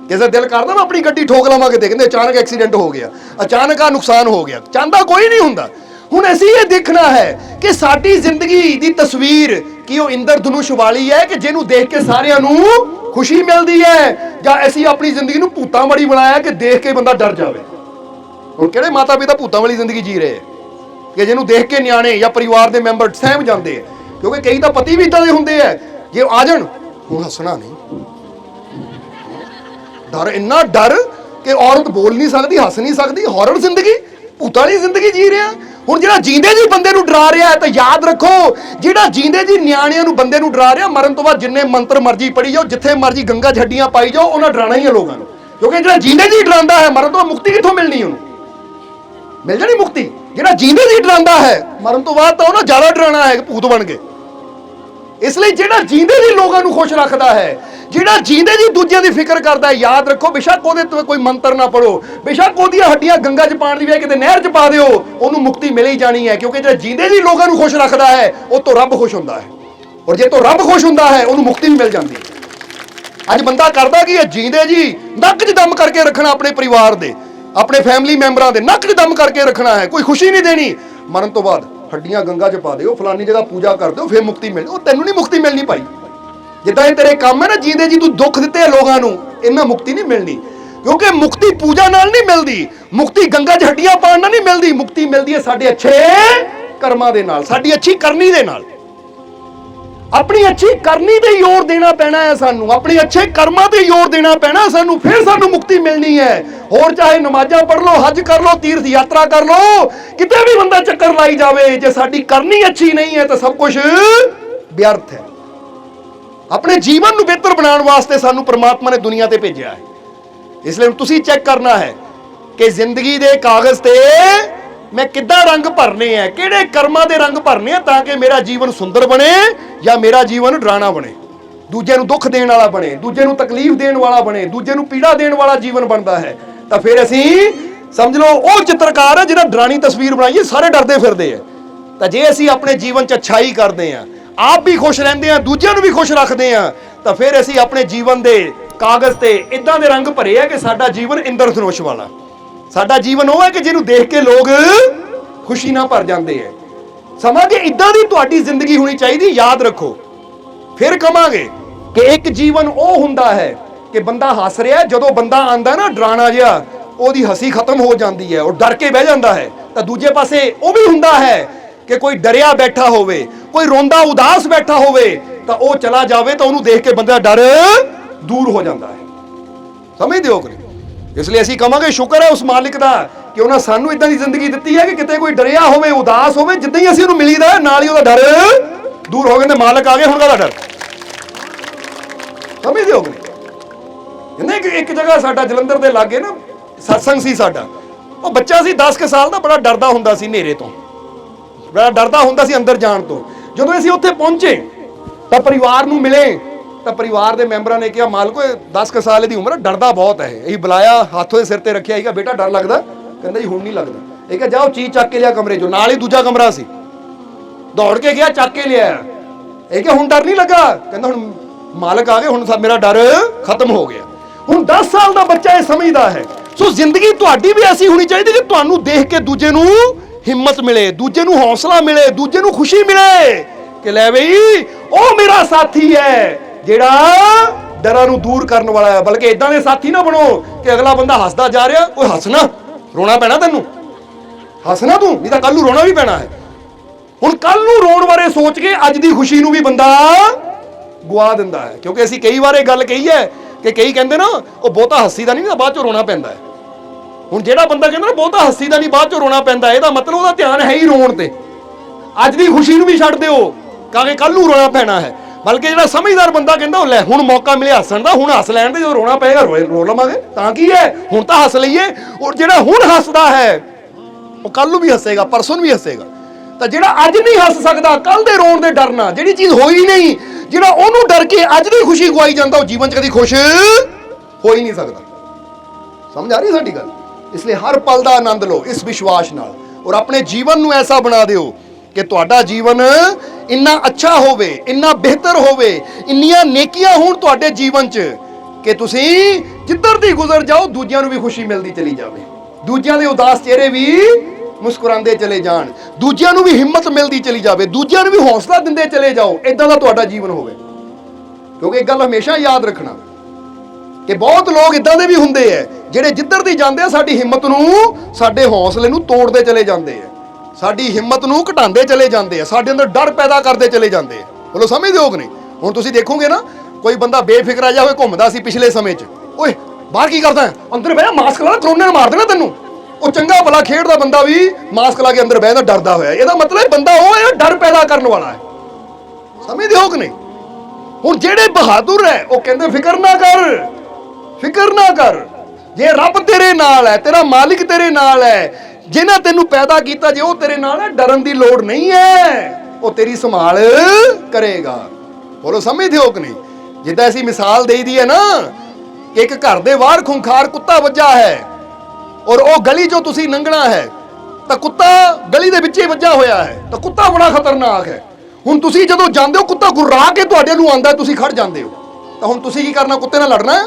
किसी दिल करदा मैं अपनी गड्डी ठोक लवां किते, कहंदे अचानक एक्सीडेंट हो गया, अचानक आ नुकसान हो गया, चाहता कोई नहीं हुंदा। हुण असीं ये देखना है कि साडी जिंदगी दी तस्वीर कि वो इंद्रधनुष वाली है कि जिन्हों देख के सारियां नूं खुशी मिलती है, ਜਾਂ ਅਸੀਂ ਆਪਣੀ ਜ਼ਿੰਦਗੀ ਨੂੰ ਭੂਤਾਂ ਵਾਲੀ ਬਣਾਇਆ ਕਿ ਦੇਖ ਕੇ ਬੰਦਾ ਡਰ ਜਾਵੇ। ਹੁਣ ਕਿਹੜੇ ਮਾਤਾ ਪਿਤਾ ਭੂਤਾਂ ਵਾਲੀ ਜ਼ਿੰਦਗੀ ਜੀ ਰਹੇ ਕਿ ਜਿਹਨੂੰ ਦੇਖ ਕੇ ਨਿਆਣੇ ਜਾਂ ਪਰਿਵਾਰ ਦੇ ਮੈਂਬਰ ਸਹਿਮ ਜਾਂਦੇ ਆ, ਕਿਉਂਕਿ ਕਈ ਤਾਂ ਪਤੀ ਵੀ ਇਦਾਂ ਦੇ ਹੁੰਦੇ ਆ, ਜੇ ਆ ਜਾਣ ਹੁਣ ਹੱਸਣਾ ਨਹੀਂ, ਡਰ, ਇੰਨਾ ਡਰ ਕਿ ਔਰਤ ਬੋਲ ਨਹੀਂ ਸਕਦੀ, ਹੱਸ ਨਹੀਂ ਸਕਦੀ। ਹੌਰਰ ਜ਼ਿੰਦਗੀ, ਭੂਤਾਂ ਵਾਲੀ ਜ਼ਿੰਦਗੀ ਜੀ ਰਿਹਾ। ਹੁਣ ਜਿਹੜਾ ਜੀਂਦੇ ਜੀ ਬੰਦੇ ਨੂੰ ਡਰਾ ਰਿਹਾ ਹੈ, ਤਾਂ ਯਾਦ ਰੱਖੋ ਜਿਹੜਾ ਜੀਂਦੇ ਜੀ ਨਿਆਣਿਆਂ ਨੂੰ ਬੰਦੇ ਨੂੰ ਡਰਾ ਰਿਹਾ, ਮਰਨ ਤੋਂ ਬਾਅਦ ਜਿੰਨੇ ਮੰਤਰ ਮਰਜ਼ੀ ਪੜੀ ਜਾਓ, ਜਿੱਥੇ ਮਰਜ਼ੀ ਗੰਗਾ ਝੱਡੀਆਂ ਪਾਈ ਜਾਓ, ਉਹਨਾਂ ਡਰਾਣਾ ਹੀ ਹੈ ਲੋਕਾਂ ਨੂੰ। ਕਿਉਂਕਿ ਜਿਹੜਾ ਜੀਂਦੇ ਜੀ ਡਰਾਉਂਦਾ ਹੈ, ਮਰਨ ਤੋਂ ਬਾਅਦ ਮੁਕਤੀ ਕਿੱਥੋਂ ਮਿਲਣੀ ਉਹਨੂੰ? ਮਿਲ ਜਾਣੀ ਮੁਕਤੀ। ਜਿਹੜਾ ਜੀਂਦੇ ਜੀ ਡਰਾਉਂਦਾ ਹੈ, ਮਰਨ ਤੋਂ ਬਾਅਦ ਤਾਂ ਉਹਨਾਂ ਜ਼ਿਆਦਾ ਡਰਾਣਾ ਹੈ, ਭੂਤ ਬਣ ਕੇ। ਇਸ ਲਈ ਜਿਹੜਾ ਜੀਂਦੇ ਜੀ ਲੋਕਾਂ ਨੂੰ ਖੁਸ਼ ਰੱਖਦਾ ਹੈ, ਜਿਹੜਾ ਜੀਂਦੇ ਜੀ ਦੂਜਿਆਂ ਦੀ ਫਿਕਰ ਕਰਦਾ ਹੈ, ਯਾਦ ਰੱਖੋ ਬੇਸ਼ੱਕ ਉਹਦੇ ਤੋਂ ਕੋਈ ਮੰਤਰ ਨਾ ਪੜੋ, ਬੇਸ਼ੱਕ ਉਹਦੀਆਂ ਹੱਡੀਆਂ ਗੰਗਾ 'ਚ ਪਾਣ ਦੀ ਵੇ ਕਿਤੇ ਨਹਿਰ 'ਚ ਪਾ ਦਿਓ, ਉਹਨੂੰ ਮੁਕਤੀ ਮਿਲ ਹੀ ਜਾਣੀ ਹੈ। ਕਿਉਂਕਿ ਜਿਹੜਾ ਜੀਂਦੇ ਜੀ ਲੋਕਾਂ ਨੂੰ ਖੁਸ਼ ਰੱਖਦਾ ਹੈ, ਉਹ ਤੋਂ ਰੱਬ ਖੁਸ਼ ਹੁੰਦਾ ਹੈ, ਔਰ ਜੇ ਤੋਂ ਰੱਬ ਖੁਸ਼ ਹੁੰਦਾ ਹੈ, ਉਹਨੂੰ ਮੁਕਤੀ ਵੀ ਮਿਲ ਜਾਂਦੀ ਹੈ। ਅੱਜ ਬੰਦਾ ਕਰਦਾ ਕੀ ਹੈ? ਜੀਂਦੇ ਜੀ ਨੱਕ 'ਚ ਦਮ ਕਰਕੇ ਰੱਖਣਾ, ਆਪਣੇ ਪਰਿਵਾਰ ਦੇ, ਆਪਣੇ ਫੈਮਿਲੀ ਮੈਂਬਰਾਂ ਦੇ ਨੱਕ 'ਚ ਦਮ ਕਰਕੇ ਰੱਖਣਾ ਹੈ, ਕੋਈ ਖੁਸ਼ੀ ਨਹੀਂ ਦੇਣੀ। ਮਰਨ ਤੋਂ ਬਾਅਦ ਹੱਡੀਆਂ ਗੰਗਾ 'ਚ ਪਾ ਦਿਓ, ਫਲਾਨੀ ਜਗ੍ਹਾ ਪੂਜਾ ਕਰ ਦਿਓ, ਫਿਰ ਮੁਕਤੀ ਮਿਲ। ਉਹ ਤੈਨੂੰ ਨਹੀਂ ਮੁਕਤੀ ਮਿਲਣੀ ਭਾਈ। ਜਿੱਦਾਂ ਇਹ ਤੇਰੇ ਕੰਮ ਹੈ ਨਾ, ਜੀਂਦੇ ਜੀ ਤੂੰ ਦੁੱਖ ਦਿੱਤੇ ਲੋਕਾਂ ਨੂੰ, ਇਹਨਾਂ ਮੁਕਤੀ ਨਹੀਂ ਮਿਲਣੀ। ਕਿਉਂਕਿ ਮੁਕਤੀ ਪੂਜਾ ਨਾਲ ਨਹੀਂ ਮਿਲਦੀ, ਮੁਕਤੀ ਗੰਗਾ 'ਚ ਹੱਡੀਆਂ ਪਾਉਣ ਨਾਲ ਨਹੀਂ ਮਿਲਦੀ। ਮੁਕਤੀ ਮਿਲਦੀ ਹੈ ਸਾਡੇ ਅੱਛੇ ਕਰਮਾਂ ਦੇ ਨਾਲ, ਸਾਡੀ ਅੱਛੀ ਕਰਨੀ ਦੇ ਨਾਲ। ਆਪਣੀ ਅੱਛੀ ਕਰਨੀ ਤੇ ਜ਼ੋਰ ਦੇਣਾ ਪੈਣਾ ਹੈ ਸਾਨੂੰ, ਆਪਣੇ ਅੱਛੇ ਕਰਮਾਂ ਤੇ ਜ਼ੋਰ ਦੇਣਾ ਪੈਣਾ ਸਾਨੂੰ, ਫਿਰ ਸਾਨੂੰ ਮੁਕਤੀ ਮਿਲਣੀ ਹੈ। ਹੋਰ ਚਾਹੇ ਨਮਾਜ਼ਾਂ ਪੜ੍ਹ ਲਓ, ਹੱਜ ਕਰ ਲਓ, ਤੀਰਥ ਯਾਤਰਾ ਕਰ ਲਓ, ਕਿਤੇ ਵੀ ਬੰਦਾ ਚੱਕਰ ਲਾਈ ਜਾਵੇ, ਜੇ ਸਾਡੀ ਕਰਨੀ ਅੱਛੀ ਨਹੀਂ ਹੈ ਤਾਂ ਸਭ ਕੁਝ ਵਿਅਰਥ ਹੈ। ਆਪਣੇ ਜੀਵਨ ਨੂੰ ਬਿਹਤਰ ਬਣਾਉਣ ਵਾਸਤੇ ਸਾਨੂੰ ਪ੍ਰਮਾਤਮਾ ਨੇ ਦੁਨੀਆ ਤੇ ਭੇਜਿਆ ਹੈ। ਇਸ ਲਈ ਤੁਸੀਂ ਚੈੱਕ ਕਰਨਾ ਹੈ ਕਿ ਜ਼ਿੰਦਗੀ ਦੇ ਕਾਗਜ਼ ਤੇ ਮੈਂ ਕਿੱਦਾਂ ਰੰਗ ਭਰਨੇ ਆ, ਕਿਹੜੇ ਕਰਮਾਂ ਦੇ ਰੰਗ ਭਰਨੇ ਆ, ਤਾਂ ਕਿ ਮੇਰਾ ਜੀਵਨ ਸੁੰਦਰ ਬਣੇ ਜਾਂ ਮੇਰਾ ਜੀਵਨ ਡਰਾਣਾ ਬਣੇ, ਦੂਜੇ ਨੂੰ ਦੁੱਖ ਦੇਣ ਵਾਲਾ ਬਣੇ, ਦੂਜੇ ਨੂੰ ਤਕਲੀਫ ਦੇਣ ਵਾਲਾ ਬਣੇ, ਦੂਜੇ ਨੂੰ ਪੀੜਾ ਦੇਣ ਵਾਲਾ ਜੀਵਨ ਬਣਦਾ ਹੈ। ਤਾਂ ਫਿਰ ਅਸੀਂ ਸਮਝ ਲਓ ਉਹ ਚਿੱਤਰਕਾਰ ਹੈ ਜਿਹੜਾ ਡਰਾਣੀ ਤਸਵੀਰ ਬਣਾਈਏ, ਸਾਰੇ ਡਰਦੇ ਫਿਰਦੇ ਆ। ਤਾਂ ਜੇ ਅਸੀਂ ਆਪਣੇ ਜੀਵਨ 'ਚ ਅੱਛਾਈ ਕਰਦੇ ਆ, ਆਪ ਵੀ ਖੁਸ਼ ਰਹਿੰਦੇ ਆ, ਦੂਜਿਆਂ ਨੂੰ ਵੀ ਖੁਸ਼ ਰੱਖਦੇ ਆ, ਤਾਂ ਫਿਰ ਅਸੀਂ ਆਪਣੇ ਜੀਵਨ ਦੇ ਕਾਗਜ਼ ਤੇ ਇਦਾਂ ਦੇ ਰੰਗ ਭਰੇ ਆ ਕਿ ਸਾਡਾ ਜੀਵਨ ਇੰਦਰ ਧਨੁਸ਼ ਵਾਲਾ। ਸਾਡਾ ਜੀਵਨ ਉਹ ਹੈ ਕਿ ਜਿਹਨੂੰ ਦੇਖ ਕੇ ਲੋਕ ਖੁਸ਼ੀ ਨਾਲ ਭਰ ਜਾਂਦੇ ਆ। ਸਮਾਂ ਕਿ ਇਦਾਂ ਦੀ ਤੁਹਾਡੀ ਜ਼ਿੰਦਗੀ ਹੋਣੀ ਚਾਹੀਦੀ। ਯਾਦ ਰੱਖੋ, ਫਿਰ ਕਹਾਂਗੇ ਕਿ ਇੱਕ ਜੀਵਨ ਉਹ ਹੁੰਦਾ ਹੈ ਕਿ ਬੰਦਾ ਹੱਸ ਰਿਹਾ, ਜਦੋਂ ਬੰਦਾ ਆਂਦਾ ਨਾ ਡਰਾਣਾ ਜਿਹਾ, ਉਹਦੀ ਹੱਸੀ ਖਤਮ ਹੋ ਜਾਂਦੀ ਹੈ, ਉਹ ਡਰ ਕੇ ਬਹਿ ਜਾਂਦਾ ਹੈ। ਤਾਂ ਦੂਜੇ ਪਾਸੇ ਉਹ ਵੀ ਹੁੰਦਾ ਹੈ ਕਿ ਕੋਈ ਡਰਿਆ ਬੈਠਾ ਹੋਵੇ, ਕੋਈ ਰੋਂਦਾ ਉਦਾਸ ਬੈਠਾ ਹੋਵੇ, ਤਾਂ ਉਹ ਚਲਾ ਜਾਵੇ ਤਾਂ ਉਹਨੂੰ ਦੇਖ ਕੇ ਬੰਦਾ ਡਰ ਦੂਰ ਹੋ ਜਾਂਦਾ ਹੈ। ਸਮਝਦੇ ਹੋ ਕਿ? ਇਸ ਲਈ ਅਸੀਂ ਕਹਾਂਗੇ ਸ਼ੁਕਰ ਹੈ ਉਸ ਮਾਲਿਕ ਦਾ ਕਿ ਉਹਨਾਂ ਸਾਨੂੰ ਇਦਾਂ ਦੀ ਜ਼ਿੰਦਗੀ ਦਿੱਤੀ ਹੈ ਕਿ ਕਿਤੇ ਕੋਈ ਡਰਿਆ ਹੋਵੇ, ਉਦਾਸ ਹੋਵੇ, ਜਿੱਦਾਂ ਹੀ ਅਸੀਂ ਉਹਨੂੰ ਮਿਲੀਦਾ ਨਾਲ ਹੀ ਉਹਦਾ ਡਰ ਦੂਰ ਹੋ ਗਿਆ। ਮਾਲਕ ਆ ਗਏ, ਹੁਣ ਕਾਹਦਾ ਡਰ? ਸਮਝਦੇ ਹੋ ਕਿ? ਕਹਿੰਦੇ ਕਿ ਇੱਕ ਜਗ੍ਹਾ ਸਾਡਾ ਜਲੰਧਰ ਦੇ ਲਾਗੇ ਨਾ ਸਤਸੰਗ ਸੀ ਸਾਡਾ, ਉਹ ਬੱਚਾ ਸੀ 10 ਕੁ ਸਾਲ ਦਾ, ਬੜਾ ਡਰਦਾ ਹੁੰਦਾ ਸੀ ਹਨੇਰੇ ਤੋਂ, ਬੜਾ ਡਰਦਾ ਹੁੰਦਾ ਸੀ ਅੰਦਰ ਜਾਣ ਤੋਂ। ਜਦੋਂ ਅਸੀਂ ਉੱਥੇ ਪਹੁੰਚੇ ਤਾਂ ਪਰਿਵਾਰ ਨੂੰ ਮਿਲੇ, ਤਾਂ ਪਰਿਵਾਰ ਦੇ ਮੈਂਬਰਾਂ ਨੇ ਕਿਹਾ ਮਾਲਕੋ 10 ਕੁ ਸਾਲ ਦੀ ਉਮਰ, ਡਰਦਾ ਬਹੁਤ ਹੈ। ਇਹ ਬੁਲਾਇਆ, ਹੱਥ ਉਹਦੇ ਸਿਰ ਤੇ ਰੱਖਿਆ, ਇਹ ਕਿਹਾ ਬੇਟਾ ਡਰ ਲੱਗਦਾ? ਕਹਿੰਦਾ ਜੀ ਹੁਣ ਨਹੀਂ ਲੱਗਦਾ। ਇਹ ਕਿਹਾ ਜਾਓ ਚੀਜ਼ ਚੱਕ ਕੇ ਲਿਆ ਕਮਰੇ ਚੋਂ, ਨਾਲ ਹੀ ਦੂਜਾ ਕਮਰਾ ਸੀ, ਦੌੜ ਕੇ ਗਿਆ ਚੱਕ ਕੇ ਲਿਆ। ਇਹ ਕਿਹਾ ਹੁਣ ਡਰ ਨਹੀਂ ਲੱਗਾ? ਕਹਿੰਦਾ ਹੁਣ ਮਾਲਕ ਆ ਗਏ, ਹੁਣ ਮੇਰਾ ਡਰ ਖਤਮ ਹੋ ਗਿਆ। ਹੁਣ 10 ਸਾਲ ਦਾ ਬੱਚਾ ਇਹ ਸਮਝਦਾ ਹੈ। ਸੋ ਜ਼ਿੰਦਗੀ ਤੁਹਾਡੀ ਵੀ ਐਸੀ ਹੋਣੀ ਚਾਹੀਦੀ ਕਿ ਤੁਹਾਨੂੰ ਦੇਖ ਕੇ ਦੂਜੇ ਨੂੰ ਹਿੰਮਤ ਮਿਲੇ, ਦੂਜੇ ਨੂੰ ਹੌਸਲਾ ਮਿਲੇ, ਦੂਜੇ ਨੂੰ ਖੁਸ਼ੀ ਮਿਲੇ ਕਿ ਲੈ ਬਈ ਉਹ ਮੇਰਾ ਸਾਥੀ ਹੈ ਜਿਹੜਾ ਡਰਾਂ ਨੂੰ ਦੂਰ ਕਰਨ ਵਾਲਾ ਹੈ। ਬਲਕਿ ਇਦਾਂ ਦੇ ਸਾਥੀ ਨਾ ਬਣੋ ਕਿ ਅਗਲਾ ਬੰਦਾ ਹੱਸਦਾ ਜਾ ਰਿਹਾ, ਓਏ ਹੱਸਣਾ, ਰੋਣਾ ਪੈਣਾ ਤੈਨੂੰ, ਹੱਸਣਾ ਤੂੰ, ਨਹੀਂ ਤਾਂ ਕੱਲ ਨੂੰ ਰੋਣਾ ਵੀ ਪੈਣਾ ਹੈ। ਹੁਣ ਕੱਲ ਨੂੰ ਰੋਣ ਬਾਰੇ ਸੋਚ ਕੇ ਅੱਜ ਦੀ ਖੁਸ਼ੀ ਨੂੰ ਵੀ ਬੰਦਾ ਗਵਾ ਦਿੰਦਾ ਹੈ। ਕਿਉਂਕਿ ਅਸੀਂ ਕਈ ਵਾਰ ਇਹ ਗੱਲ ਕਹੀ ਹੈ ਕਿ ਕਈ ਕਹਿੰਦੇ ਨਾ ਉਹ ਬਹੁਤਾ ਹੱਸੀ ਦਾ ਨਹੀਂ ਨਾ ਬਾਅਦ ਚੋਂ ਰੋਣਾ ਪੈਂਦਾ ਹੈ। ਹੁਣ ਜਿਹੜਾ ਬੰਦਾ ਕਹਿੰਦਾ ਨਾ ਬਹੁਤਾ ਹੱਸੀ ਦਾ ਨਹੀਂ ਬਾਅਦ ਚੋਂ ਰੋਣਾ ਪੈਂਦਾ, ਇਹਦਾ ਮਤਲਬ ਉਹਦਾ ਧਿਆਨ ਹੈ ਹੀ ਰੋਣ ਤੇ। ਅੱਜ ਦੀ ਖੁਸ਼ੀ ਨੂੰ ਵੀ ਛੱਡ ਦਿਓ ਕਿਉਂਕਿ ਕੱਲ ਨੂੰ ਰੋਣਾ ਪੈਣਾ ਹੈ। ਬਲਕਿ ਜਿਹੜਾ ਸਮਝਦਾਰ ਬੰਦਾ ਕਹਿੰਦਾ ਉਹ ਲੈ ਹੁਣ ਮੌਕਾ ਮਿਲਿਆ ਹੱਸਣ ਦਾ, ਹੁਣ ਹੱਸ ਲੈਣ ਦੇ, ਜਦੋਂ ਰੋਣਾ ਪਏਗਾ ਰੋ ਲਵਾਂਗੇ, ਤਾਂ ਕੀ ਹੈ, ਹੁਣ ਤਾਂ ਹੱਸ ਲਈਏ। ਔਰ ਜਿਹੜਾ ਹੁਣ ਹੱਸਦਾ ਹੈ ਉਹ ਕੱਲ ਨੂੰ ਵੀ ਹੱਸੇਗਾ, ਪਰਸੋਂ ਨੂੰ ਵੀ ਹੱਸੇਗਾ। ਤਾਂ ਜਿਹੜਾ ਅੱਜ ਨਹੀਂ ਹੱਸ ਸਕਦਾ, ਕੱਲ ਦੇ ਰੋਣ ਦੇ ਡਰ ਨਾਲ, ਜਿਹੜੀ ਚੀਜ਼ ਹੋਈ ਨਹੀਂ, ਜਿਹੜਾ ਉਹਨੂੰ ਡਰ ਕੇ ਅੱਜ ਦੀ ਖੁਸ਼ੀ ਗਵਾਈ ਜਾਂਦਾ, ਉਹ ਜੀਵਨ 'ਚ ਕਦੀ ਖੁਸ਼ ਹੋ ਹੀ ਨਹੀਂ ਸਕਦਾ। ਸਮਝ ਆ ਰਹੀ ਸਾਡੀ ਗੱਲ? ਇਸ ਲਈ ਹਰ ਪਲ ਦਾ ਆਨੰਦ ਲਓ ਇਸ ਵਿਸ਼ਵਾਸ ਨਾਲ, ਔਰ ਆਪਣੇ ਜੀਵਨ ਨੂੰ ਐਸਾ ਬਣਾ ਦਿਓ ਕਿ ਤੁਹਾਡਾ ਜੀਵਨ ਇੰਨਾ ਅੱਛਾ ਹੋਵੇ, ਇੰਨਾ ਬਿਹਤਰ ਹੋਵੇ, ਇੰਨੀਆਂ ਨੇਕੀਆਂ ਹੋਣ ਤੁਹਾਡੇ ਜੀਵਨ 'ਚ ਕਿ ਤੁਸੀਂ ਜਿੱਧਰ ਦੀ ਗੁਜ਼ਰ ਜਾਓ ਦੂਜਿਆਂ ਨੂੰ ਵੀ ਖੁਸ਼ੀ ਮਿਲਦੀ ਚਲੀ ਜਾਵੇ, ਦੂਜਿਆਂ ਦੇ ਉਦਾਸ ਚਿਹਰੇ ਵੀ ਮੁਸਕਰਾਉਂਦੇ ਚਲੇ ਜਾਣ, ਦੂਜਿਆਂ ਨੂੰ ਵੀ ਹਿੰਮਤ ਮਿਲਦੀ ਚਲੀ ਜਾਵੇ, ਦੂਜਿਆਂ ਨੂੰ ਵੀ ਹੌਸਲਾ ਦਿੰਦੇ ਚਲੇ ਜਾਓ। ਇਦਾਂ ਦਾ ਤੁਹਾਡਾ ਜੀਵਨ ਹੋਵੇ। ਕਿਉਂਕਿ ਇੱਕ ਗੱਲ ਹਮੇਸ਼ਾ ਯਾਦ ਰੱਖਣਾ, ਕਿ ਬਹੁਤ ਲੋਕ ਇਦਾਂ ਦੇ ਵੀ ਹੁੰਦੇ ਐ ਜਿਹੜੇ ਜਿੱਧਰ ਦੀ ਜਾਂਦੇ ਆ ਸਾਡੀ ਹਿੰਮਤ ਨੂੰ, ਸਾਡੇ ਹੌਸਲੇ ਨੂੰ ਤੋੜਦੇ ਚਲੇ ਜਾਂਦੇ ਆ, ਸਾਡੀ ਹਿੰਮਤ ਨੂੰ ਘਟਾਉਂਦੇ ਚਲੇ ਜਾਂਦੇ ਆ, ਸਾਡੇ ਅੰਦਰ ਡਰ ਪੈਦਾ ਕਰਦੇ ਚਲੇ ਜਾਂਦੇ ਆ। ਬੋਲੋ ਸਮਝਦੇ ਹੋ ਕਿ ਨਹੀਂ? ਹੁਣ ਤੁਸੀਂ ਦੇਖੋਗੇ ਨਾ, ਕੋਈ ਬੰਦਾ ਬੇਫਿਕਰਾ ਜਿਹਾ ਹੋਏ ਘੁੰਮਦਾ ਸੀ ਪਿਛਲੇ ਸਮੇਂ 'ਚ, ਓਏ ਬਾਹਰ ਕੀ ਕਰਦਾ, ਅੰਦਰ ਬਹਿ ਮਾਸਕ ਲਾ, ਕਰੋਨੇ ਨੇ ਮਾਰ ਦੇਣਾ ਤੈਨੂੰ। ਉਹ ਚੰਗਾ ਭਲਾ ਖੇਡਦਾ ਬੰਦਾ ਵੀ ਮਾਸਕ ਲਾ ਕੇ ਅੰਦਰ ਬਹਿਦਾ ਡਰਦਾ ਹੋਇਆ, ਇਹਦਾ ਮਤਲਬ ਬੰਦਾ ਉਹ ਹੈ ਡਰ ਪੈਦਾ ਕਰਨ ਵਾਲਾ ਹੈ। ਸਮਝਦੇ ਹੋ ਕਿ ਨਹੀਂ? ਹੁਣ ਜਿਹੜੇ ਬਹਾਦਰ ਹੈ ਉਹ ਕਹਿੰਦੇ ਫਿਕਰ ਨਾ ਕਰ, ਫਿਕਰ ਨਾ ਕਰ, ਜੇ ਰੱਬ ਤੇਰੇ ਨਾਲ ਹੈ, ਤੇਰਾ ਮਾਲਿਕ ਤੇਰੇ ਨਾਲ ਹੈ, ਜਿਹਨਾਂ ਤੈਨੂੰ ਪੈਦਾ ਕੀਤਾ ਜੇ ਉਹ ਤੇਰੇ ਨਾਲ ਹੈ, ਡਰਨ ਦੀ ਲੋੜ ਨਹੀਂ ਹੈ, ਉਹ ਤੇਰੀ ਸੰਭਾਲ ਕਰੇਗਾ। ਬੋਲੋ ਸਮਝਦੇ ਹੋ ਕਿ ਨਹੀਂ? ਜਿੱਦਾਂ ਅਸੀਂ ਮਿਸਾਲ ਦੇਈਦੀ ਹੈ ਨਾ, ਇੱਕ ਘਰ ਦੇ ਬਾਹਰ ਖੁੰਖਾਰ ਕੁੱਤਾ ਵੱਜਾ ਹੈ ਔਰ ਉਹ ਗਲੀ ਚੋਂ ਤੁਸੀਂ ਲੰਘਣਾ ਹੈ ਤਾਂ ਕੁੱਤਾ ਗਲੀ ਦੇ ਵਿੱਚ ਹੀ ਵੱਜਾ ਹੋਇਆ ਹੈ, ਤਾਂ ਕੁੱਤਾ ਬੜਾ ਖਤਰਨਾਕ ਹੈ। ਹੁਣ ਤੁਸੀਂ ਜਦੋਂ ਜਾਂਦੇ ਹੋ ਕੁੱਤਾ ਗੁर्रा ਕੇ ਤੁਹਾਡੇ ਨੂੰ ਆਂਦਾ, ਤੁਸੀਂ ਖੜ ਜਾਂਦੇ ਹੋ, ਤਾਂ ਹੁਣ ਤੁਸੀਂ ਕੀ ਕਰਨਾ? ਕੁੱਤੇ ਨਾਲ ਲੜਨਾ ਹੈ,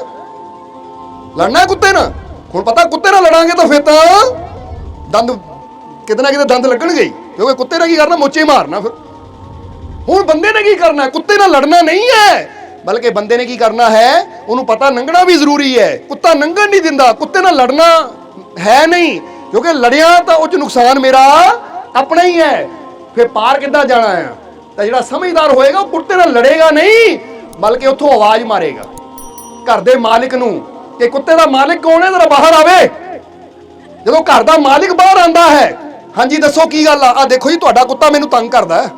ਲੜਨਾ ਹੈ ਕੁੱਤੇ ਨਾਲ। ਹੁਣ ਪਤਾ ਕੁੱਤੇ ਨਾਲ ਲੜਾਂਗੇ ਤਾਂ ਫਿਰ ਤਾਂ ਦੰਦ ਕਿਤੇ ਨਾ ਕਿਤੇ ਦੰਦ ਲੱਗਣਗੇ, ਕਿਉਂਕਿ ਕੁੱਤੇ ਨੇ ਕੀ ਕਰਨਾ? ਮੋਚੇ ਮਾਰਨਾ। ਫਿਰ ਹੁਣ ਬੰਦੇ ਨੇ ਕੀ ਕਰਨਾ? ਕੁੱਤੇ ਨਾਲ ਲੜਨਾ ਨਹੀਂ ਹੈ, ਬਲਕਿ ਬੰਦੇ ਨੇ ਕੀ ਕਰਨਾ ਹੈ? ਉਹਨੂੰ ਪਤਾ ਲੰਘਣਾ ਵੀ ਜ਼ਰੂਰੀ ਹੈ, ਕੁੱਤਾ ਲੰਘਣ ਨਹੀਂ ਦਿੰਦਾ, ਕੁੱਤੇ ਨਾਲ ਲੜਨਾ ਹੈ ਨਹੀਂ, ਕਿਉਂਕਿ ਲੜਿਆ ਤਾਂ ਉਹ 'ਚ ਨੁਕਸਾਨ ਮੇਰਾ ਆਪਣਾ ਹੀ ਹੈ। ਫਿਰ ਪਾਰ ਕਿੱਦਾਂ ਜਾਣਾ ਹੈ? ਤਾਂ ਜਿਹੜਾ ਸਮਝਦਾਰ ਹੋਏਗਾ ਉਹ ਕੁੱਤੇ ਨਾਲ ਲੜੇਗਾ ਨਹੀਂ, ਬਲਕਿ ਉੱਥੋਂ ਆਵਾਜ਼ ਮਾਰੇਗਾ ਘਰ ਦੇ ਮਾਲਿਕ ਨੂੰ ਕਿ ਕੁੱਤੇ ਦਾ ਮਾਲਿਕ ਕੌਣ ਹੈ, ਜ਼ਰਾ ਬਾਹਰ ਆਵੇ। ਜਦੋਂ ਘਰ ਦਾ ਮਾਲਿਕ ਬਾਹਰ ਆਂਦਾ ਹੈ, ਹਾਂਜੀ ਦੱਸੋ ਕੀ ਗੱਲ ਆ ਦੇਖੋ ਜੀ ਤੁਹਾਡਾ ਕੁੱਤਾ ਮੈਨੂੰ ਤੰਗ ਕਰਦਾ ਹੈ,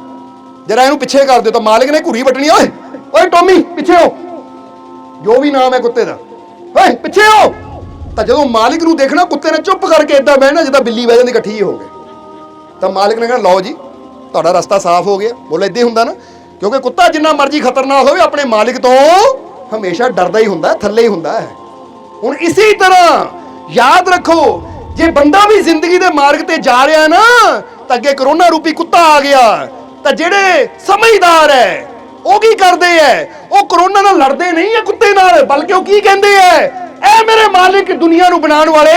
ਜਰਾ ਇਹਨੂੰ ਪਿੱਛੇ ਕਰ ਦਿਓ, ਤਾਂ ਮਾਲਿਕ ਨੇ ਘੂਰੀ ਵੱਟਣੀ, ਓਏ ਓਏ ਟੋਮੀ ਪਿੱਛੇ ਹੋ, ਜੋ ਵੀ ਨਾਮ ਹੈ ਕੁੱਤੇ ਦਾ, ਓਏ ਪਿੱਛੇ ਹੋ। ਤਾਂ ਜਦੋਂ ਮਾਲਿਕ ਨੂੰ ਦੇਖਣਾ ਕੁੱਤੇ ਨੇ ਚੁੱਪ ਕਰਕੇ ਏਦਾਂ ਬਹਿਣਾ ਜਿੱਦਾਂ ਬਿੱਲੀ ਬਹਿ ਜਾਂਦੀ ਇਕੱਠੀ ਹੋ ਗਏ, ਤਾਂ ਮਾਲਿਕ ਨੇ ਕਹਿਣਾ ਲਓ ਜੀ ਤੁਹਾਡਾ ਰਸਤਾ ਸਾਫ਼ ਹੋ ਗਿਆ। ਬੋਲੇ ਏਦਾਂ ਹੀ ਹੁੰਦਾ ਨਾ, ਕਿਉਂਕਿ ਕੁੱਤਾ ਜਿੰਨਾ ਮਰਜ਼ੀ ਖਤਰਨਾਕ ਹੋਵੇ ਆਪਣੇ ਮਾਲਿਕ ਤੋਂ ਹਮੇਸ਼ਾ ਡਰਦਾ ਹੀ ਹੁੰਦਾ, ਥੱਲੇ ਹੀ ਹੁੰਦਾ ਹੈ। ਹੁਣ ਇਸੇ ਤਰ੍ਹਾਂ ਯਾਦ ਰੱਖੋ, ਜੇ ਬੰਦਾ ਵੀ ਜ਼ਿੰਦਗੀ ਦੇ ਮਾਰਗ ਤੇ ਜਾ ਰਿਹਾ ਨਾ, ਤਾਂ ਅੱਗੇ ਕਰੋਨਾ ਰੂਪੀ ਕੁੱਤਾ ਆ ਗਿਆ, ਤਾਂ ਜਿਹੜੇ ਸਮਝਦਾਰ ਹੈ ਉਹ ਕੀ ਕਰਦੇ ਹੈ? ਉਹ ਕਰੋਨਾ ਨਾਲ ਲੜਦੇ ਨਹੀਂ ਹੈ ਕੁੱਤੇ ਨਾਲ, ਬਲਕਿ ਉਹ ਕੀ ਕਹਿੰਦੇ ਹੈ? ਐ ਮੇਰੇ ਮਾਲਿਕ ਦੁਨੀਆ ਨੂੰ ਬਣਾਉਣ ਵਾਲੇ,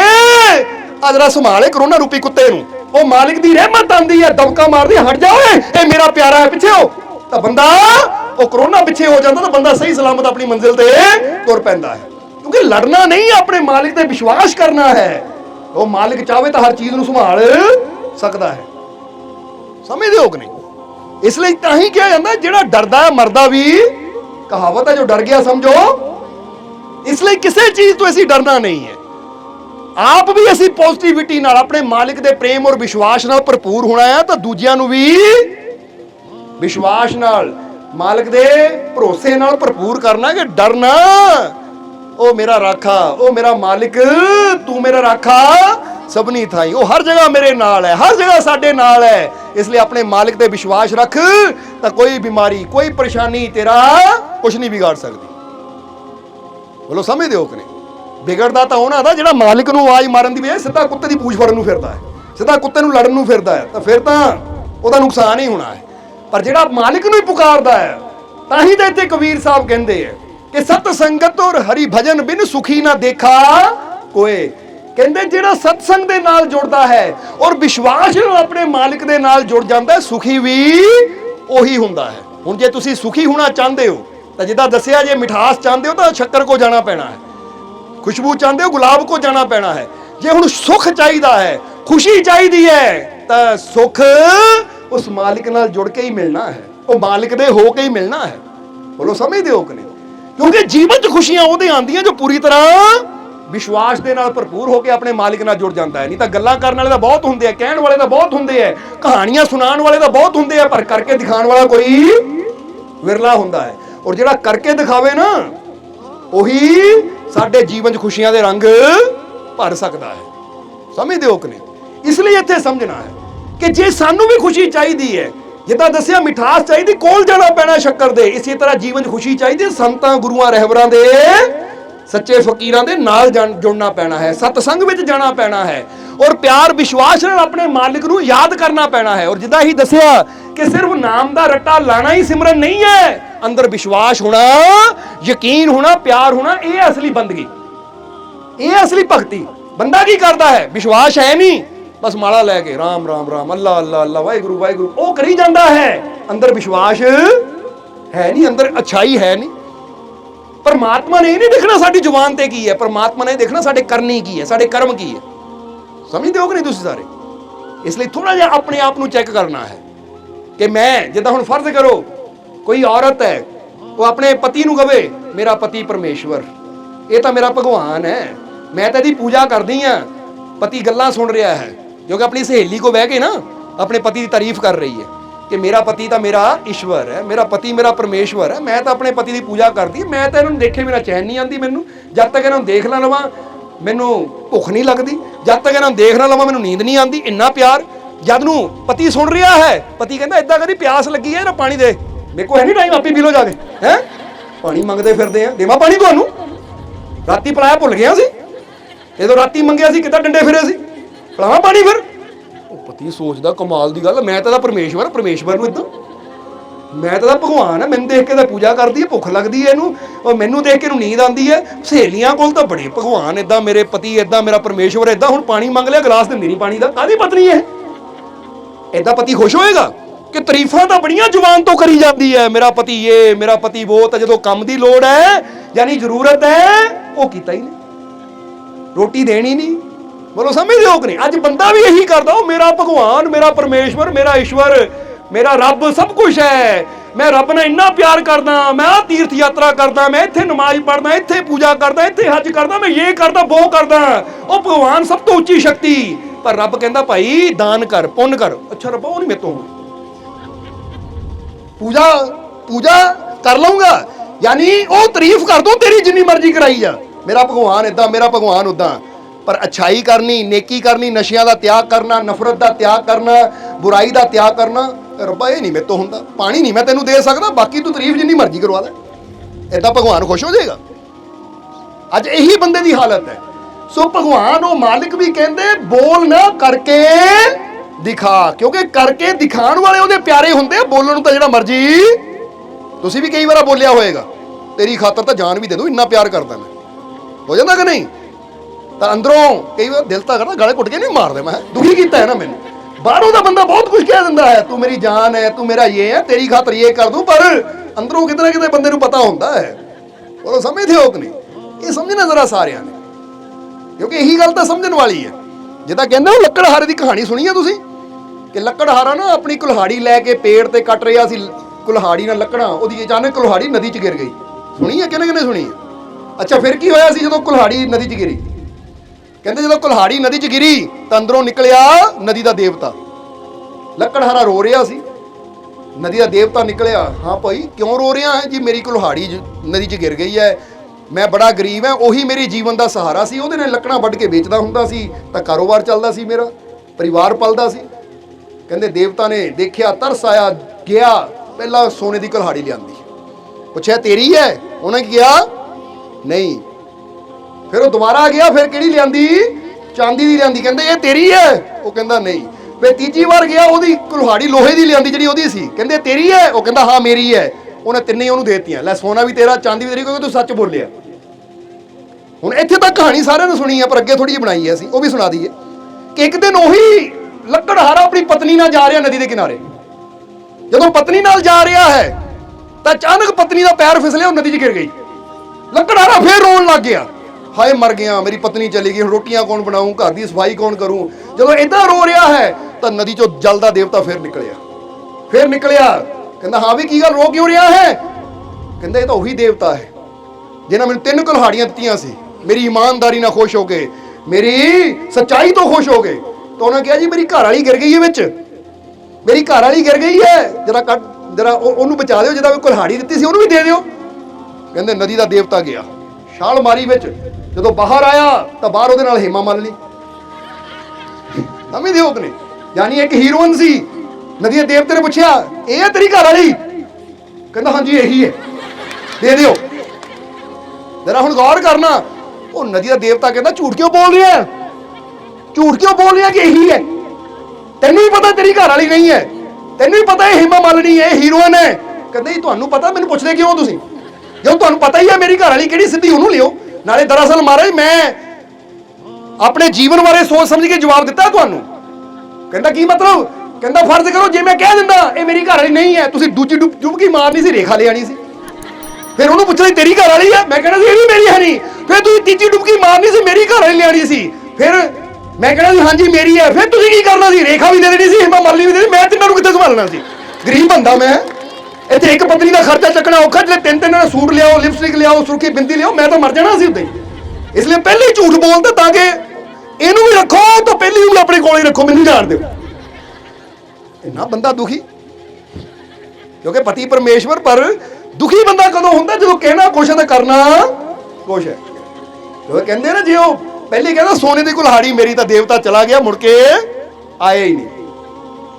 ਆ ਜਰਾ ਸੰਭਾਲੇ ਕਰੋਨਾ ਰੂਪੀ ਕੁੱਤੇ ਨੂੰ। ਉਹ ਮਾਲਿਕ ਦੀ ਰਹਿਮਤ ਆਂਦੀ ਹੈ, ਦਬਕਾ ਮਾਰਦੀ, ਹਟ ਜਾ ਓਏ ਇਹ ਮੇਰਾ ਪਿਆਰਾ ਹੈ, ਪਿੱਛੇ ਹੋ। ਤਾਂ ਬੰਦਾ ਉਹ ਕਰੋਨਾ ਪਿੱਛੇ ਹੋ ਜਾਂਦਾ, ਤਾਂ ਬੰਦਾ ਸਹੀ ਸਲਾਮਤ ਆਪਣੀ ਮੰਜ਼ਿਲ ਤੇ ਤੁਰ ਪੈਂਦਾ ਹੈ। ਕਿਉਂਕਿ ਲੜਨਾ ਨਹੀਂ, ਆਪਣੇ ਮਾਲਿਕ ਤੇ ਵਿਸ਼ਵਾਸ ਕਰਨਾ ਹੈ। ਉਹ ਮਾਲਿਕ ਚਾਹੇ ਤਾਂ ਹਰ ਚੀਜ਼ ਨੂੰ ਸੰਭਾਲ ਸਕਦਾ ਹੈ। ਸਮਝਦੇ ਹੋ ਕਿ ਨਹੀਂ? ਇਸ ਲਈ ਤਾਂ ਹੀ ਕਿਹਾ ਜਾਂਦਾ ਜਿਹੜਾ ਡਰਦਾ ਹੈ ਮਰਦਾ ਵੀ। ਕਹਾਵਤ ਹੈ, ਜੋ ਡਰ ਗਿਆ ਸਮਝੋ। ਇਸ ਲਈ ਕਿਸੇ ਚੀਜ਼ ਤੋਂ ਅਸੀਂ ਡਰਨਾ ਨਹੀਂ ਹੈ। ਆਪ ਵੀ ਅਸੀਂ ਪੋਜ਼ਿਟਿਵਿਟੀ ਨਾਲ, ਆਪਣੇ ਮਾਲਿਕ ਦੇ ਪ੍ਰੇਮ ਔਰ ਵਿਸ਼ਵਾਸ ਨਾਲ ਭਰਪੂਰ ਹੋਣਾ ਹੈ, ਤਾਂ ਦੂਜਿਆਂ ਨੂੰ ਵੀ ਵਿਸ਼ਵਾਸ ਨਾਲ, ਮਾਲਿਕ ਦੇ ਭਰੋਸੇ ਨਾਲ ਭਰਪੂਰ ਕਰਨਾ ਕਿ ਡਰਨਾ। ਉਹ ਮੇਰਾ ਰਾਖਾ, ਉਹ ਮੇਰਾ ਮਾਲਿਕ, ਤੂੰ ਮੇਰਾ ਰਾਖਾ ਸਭਨੀ ਥਾਈ, ਉਹ ਹਰ ਜਗ੍ਹਾ ਮੇਰੇ ਨਾਲ ਹੈ, ਹਰ ਜਗ੍ਹਾ ਸਾਡੇ ਨਾਲ ਹੈ। ਇਸ ਲਈ ਆਪਣੇ ਮਾਲਿਕ ਤੇ ਵਿਸ਼ਵਾਸ ਰੱਖ, ਤਾਂ ਕੋਈ ਬਿਮਾਰੀ, ਕੋਈ ਪਰੇਸ਼ਾਨੀ ਤੇਰਾ ਕੁਝ ਨਹੀਂ ਵਿਗਾੜ ਸਕਦੀ। ਬੋਲੋ ਸਮਝਦੇ ਹੋ ਕਿ ਨਹੀਂ? ਵਿਗੜਦਾ ਤਾਂ ਉਹਨਾਂ ਦਾ ਜਿਹੜਾ ਮਾਲਿਕ ਨੂੰ ਆਵਾਜ਼ ਮਾਰਨ ਦੀ ਬਜਾਏ ਸਿੱਧਾ ਕੁੱਤੇ ਦੀ ਪੂਛ ਫੜਨ ਨੂੰ ਫਿਰਦਾ ਹੈ, ਸਿੱਧਾ ਕੁੱਤੇ ਨੂੰ ਲੜਨ ਨੂੰ ਫਿਰਦਾ ਹੈ, ਤਾਂ ਫਿਰ ਤਾਂ ਉਹਦਾ ਨੁਕਸਾਨ ਹੀ ਹੋਣਾ ਹੈ। ਪਰ ਜਿਹੜਾ ਮਾਲਿਕ ਨੂੰ ਹੀ ਪੁਕਾਰਦਾ ਹੈ, ਤਾਂ ਹੀ ਤਾਂ ਇੱਥੇ ਕਬੀਰ ਸਾਹਿਬ ਕਹਿੰਦੇ ਹੈ ਕਿ ਸਤ ਸੰਗਤ ਔਰ ਹਰੀ ਭਜਨ ਬਿਨ ਸੁਖੀ ਨਾ ਦੇਖਾ ਕੋਏ। ਕਹਿੰਦੇ ਜਿਹੜਾ ਸਤਸੰਗ ਦੇ ਨਾਲ ਜੁੜਦਾ ਹੈ ਔਰ ਵਿਸ਼ਵਾਸ ਨਾਲ ਆਪਣੇ ਮਾਲਿਕ ਦੇ ਨਾਲ ਜੁੜ ਜਾਂਦਾ ਹੈ, ਸੁਖੀ ਵੀ ਉਹੀ ਹੁੰਦਾ ਹੈ। ਹੁਣ ਜੇ ਤੁਸੀਂ ਸੁਖੀ ਹੋਣਾ ਚਾਹੁੰਦੇ ਹੋ, ਤਾਂ ਜਿੱਦਾਂ ਦੱਸਿਆ, ਜੇ ਮਿਠਾਸ ਚਾਹੁੰਦੇ ਹੋ ਤਾਂ ਸ਼ੱਕਰ ਕੋ ਜਾਣਾ ਪੈਣਾ ਹੈ, ਖੁਸ਼ਬੂ ਚਾਹੁੰਦੇ ਹੋ ਗੁਲਾਬ ਕੋ ਜਾਣਾ ਪੈਣਾ ਹੈ। ਜੇ ਹੁਣ ਸੁੱਖ ਚਾਹੀਦਾ ਹੈ, ਖੁਸ਼ੀ ਚਾਹੀਦੀ ਹੈ, ਤਾਂ ਸੁੱਖ ਉਸ ਮਾਲਿਕ ਨਾਲ ਜੁੜ ਕੇ ਹੀ ਮਿਲਣਾ ਹੈ, ਉਹ ਮਾਲਿਕ ਦੇ ਹੋ ਕੇ ਹੀ ਮਿਲਣਾ ਹੈ। ਬੋਲੋ ਸਮਝਦੇ ਹੋ ਕਿ ਨਹੀਂ? ਕਿਉਂਕਿ ਜੀਵਨ 'ਚ ਖੁਸ਼ੀਆਂ ਉਹਦੇ ਆਉਂਦੀਆਂ ਜੋ ਪੂਰੀ ਤਰ੍ਹਾਂ ਵਿਸ਼ਵਾਸ ਦੇ ਨਾਲ ਭਰਪੂਰ ਹੋ ਕੇ ਆਪਣੇ ਮਾਲਿਕ ਨਾਲ ਜੁੜ ਜਾਂਦਾ ਹੈ। ਨਹੀਂ ਤਾਂ ਗੱਲਾਂ ਕਰਨ ਵਾਲੇ ਤਾਂ ਬਹੁਤ ਹੁੰਦੇ ਆ, ਕਹਿਣ ਵਾਲੇ ਤਾਂ ਬਹੁਤ ਹੁੰਦੇ ਆ, ਕਹਾਣੀਆਂ ਸੁਣਾਉਣ ਵਾਲੇ ਤਾਂ ਬਹੁਤ ਹੁੰਦੇ ਆ, ਪਰ ਕਰਕੇ ਦਿਖਾਉਣ ਵਾਲਾ ਕੋਈ ਵਿਰਲਾ ਹੁੰਦਾ ਹੈ। ਔਰ ਜਿਹੜਾ ਕਰਕੇ ਦਿਖਾਵੇ ਨਾ, ਉਹੀ ਸਾਡੇ ਜੀਵਨ 'ਚ ਖੁਸ਼ੀਆਂ ਦੇ ਰੰਗ ਭਰ ਸਕਦਾ ਹੈ। ਸਮਝਦੇ ਹੋ ਕਿ ਨਹੀਂ? ਇਸ ਲਈ ਇੱਥੇ ਸਮਝਣਾ ਹੈ ਕਿ ਜੇ ਸਾਨੂੰ ਵੀ ਖੁਸ਼ੀ ਚਾਹੀਦੀ ਹੈ, ਜਿੱਦਾਂ ਦੱਸਿਆ ਮਿਠਾਸ ਚਾਹੀਦੀ, ਕੋਲ ਜਾਣਾ ਪੈਣਾ ਸ਼ੱਕਰ ਦੇ, ਇਸੇ ਤਰ੍ਹਾਂ ਜੀਵਨ 'ਚ ਖੁਸ਼ੀ ਚਾਹੀਦੀ, ਸੰਤਾਂ ਗੁਰੂਆਂ ਰਹਿਬਰਾਂ ਦੇ, ਸੱਚੇ ਫਕੀਰਾਂ ਦੇ ਨਾਲ ਜੁੜਨਾ ਪੈਣਾ ਹੈ, ਸਤਸੰਗ ਵਿੱਚ ਜਾਣਾ ਪੈਣਾ ਹੈ, ਔਰ ਪਿਆਰ ਵਿਸ਼ਵਾਸ ਨਾਲ ਆਪਣੇ ਮਾਲਿਕ ਨੂੰ ਯਾਦ ਕਰਨਾ ਪੈਣਾ ਹੈ। ਔਰ ਜਿੱਦਾਂ ਹੀ ਦੱਸਿਆ ਕਿ ਸਿਰਫ ਨਾਮ ਦਾ ਰੱਟਾ ਲਾਣਾ ਹੀ ਸਿਮਰਨ ਨਹੀਂ ਹੈ, ਅੰਦਰ ਵਿਸ਼ਵਾਸ ਹੋਣਾ, ਯਕੀਨ ਹੋਣਾ, ਪਿਆਰ ਹੋਣਾ, ਇਹ ਅਸਲੀ ਬੰਦਗੀ, ਇਹ ਅਸਲੀ ਭਗਤੀ। ਬੰਦਾ ਕੀ ਕਰਦਾ ਹੈ? ਵਿਸ਼ਵਾਸ ਹੈ ਨਹੀਂ, ਬਸ ਮਾਲਾ ਲੈ ਕੇ ਰਾਮ ਰਾਮ ਰਾਮ, ਅੱਲਾ ਅੱਲਾ ਅੱਲਾ, ਵਾਹਿਗੁਰੂ ਵਾਹਿਗੁਰੂ, ਉਹ ਕਰੀ ਜਾਂਦਾ ਹੈ, ਅੰਦਰ ਵਿਸ਼ਵਾਸ ਹੈ ਨਹੀਂ, ਅੰਦਰ ਅੱਛਾਈ ਹੈ ਨਹੀਂ। परमात्मा ने नहीं देखना साडी जुबान ते की है, परमात्मा ने देखना साडे करनी की है, साडे कर्म की है। समझते हो कि नहीं तुसीं सारे? इसलिए थोड़ा जिहा अपने आप नूं चैक करना है कि मैं जिद्दां हुण फर्ज करो कोई औरत है वो अपने पति नूं कहे मेरा पति परमेश्वर, ये तो मेरा भगवान है, मैं तो इसकी पूजा करदी हाँ। पति गल्लां सुन रहा है क्योंकि अपनी सहेली को बह के ना अपने पति की तारीफ कर रही है कि मेरा पति तो मेरा ईश्वर है, मेरा पति मेरा परमेश्वर है, मैं तो अपने पति की पूजा करती, मैं तो इन्होंने देखे मेरा चैन नहीं आती, मैनू जब तक इन्होंने देख ना लवां मैनू भुख नहीं लगती, जब तक इन्होंने देख ना लवां मैनू नींद नहीं आती। इन्ना प्यार जद नूं पति सुन रहा है, पति कहता इदा करी प्यास लगी है ना पानी दे, मेरे को है नहीं टाइम, आपी पी लो जाके, है पानी मंगते फिरते हैं, देवा पानी तुहानू, राती पिलाया भुल गया सी, जो राती मंगिया सी किद्दां डंडे फिरे सी, पिलावां पानी फिर। पति सोचदा कमाल दी गल, मैं तो परमेश्वर, परमेश्वर नूं इदां, मैं तो भगवान है, मैनूं देख के पूजा करती है, भुख लगती है इनू, और मैनूं देख के नींद आती है। सहेलियां कोल तो बड़े भगवान इदां, मेरे पति इदां, मेरा परमेश्वर इदां, हुण पानी मंग लिया गिलास दिंदी नहीं पानी दा, काहदी पत्नी है इदां? पति खुश होएगा कि तारीफां तो बड़ियां जुबान तो करी जाती है, मेरा पति ये, मेरा पति वो, तो जो काम की लोड़ है यानी जरूरत है वो कीता ही नहीं, रोटी देनी नहीं। बोलो समझदे हो कि नहीं? अज बंदा भी यही करता, हो मेरा भगवान, मेरा परमेश्वर, मेरा ईश्वर, मेरा रब सब कुछ है, मैं रब ने इन्ना प्यार करदा, मैं तीर्थ यात्रा करदा, मैं इत्थे नमाज पढ़दा, इत्थे पूजा करदा, इत्थे हज करदा, मैं ये करदा वो करदा, ओ भगवान सब तो उच्ची शक्ति। पर रब कहंदा भाई दान कर, पुण्य कर। अच्छा रब्बा वो नहीं मेरे तो पूजा पूजा कर लूंगा, यानी वो तारीफ कर दो तेरी जिन्नी मर्जी कराई जा, मेरा भगवान इदां, मेरा भगवान उदां। पर अच्छाई करनी, नेकी करनी, नशियां का त्याग करना, नफरत का त्याग करना, बुराई का त्याग करना, रब्बा ये नहीं मेरे तो हुंदा, पानी नहीं मैं तेनों दे सकदा, बाकी तू तारीफ जिन्नी मर्जी करवा ले, इदां भगवान खुश हो जाएगा। अज यही बंदे की हालत है। सो भगवान वो मालिक भी कहते बोल ना करके दिखा, क्योंकि करके दिखाण वाले ਉਹਦੇ प्यारे ਹੁੰਦੇ, बोलण ਨੂੰ ਤਾਂ ਜਿਹੜਾ ਮਰਜੀ, ਤੁਸੀਂ भी कई बार बोलिया होएगा तेरी खातर ਤਾਂ जान भी दे दूं, इन्ना प्यार करदा मैं, हो जाता कि नहीं? तो अंदरों कई बार दिल तो करता गले घुट के नहीं मार दे, मैं दुखी किया है ना मैंने, बाहरों का बंदा बहुत कुछ कह दिंदा है, तू मेरी जान है, तू मेरा ये है, तेरी खातर ये कर दूं, पर अंदरों कितना कितने बंदे को पता होता है। बोलो समझते हो कि नहीं? ये समझना जरा सारे ने, क्योंकि यही गल तो समझने वाली है। जिदा कहते हो लकड़हारे की कहानी सुनी है तुसी, कि लकड़हारा ना अपनी कुल्हाड़ी लैके पेड़ ते कट रहा सी, कुल्हाड़ी नाल लकड़ा, ओदी अचानक कुल्हाड़ी नदी च गिर गई। सुनी है किने किने सुनी है? अच्छा फिर की होया सी जदों कुल्हाड़ी नदी च गिरी? कहते जो कुल्हाड़ी नदी च गिरी तो अंदरों निकलिया नदी का देवता, लकड़हारा रो रहा सी, नदी का देवता निकलिया, हाँ भाई क्यों रो रहा है जी, मेरी कुल्हाड़ी नदी च गिर गई है, मैं बड़ा गरीब है, ਉਹੀ मेरी जीवन का सहारा सी, ਉਹਦੇ ਨਾਲ ਲੱਕੜਾਂ ਵੱਢ ਕੇ ਵੇਚਦਾ ਹੁੰਦਾ ਸੀ ਤਾਂ ਕਾਰੋਬਾਰ ਚੱਲਦਾ ਸੀ, ਮੇਰਾ परिवार पलदा सी। ਕਹਿੰਦੇ देवता ने देखिया, तरस आया, गया पहला सोने की कुल्हाड़ी लियांदी, पुछया तेरी है, उन्हें किया नहीं, फिर वो दोबारा गया, फिर किहड़ी लियांदी, चांदी की लियांदी, कहंदे ये तेरी है, वो कहंदा नहीं, फिर तीजी बार गया, ਉਹਦੀ कुल्हाड़ी लोहे की लियांदी ਜਿਹੜੀ ਉਹਦੀ ਸੀ, ਕਹਿੰਦੇ तेरी है, वो कहंदा हाँ मेरी है, उन्हें तिन्ने ਉਹਨੂੰ देतियां, ਲੈ सोना भी तेरा, चांदी भी तेरी, क्योंकि तू सच बोलिया। ਹੁਣ ਇੱਥੇ ਤੱਕ ਕਹਾਣੀ ਸਾਰਿਆਂ ਨੇ ਸੁਣੀ ਹੈ, ਪਰ ਅੱਗੇ ਥੋੜੀ ਜਿਹੀ ਬਣਾਈ ਹੈ ਅਸੀਂ, ਉਹ ਵੀ ਸੁਣਾ ਦਈਏ ਕਿ ਇੱਕ ਦਿਨ ਉਹੀ ਲੱਕੜਹਾਰਾ ਆਪਣੀ ਪਤਨੀ ਨਾਲ ਜਾ ਰਿਹਾ ਨਦੀ ਦੇ ਕਿਨਾਰੇ, ਜਦੋਂ ਪਤਨੀ ਨਾਲ ਜਾ ਰਿਹਾ ਹੈ ਤਾਂ ਅਚਾਨਕ ਪਤਨੀ ਦਾ ਪੈਰ ਫਿਸਲਿਆ, ਉਹ ਨਦੀ 'ਚ ਗਿਰ ਗਈ। ਲੱਕੜਹਾਰਾ ਫੇਰ ਰੋਣ ਲੱਗ ਗਿਆ, ਹਾਏ ਮਰ ਗਿਆ, ਮੇਰੀ ਪਤਨੀ ਚਲੀ ਗਈ, ਹੁਣ ਰੋਟੀਆਂ ਕੌਣ ਬਣਾਊਂ, ਘਰ ਦੀ ਸਫਾਈ ਕੌਣ ਕਰੂੰ। ਜਦੋਂ ਇਦਾਂ ਰੋ ਰਿਹਾ ਹੈ ਤਾਂ ਨਦੀ 'ਚੋਂ ਜਲ ਦਾ ਦੇਵਤਾ ਫੇਰ ਨਿਕਲਿਆ, ਕਹਿੰਦਾ ਹਾਂ ਵੀ ਕੀ ਗੱਲ, ਰੋ ਕਿਉਂ ਰਿਹਾ ਹੈ? ਕਹਿੰਦਾ ਇਹ ਤਾਂ ਉਹੀ ਦੇਵਤਾ ਹੈ ਜਿਹਨਾਂ ਮੈਨੂੰ 3 ਕੁल्हाड़ियां ਦਿੱਤੀਆਂ ਸੀ, मेरी ईमानदारी ना खुश हो गए, मेरी सच्चाई तो खुश हो गए। तो उन्होंने कहा जी मेरी घर वाली गिर गई है, विच मेरी घर वाली गिर गई है, जरा कट जरा ओनू बचा दिओ, जिहदा कुल्हाड़ी दित्ती सी ओनू भी दे दिओ। कहंदे नदी का देवता गया, छाल मारी विच, जदों बाहर आया तो बाहर उहदे नाल हेमा मालिनी, समझदे हो कि नहीं? यानी एक हीरोइन सी, नदी के देवते ने पूछा ये है तेरी घर वाली? कहंदा हाँ जी यही है, दे दिओ। जरा हुण गौर करना, वो नदी का देवता कहता झूठ क्यों बोल रहा है, झूठ क्यों बोल रहा है कि यही है, तेनू भी पता तेरी घर वाली नहीं है, तेनू भी पता है हेमा मालिनी है, हीरोइन है। कहते तुहानू पता, मैनू पुछदे क्यों तुसीं, जो तुहानू पता ही है मेरी घर वाली किहड़ी, सीधी उहनू लियो। नाले दरअसल महाराज मैं अपने जीवन बारे सोच समझ के जवाब दिता तुहानू। कहता की मतलब? कहता फर्ज करो जे मैं कह दिंदा ये मेरी घर वाली नहीं है, तुसीं दूजी डुबकी मारनी सी, रेखा ले आनी सी, ਫਿਰ ਉਹਨੂੰ ਪੁੱਛਣਾ ਤੇਰੀ ਘਰ ਵਾਲੀ ਹੈ, ਮੈਂ ਕਹਿਣਾ ਸੀ ਇਹ ਵੀ ਮੇਰੀ ਹੈ ਨਹੀਂ। ਫਿਰ ਤੁਸੀਂ ਤੀਜੀ ਡੁਬਕੀ ਮਾਰਨੀ ਸੀ, ਮੇਰੀ ਘਰ ਵਾਲੀ ਲਿਆਣੀ ਸੀ। ਫਿਰ ਮੈਂ ਕਹਿਣਾ ਸੀ ਹਾਂਜੀ ਮੇਰੀ ਹੈ। ਫਿਰ ਤੁਸੀਂ ਕੀ ਕਰਨਾ ਸੀ, ਰੇਖਾ ਵੀ ਦੇ ਦੇਣੀ ਸੀ, ਹਿਮਾ ਮਾਲਿਨੀ ਵੀ ਦੇ ਦੇਣੀ, ਮੈਂ ਤਿੰਨਾਂ ਨੂੰ ਕਿੱਥੇ ਸੰਭਾਲਣਾ ਸੀ? ਗਰੀਬ ਬੰਦਾ ਮੈਂ, ਇੱਥੇ ਇੱਕ ਪਤਨੀ ਦਾ ਖਰਚਾ ਚੱਕਣਾ ਔਖਾ, ਜਿਹੜੇ ਤਿੰਨ ਤਿੰਨ ਸੂਟ ਲਿਆਓ, ਲਿਪਸਟਿਕ ਲਿਆਓ, ਸੁਰਖੀ ਬਿੰਦੀ ਲਿਆਓ, ਮੈਂ ਤਾਂ ਮਰ ਜਾਣਾ ਸੀ ਉੱਤੇ। ਇਸ ਲਈ ਪਹਿਲੇ ਹੀ ਝੂਠ ਬੋਲਦਾ ਤਾਂ ਕਿ ਇਹਨੂੰ ਵੀ ਰੱਖੋ ਤਾਂ ਪਹਿਲੀ ਨੂੰ ਆਪਣੇ ਕੋਲ ਹੀ ਰੱਖੋ, ਮੈਨੂੰ ਜਾਣ ਦਿਓ। ਇੰਨਾ ਬੰਦਾ ਦੁਖੀ, ਕਿਉਂਕਿ ਪਤੀ ਪਰਮੇਸ਼ਵਰ, ਪਰ ਦੁਖੀ ਬੰਦਾ ਕਦੋਂ ਹੁੰਦਾ? ਜਦੋਂ ਕਹਿਣਾ ਕੁਛ ਹੈ ਤਾਂ ਕਰਨਾ ਕੁਛ ਹੈ। ਜਦੋਂ ਕਹਿੰਦੇ ਨਾ, ਜੇ ਉਹ ਪਹਿਲੇ ਕਹਿੰਦਾ ਸੋਨੇ ਦੀ ਕੁਲਹਾੜੀ ਮੇਰੀ, ਤਾਂ ਦੇਵਤਾ ਚਲਾ ਗਿਆ, ਮੁੜ ਕੇ ਆਇਆ ਹੀ ਨਹੀਂ।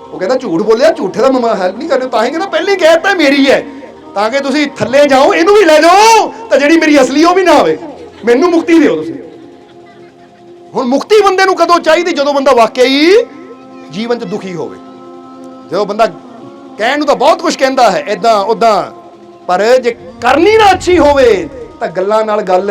ਉਹ ਕਹਿੰਦਾ ਝੂਠ ਬੋਲਿਆ, ਝੂਠੇ ਦਾ ਮੈਂ ਹੈਲਪ ਨਹੀਂ ਕਰਦੇ, ਤਾਂ ਹੀ ਕਹਿੰਦਾ ਪਹਿਲੇ ਕਹਿਤਾ ਮੇਰੀ ਹੈ, ਤਾਂ ਕਿ ਤੁਸੀਂ ਥੱਲੇ ਜਾਓ, ਇਹਨੂੰ ਵੀ ਲੈ ਜਾਓ, ਤਾਂ ਜਿਹੜੀ ਮੇਰੀ ਅਸਲੀ ਉਹ ਵੀ ਨਾ ਹੋਵੇ, ਮੈਨੂੰ ਮੁਕਤੀ ਦਿਓ ਤੁਸੀਂ। ਹੁਣ ਮੁਕਤੀ ਬੰਦੇ ਨੂੰ ਕਦੋਂ ਚਾਹੀਦੀ? ਜਦੋਂ ਬੰਦਾ ਵਾਕਿਆ ਹੀ ਜੀਵਨ 'ਚ ਦੁਖੀ ਹੋਵੇ। ਜਦੋਂ ਬੰਦਾ ਕਹਿਣ ਨੂੰ ਤਾਂ ਬਹੁਤ ਕੁਝ ਕਹਿੰਦਾ ਹੈ, ਇਦਾਂ ਉਦਾਂ, ਪਰ ਜੇ ਕਰਨੀ ਨਾ ਅੱਛੀ ਹੋਵੇ ਤਾਂ ਗੱਲਾਂ ਨਾਲ ਗੱਲ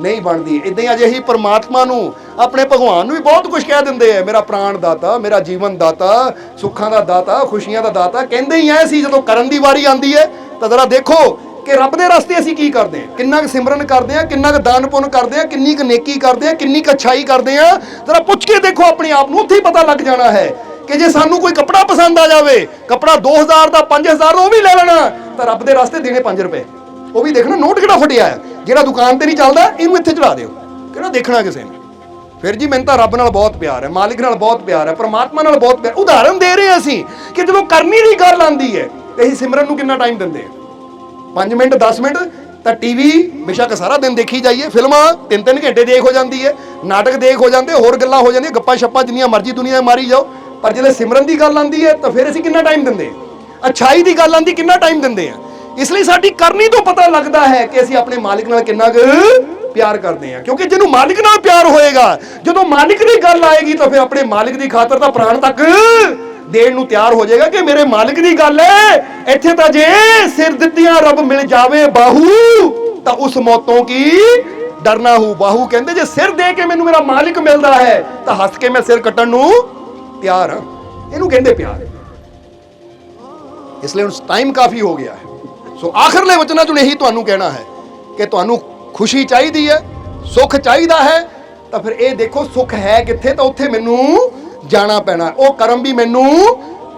ਨਹੀਂ ਬਣਦੀ। ਇਦਾਂ ਹੀ ਅਜਿਹੀ ਪਰਮਾਤਮਾ ਨੂੰ, ਆਪਣੇ ਭਗਵਾਨ ਨੂੰ ਵੀ ਬਹੁਤ ਕੁਝ ਕਹਿ ਦਿੰਦੇ ਆ, ਮੇਰਾ ਪ੍ਰਾਣ ਦਾਤਾ, ਮੇਰਾ ਜੀਵਨ ਦਾਤਾ, ਸੁੱਖਾਂ ਦਾ ਦਾਤਾ, ਖੁਸ਼ੀਆਂ ਦਾ ਦਾਤਾ, ਕਹਿੰਦੇ ਹੀ ਐ ਸੀ। ਜਦੋਂ ਕਰਨ ਦੀ ਵਾਰੀ ਆਉਂਦੀ ਹੈ ਤਾਂ ਜ਼ਰਾ ਦੇਖੋ ਕਿ ਰੱਬ ਦੇ ਰਸਤੇ ਅਸੀਂ ਕੀ ਕਰਦੇ ਹਾਂ, ਕਿੰਨਾ ਕੁ ਸਿਮਰਨ ਕਰਦੇ ਹਾਂ, ਕਿੰਨਾ ਕੁ ਦਾਨ ਪੁੰਨ ਕਰਦੇ ਹਾਂ, ਕਿੰਨੀ ਕੁ ਨੇਕੀ ਕਰਦੇ ਹਾਂ, ਕਿੰਨੀ ਕੁ ਅੱਛਾਈ ਕਰਦੇ ਹਾਂ। ਜ਼ਰਾ ਪੁੱਛ ਕੇ ਦੇਖੋ ਆਪਣੇ ਆਪ ਨੂੰ, ਉੱਥੇ ਹੀ ਪਤਾ ਲੱਗ ਜਾਣਾ ਹੈ ਕਿ ਜੇ ਸਾਨੂੰ ਕੋਈ ਕੱਪੜਾ ਪਸੰਦ ਆ ਜਾਵੇ, ਕੱਪੜਾ 2000 ਦਾ 5000 ਦਾ ਉਹ ਵੀ ਲੈ ਲੈਣਾ, ਤਾਂ ਰੱਬ ਦੇ ਰਸਤੇ ਦੇਣੇ 5 ਰੁਪਏ। ਉਹ ਵੀ ਦੇਖਣਾ ਨੋਟ ਕਿਹੜਾ ਫਟਿਆ ਹੈ, ਜਿਹੜਾ ਦੁਕਾਨ ਤੇ ਨਹੀਂ ਚੱਲਦਾ ਇਹਨੂੰ ਇੱਥੇ ਚੜਾ ਦਿਓ, ਕਿਹੜਾ ਦੇਖਣਾ ਕਿਸੇ ਨੇ। ਫਿਰ ਜੀ ਮੈਨੂੰ ਤਾਂ ਰੱਬ ਨਾਲ ਬਹੁਤ ਪਿਆਰ ਹੈ, ਮਾਲਿਕ ਨਾਲ ਬਹੁਤ ਪਿਆਰ ਹੈ, ਪਰਮਾਤਮਾ ਨਾਲ ਬਹੁਤ ਪਿਆਰ। ਉਦਾਹਰਨ ਦੇ ਰਹੇ ਅਸੀਂ ਕਿ ਜਦੋਂ ਕਰਨੀ ਦੀ ਗੱਲ ਆਉਂਦੀ ਹੈ ਤੇ ਅਸੀਂ ਸਿਮਰਨ ਨੂੰ ਕਿੰਨਾ ਟਾਈਮ ਦਿੰਦੇ ਹਾਂ? 5 ਮਿੰਟ 10 ਮਿੰਟ। ਤਾਂ ਟੀਵੀ ਬੇਸ਼ੱਕ ਸਾਰਾ ਦਿਨ ਦੇਖੀ ਜਾਈਏ, ਫਿਲਮਾਂ 3-3 ਘੰਟੇ ਦੇਖ ਹੋ ਜਾਂਦੀ ਹੈ, ਨਾਟਕ ਦੇਖ ਹੋ ਜਾਂਦੇ, ਹੋਰ ਗੱਲਾਂ ਹੋ ਜਾਂਦੀਆਂ, ਗੱਪਾਂ ਛੱਪਾਂ ਜਿੰਨੀਆਂ ਮਰਜ਼ੀ ਦੁਨੀਆ ਮਾਰੀ ਜਾਓ, ਪਰ ਜਦੋਂ ਸਿਮਰਨ ਦੀ ਗੱਲ ਆਉਂਦੀ ਹੈ ਤਾਂ ਫਿਰ ਅਸੀਂ ਕਿੰਨਾ ਟਾਈਮ ਦਿੰਦੇ ਹਾਂ? ਅੱਛਾਈ ਦੀ ਗੱਲ ਆਉਂਦੀ ਕਿੰਨਾ ਟਾਈਮ ਦਿੰਦੇ ਹਾਂ? ਇਸ ਲਈ ਸਾਡੀ ਕਰਨੀ ਤੋਂ ਪਤਾ ਲੱਗਦਾ ਹੈ ਕਿ ਅਸੀਂ ਆਪਣੇ ਮਾਲਿਕ ਨਾਲ ਕਿੰਨਾ ਕੁ ਪਿਆਰ ਕਰਦੇ ਹਾਂ। ਕਿਉਂਕਿ ਜਿਹਨੂੰ ਮਾਲਿਕ ਨਾਲ ਪਿਆਰ ਹੋਏਗਾ, ਜਦੋਂ ਮਾਲਿਕ ਦੀ ਗੱਲ ਆਏਗੀ ਤਾਂ ਫਿਰ ਆਪਣੇ ਮਾਲਿਕ ਦੀ ਖਾਤਰ ਤਾਂ ਪ੍ਰਾਣ ਤੱਕ ਦੇਣ ਨੂੰ ਤਿਆਰ ਹੋ ਜਾਏਗਾ ਕਿ ਮੇਰੇ ਮਾਲਿਕ ਦੀ ਗੱਲ ਹੈ। ਇੱਥੇ ਤਾਂ ਜੇ ਸਿਰ ਦਿੱਤੀਆਂ ਰੱਬ ਮਿਲ ਜਾਵੇ ਬਾਹੂ, ਤਾਂ ਉਸ ਮੌਤੋਂ ਕੀ ਡਰਨਾ ਹੂ। ਬਾਹੂ ਕਹਿੰਦੇ ਜੇ ਸਿਰ ਦੇ ਕੇ ਮੈਨੂੰ ਮੇਰਾ ਮਾਲਿਕ ਮਿਲਦਾ ਹੈ ਤਾਂ ਹੱਸ ਕੇ ਮੈਂ ਸਿਰ ਕੱਟਣ ਨੂੰ ਤਿਆਰ ਹਾਂ। ਇਹਨੂੰ ਕਹਿੰਦੇ ਪਿਆਰ। ਇਸ ਲਈ ਹੁਣ ਟਾਈਮ ਕਾਫੀ ਹੋ ਗਿਆ ਹੈ। ਸੋ ਆਖਰਲੇ ਵਚਨਾਂ ਚੋਂ ਇਹੀ ਤੁਹਾਨੂੰ ਕਹਿਣਾ ਹੈ ਕਿ ਤੁਹਾਨੂੰ ਖੁਸ਼ੀ ਚਾਹੀਦੀ ਹੈ, ਸੁੱਖ ਚਾਹੀਦਾ ਹੈ, ਤਾਂ ਫਿਰ ਇਹ ਦੇਖੋ ਸੁੱਖ ਹੈ ਕਿੱਥੇ, ਤਾਂ ਉੱਥੇ ਮੈਨੂੰ ਜਾਣਾ ਪੈਣਾ, ਉਹ ਕਰਮ ਵੀ ਮੈਨੂੰ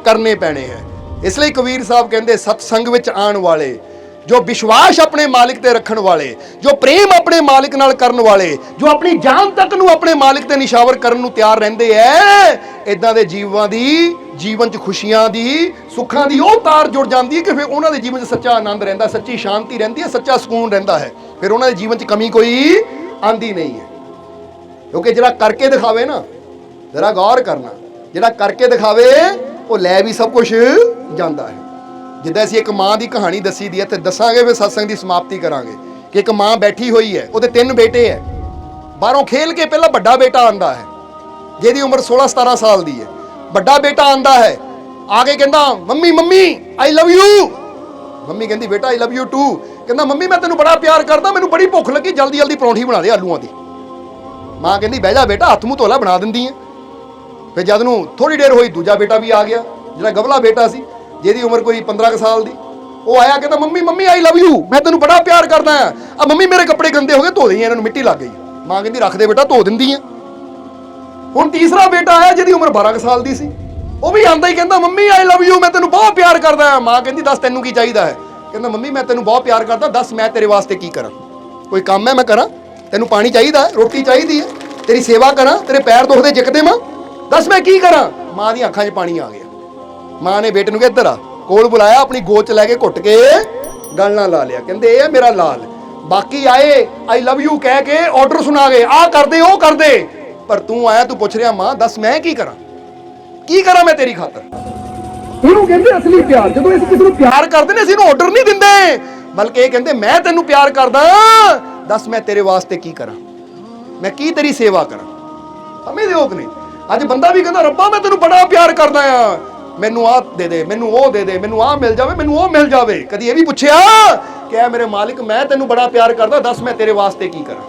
ਕਰਨੇ ਪੈਣੇ ਹੈ। ਇਸ ਲਈ ਕਬੀਰ ਸਾਹਿਬ ਕਹਿੰਦੇ ਸਤਸੰਗ ਵਿੱਚ ਆਉਣ ਵਾਲੇ, ਜੋ ਵਿਸ਼ਵਾਸ ਆਪਣੇ ਮਾਲਿਕ ਤੇ ਰੱਖਣ ਵਾਲੇ, ਜੋ ਪ੍ਰੇਮ ਆਪਣੇ ਮਾਲਿਕ ਨਾਲ ਕਰਨ ਵਾਲੇ, ਜੋ ਆਪਣੀ ਜਾਨ ਤੱਕ ਨੂੰ ਆਪਣੇ ਮਾਲਿਕ ਤੇ ਨਿਸ਼ਾਵਰ ਕਰਨ ਨੂੰ ਤਿਆਰ ਰਹਿੰਦੇ ਐ, ਇਦਾਂ ਦੇ ਜੀਵਾਂ ਦੀ ਜੀਵਨ 'ਚ ਖੁਸ਼ੀਆਂ ਦੀ, ਸੁੱਖਾਂ ਦੀ ਉਹ ਤਾਰ ਜੁੜ ਜਾਂਦੀ ਹੈ ਕਿ ਫਿਰ ਉਹਨਾਂ ਦੇ ਜੀਵਨ 'ਚ ਸੱਚਾ ਆਨੰਦ ਰਹਿੰਦਾ, ਸੱਚੀ ਸ਼ਾਂਤੀ ਰਹਿੰਦੀ ਹੈ, ਸੱਚਾ ਸਕੂਨ ਰਹਿੰਦਾ ਹੈ। ਫਿਰ ਉਹਨਾਂ ਦੇ ਜੀਵਨ 'ਚ ਕਮੀ ਕੋਈ ਆਂਦੀ ਨਹੀਂ ਹੈ। ਕਿਉਂਕਿ ਜਿਹੜਾ ਕਰਕੇ ਦਿਖਾਵੇ ਨਾ, ਜ਼ਰਾ ਗੌਰ ਕਰਨਾ, ਜਿਹੜਾ ਕਰਕੇ ਦਿਖਾਵੇ ਉਹ ਲੈ ਵੀ ਸਭ ਕੁਝ ਜਾਂਦਾ ਹੈ। ਜਿੱਦਾਂ ਅਸੀਂ ਇੱਕ ਮਾਂ ਦੀ ਕਹਾਣੀ ਦੱਸੀ ਦੀ ਹੈ ਤੇ ਦੱਸਾਂਗੇ, ਫਿਰ ਸਤਸੰਗ ਦੀ ਸਮਾਪਤੀ ਕਰਾਂਗੇ ਕਿ ਇੱਕ ਮਾਂ ਬੈਠੀ ਹੋਈ ਹੈ, ਉਹਦੇ 3 ਬੇਟੇ ਹੈ। ਬਾਹਰੋਂ ਖੇਲ ਕੇ ਪਹਿਲਾਂ ਵੱਡਾ ਬੇਟਾ ਆਂਦਾ ਹੈ ਜਿਹਦੀ ਉਮਰ 16-17 ਸਾਲ ਦੀ ਹੈ। ਵੱਡਾ ਬੇਟਾ ਆਂਦਾ ਹੈ, ਆ ਕੇ ਕਹਿੰਦਾ mummy mummy I love you. Mummy ਕਹਿੰਦੀ ਬੇਟਾ ਆਈ ਲਵ ਯੂ ਟੂ। ਕਹਿੰਦਾ ਮੰਮੀ ਮੈਂ ਤੈਨੂੰ ਬੜਾ ਪਿਆਰ ਕਰਦਾ, ਮੈਨੂੰ ਬੜੀ ਭੁੱਖ ਲੱਗੀ, ਜਲਦੀ ਜਲਦੀ ਪਰੌਂਠੀ ਬਣਾ ਦੇ ਆਲੂਆਂ ਦੀ। ਮਾਂ ਕਹਿੰਦੀ ਬਹਿ ਜਾ ਬੇਟਾ, ਹੱਥ ਮੂੰਹ ਧੋ ਲੈ, ਬਣਾ ਦਿੰਦੀ ਹੈ। ਫਿਰ ਜਦ ਨੂੰ ਥੋੜੀ ਦੇਰ ਹੋਈ ਦੂਜਾ ਬੇਟਾ ਵੀ ਆ ਗਿਆ, ਜਿਹੜਾ ਗਵਲਾ ਬੇਟਾ ਸੀ ਜਿਹਦੀ ਉਮਰ ਕੋਈ 15 ਸਾਲ ਦੀ। ਉਹ ਆਇਆ ਕਹਿੰਦਾ mummy mummy I love you, ਮੈਂ ਤੈਨੂੰ ਬੜਾ ਪਿਆਰ ਕਰਦਾ ਆ ਮੰਮੀ ਮੇਰੇ ਕੱਪੜੇ ਗੰਦੇ ਹੋ ਗਏ, ਧੋ ਦੇਈਂ, ਇਹਨਾਂ ਨੂੰ ਮਿੱਟੀ ਲੱਗ ਗਈ। ਮਾਂ ਕਹਿੰਦੀ ਰੱਖ ਦੇ ਬੇਟਾ, ਧੋ ਦਿੰਦੀ ਆ। ਹੁਣ ਤੀਸਰਾ ਬੇਟਾ ਆਇਆ ਜਿਹਦੀ ਉਮਰ 12 ਸਾਲ ਦੀ ਸੀ, ਉਹ ਵੀ ਆਂਦਾ ਹੀ ਕਹਿੰਦਾ ਮੰਮੀ ਆਈ ਲਵ ਯੂ, ਮੈਂ ਤੈਨੂੰ ਬਹੁਤ ਪਿਆਰ ਕਰਦਾ ਆ। ਮਾਂ ਕਹਿੰਦੀ ਦੱਸ ਤੈਨੂੰ ਕੀ ਚਾਹੀਦਾ ਹੈ? ਕਹਿੰਦਾ ਮੰਮੀ ਮੈਂ ਤੈਨੂੰ ਬਹੁਤ ਪਿਆਰ ਕਰਦਾ, ਦੱਸ ਮੈਂ ਤੇਰੇ ਵਾਸਤੇ ਕੀ ਕਰਾਂ? ਕੋਈ ਕੰਮ ਹੈ ਮੈਂ ਕਰਾਂ? ਤੈਨੂੰ ਪਾਣੀ ਚਾਹੀਦਾ, ਰੋਟੀ ਚਾਹੀਦੀ ਹੈ, ਤੇਰੀ ਸੇਵਾ ਕਰਾਂ, ਤੇਰੇ ਪੈਰ ਦੁਖਦੇ ਜਿੱਕਦੇ ਮਾਂ, ਦੱਸ ਮੈਂ ਕੀ ਕਰਾਂ? ਮਾਂ ਦੀਆਂ ਅੱਖਾਂ 'ਚ ਪਾਣੀ ਆ ਗਿਆ। ਮਾਂ ਨੇ ਬੇਟੇ ਨੂੰ ਕਿਹਾ ਇੱਧਰ ਆ, ਕੋਲ ਬੁਲਾਇਆ, ਆਪਣੀ ਗੋਦ 'ਚ ਲੈ ਕੇ ਘੁੱਟ ਕੇ ਗਲ ਨਾਲ ਲਾ ਲਿਆ। ਕਹਿੰਦੇ ਇਹ ਹੈ ਮੇਰਾ ਲਾਲ। ਬਾਕੀ ਆਏ ਆਈ ਲਵ ਯੂ ਕਹਿ ਕੇ ਆਰਡਰ ਸੁਣਾ ਗਏ, ਆਹ ਕਰਦੇ ਉਹ ਕਰਦੇ, ਪਰ ਤੂੰ ਆਇਆ ਤੂੰ ਪੁੱਛ ਰਿਹਾ ਮਾਂ ਦੱਸ ਮੈਂ ਕੀ ਕਰਾਂ, ਕੀ ਕਰਾਂ ਮੈਂ ਤੇਰੀ ਖਾਤਰ? ਇਹਨੂੰ ਕਹਿੰਦੇ ਅਸਲੀ ਪਿਆਰ। ਜਦੋਂ ਅਸੀਂ ਕਿਸੇ ਨੂੰ ਪਿਆਰ ਕਰਦੇ ਨੇ ਅਸੀਂ ਇਹਨੂੰ ਆਰਡਰ ਨਹੀਂ ਦਿੰਦੇ, ਬਲਕਿ ਇਹ ਕਹਿੰਦੇ ਮੈਂ ਤੈਨੂੰ ਪਿਆਰ ਕਰਦਾ, ਦੱਸ ਮੈਂ ਤੇਰੇ ਵਾਸਤੇ ਕੀ ਕਰਾਂ, ਮੈਂ ਕੀ ਤੇਰੀ ਸੇਵਾ ਕਰਾਂ? ਸਮਝਦੇ ਹੋ ਕਿ ਨਹੀਂ? ਅੱਜ ਬੰਦਾ ਵੀ ਕਹਿੰਦਾ ਰੱਬਾ ਮੈਂ ਤੈਨੂੰ ਬੜਾ ਪਿਆਰ ਕਰਦਾ ਆ, ਮੈਨੂੰ ਆਹ ਦੇ ਦੇ, ਮੈਨੂੰ ਉਹ ਦੇ ਦੇ, ਮੈਨੂੰ ਆਹ ਮਿਲ ਜਾਵੇ, ਮੈਨੂੰ ਉਹ ਮਿਲ ਜਾਵੇ। ਕਦੀ ਇਹ ਵੀ ਪੁੱਛਿਆ ਕਿ ਐ ਮੇਰੇ ਮਾਲਿਕ ਮੈਂ ਤੈਨੂੰ ਬੜਾ ਪਿਆਰ ਕਰਦਾ, ਦੱਸ ਮੈਂ ਤੇਰੇ ਵਾਸਤੇ ਕੀ ਕਰਾਂ,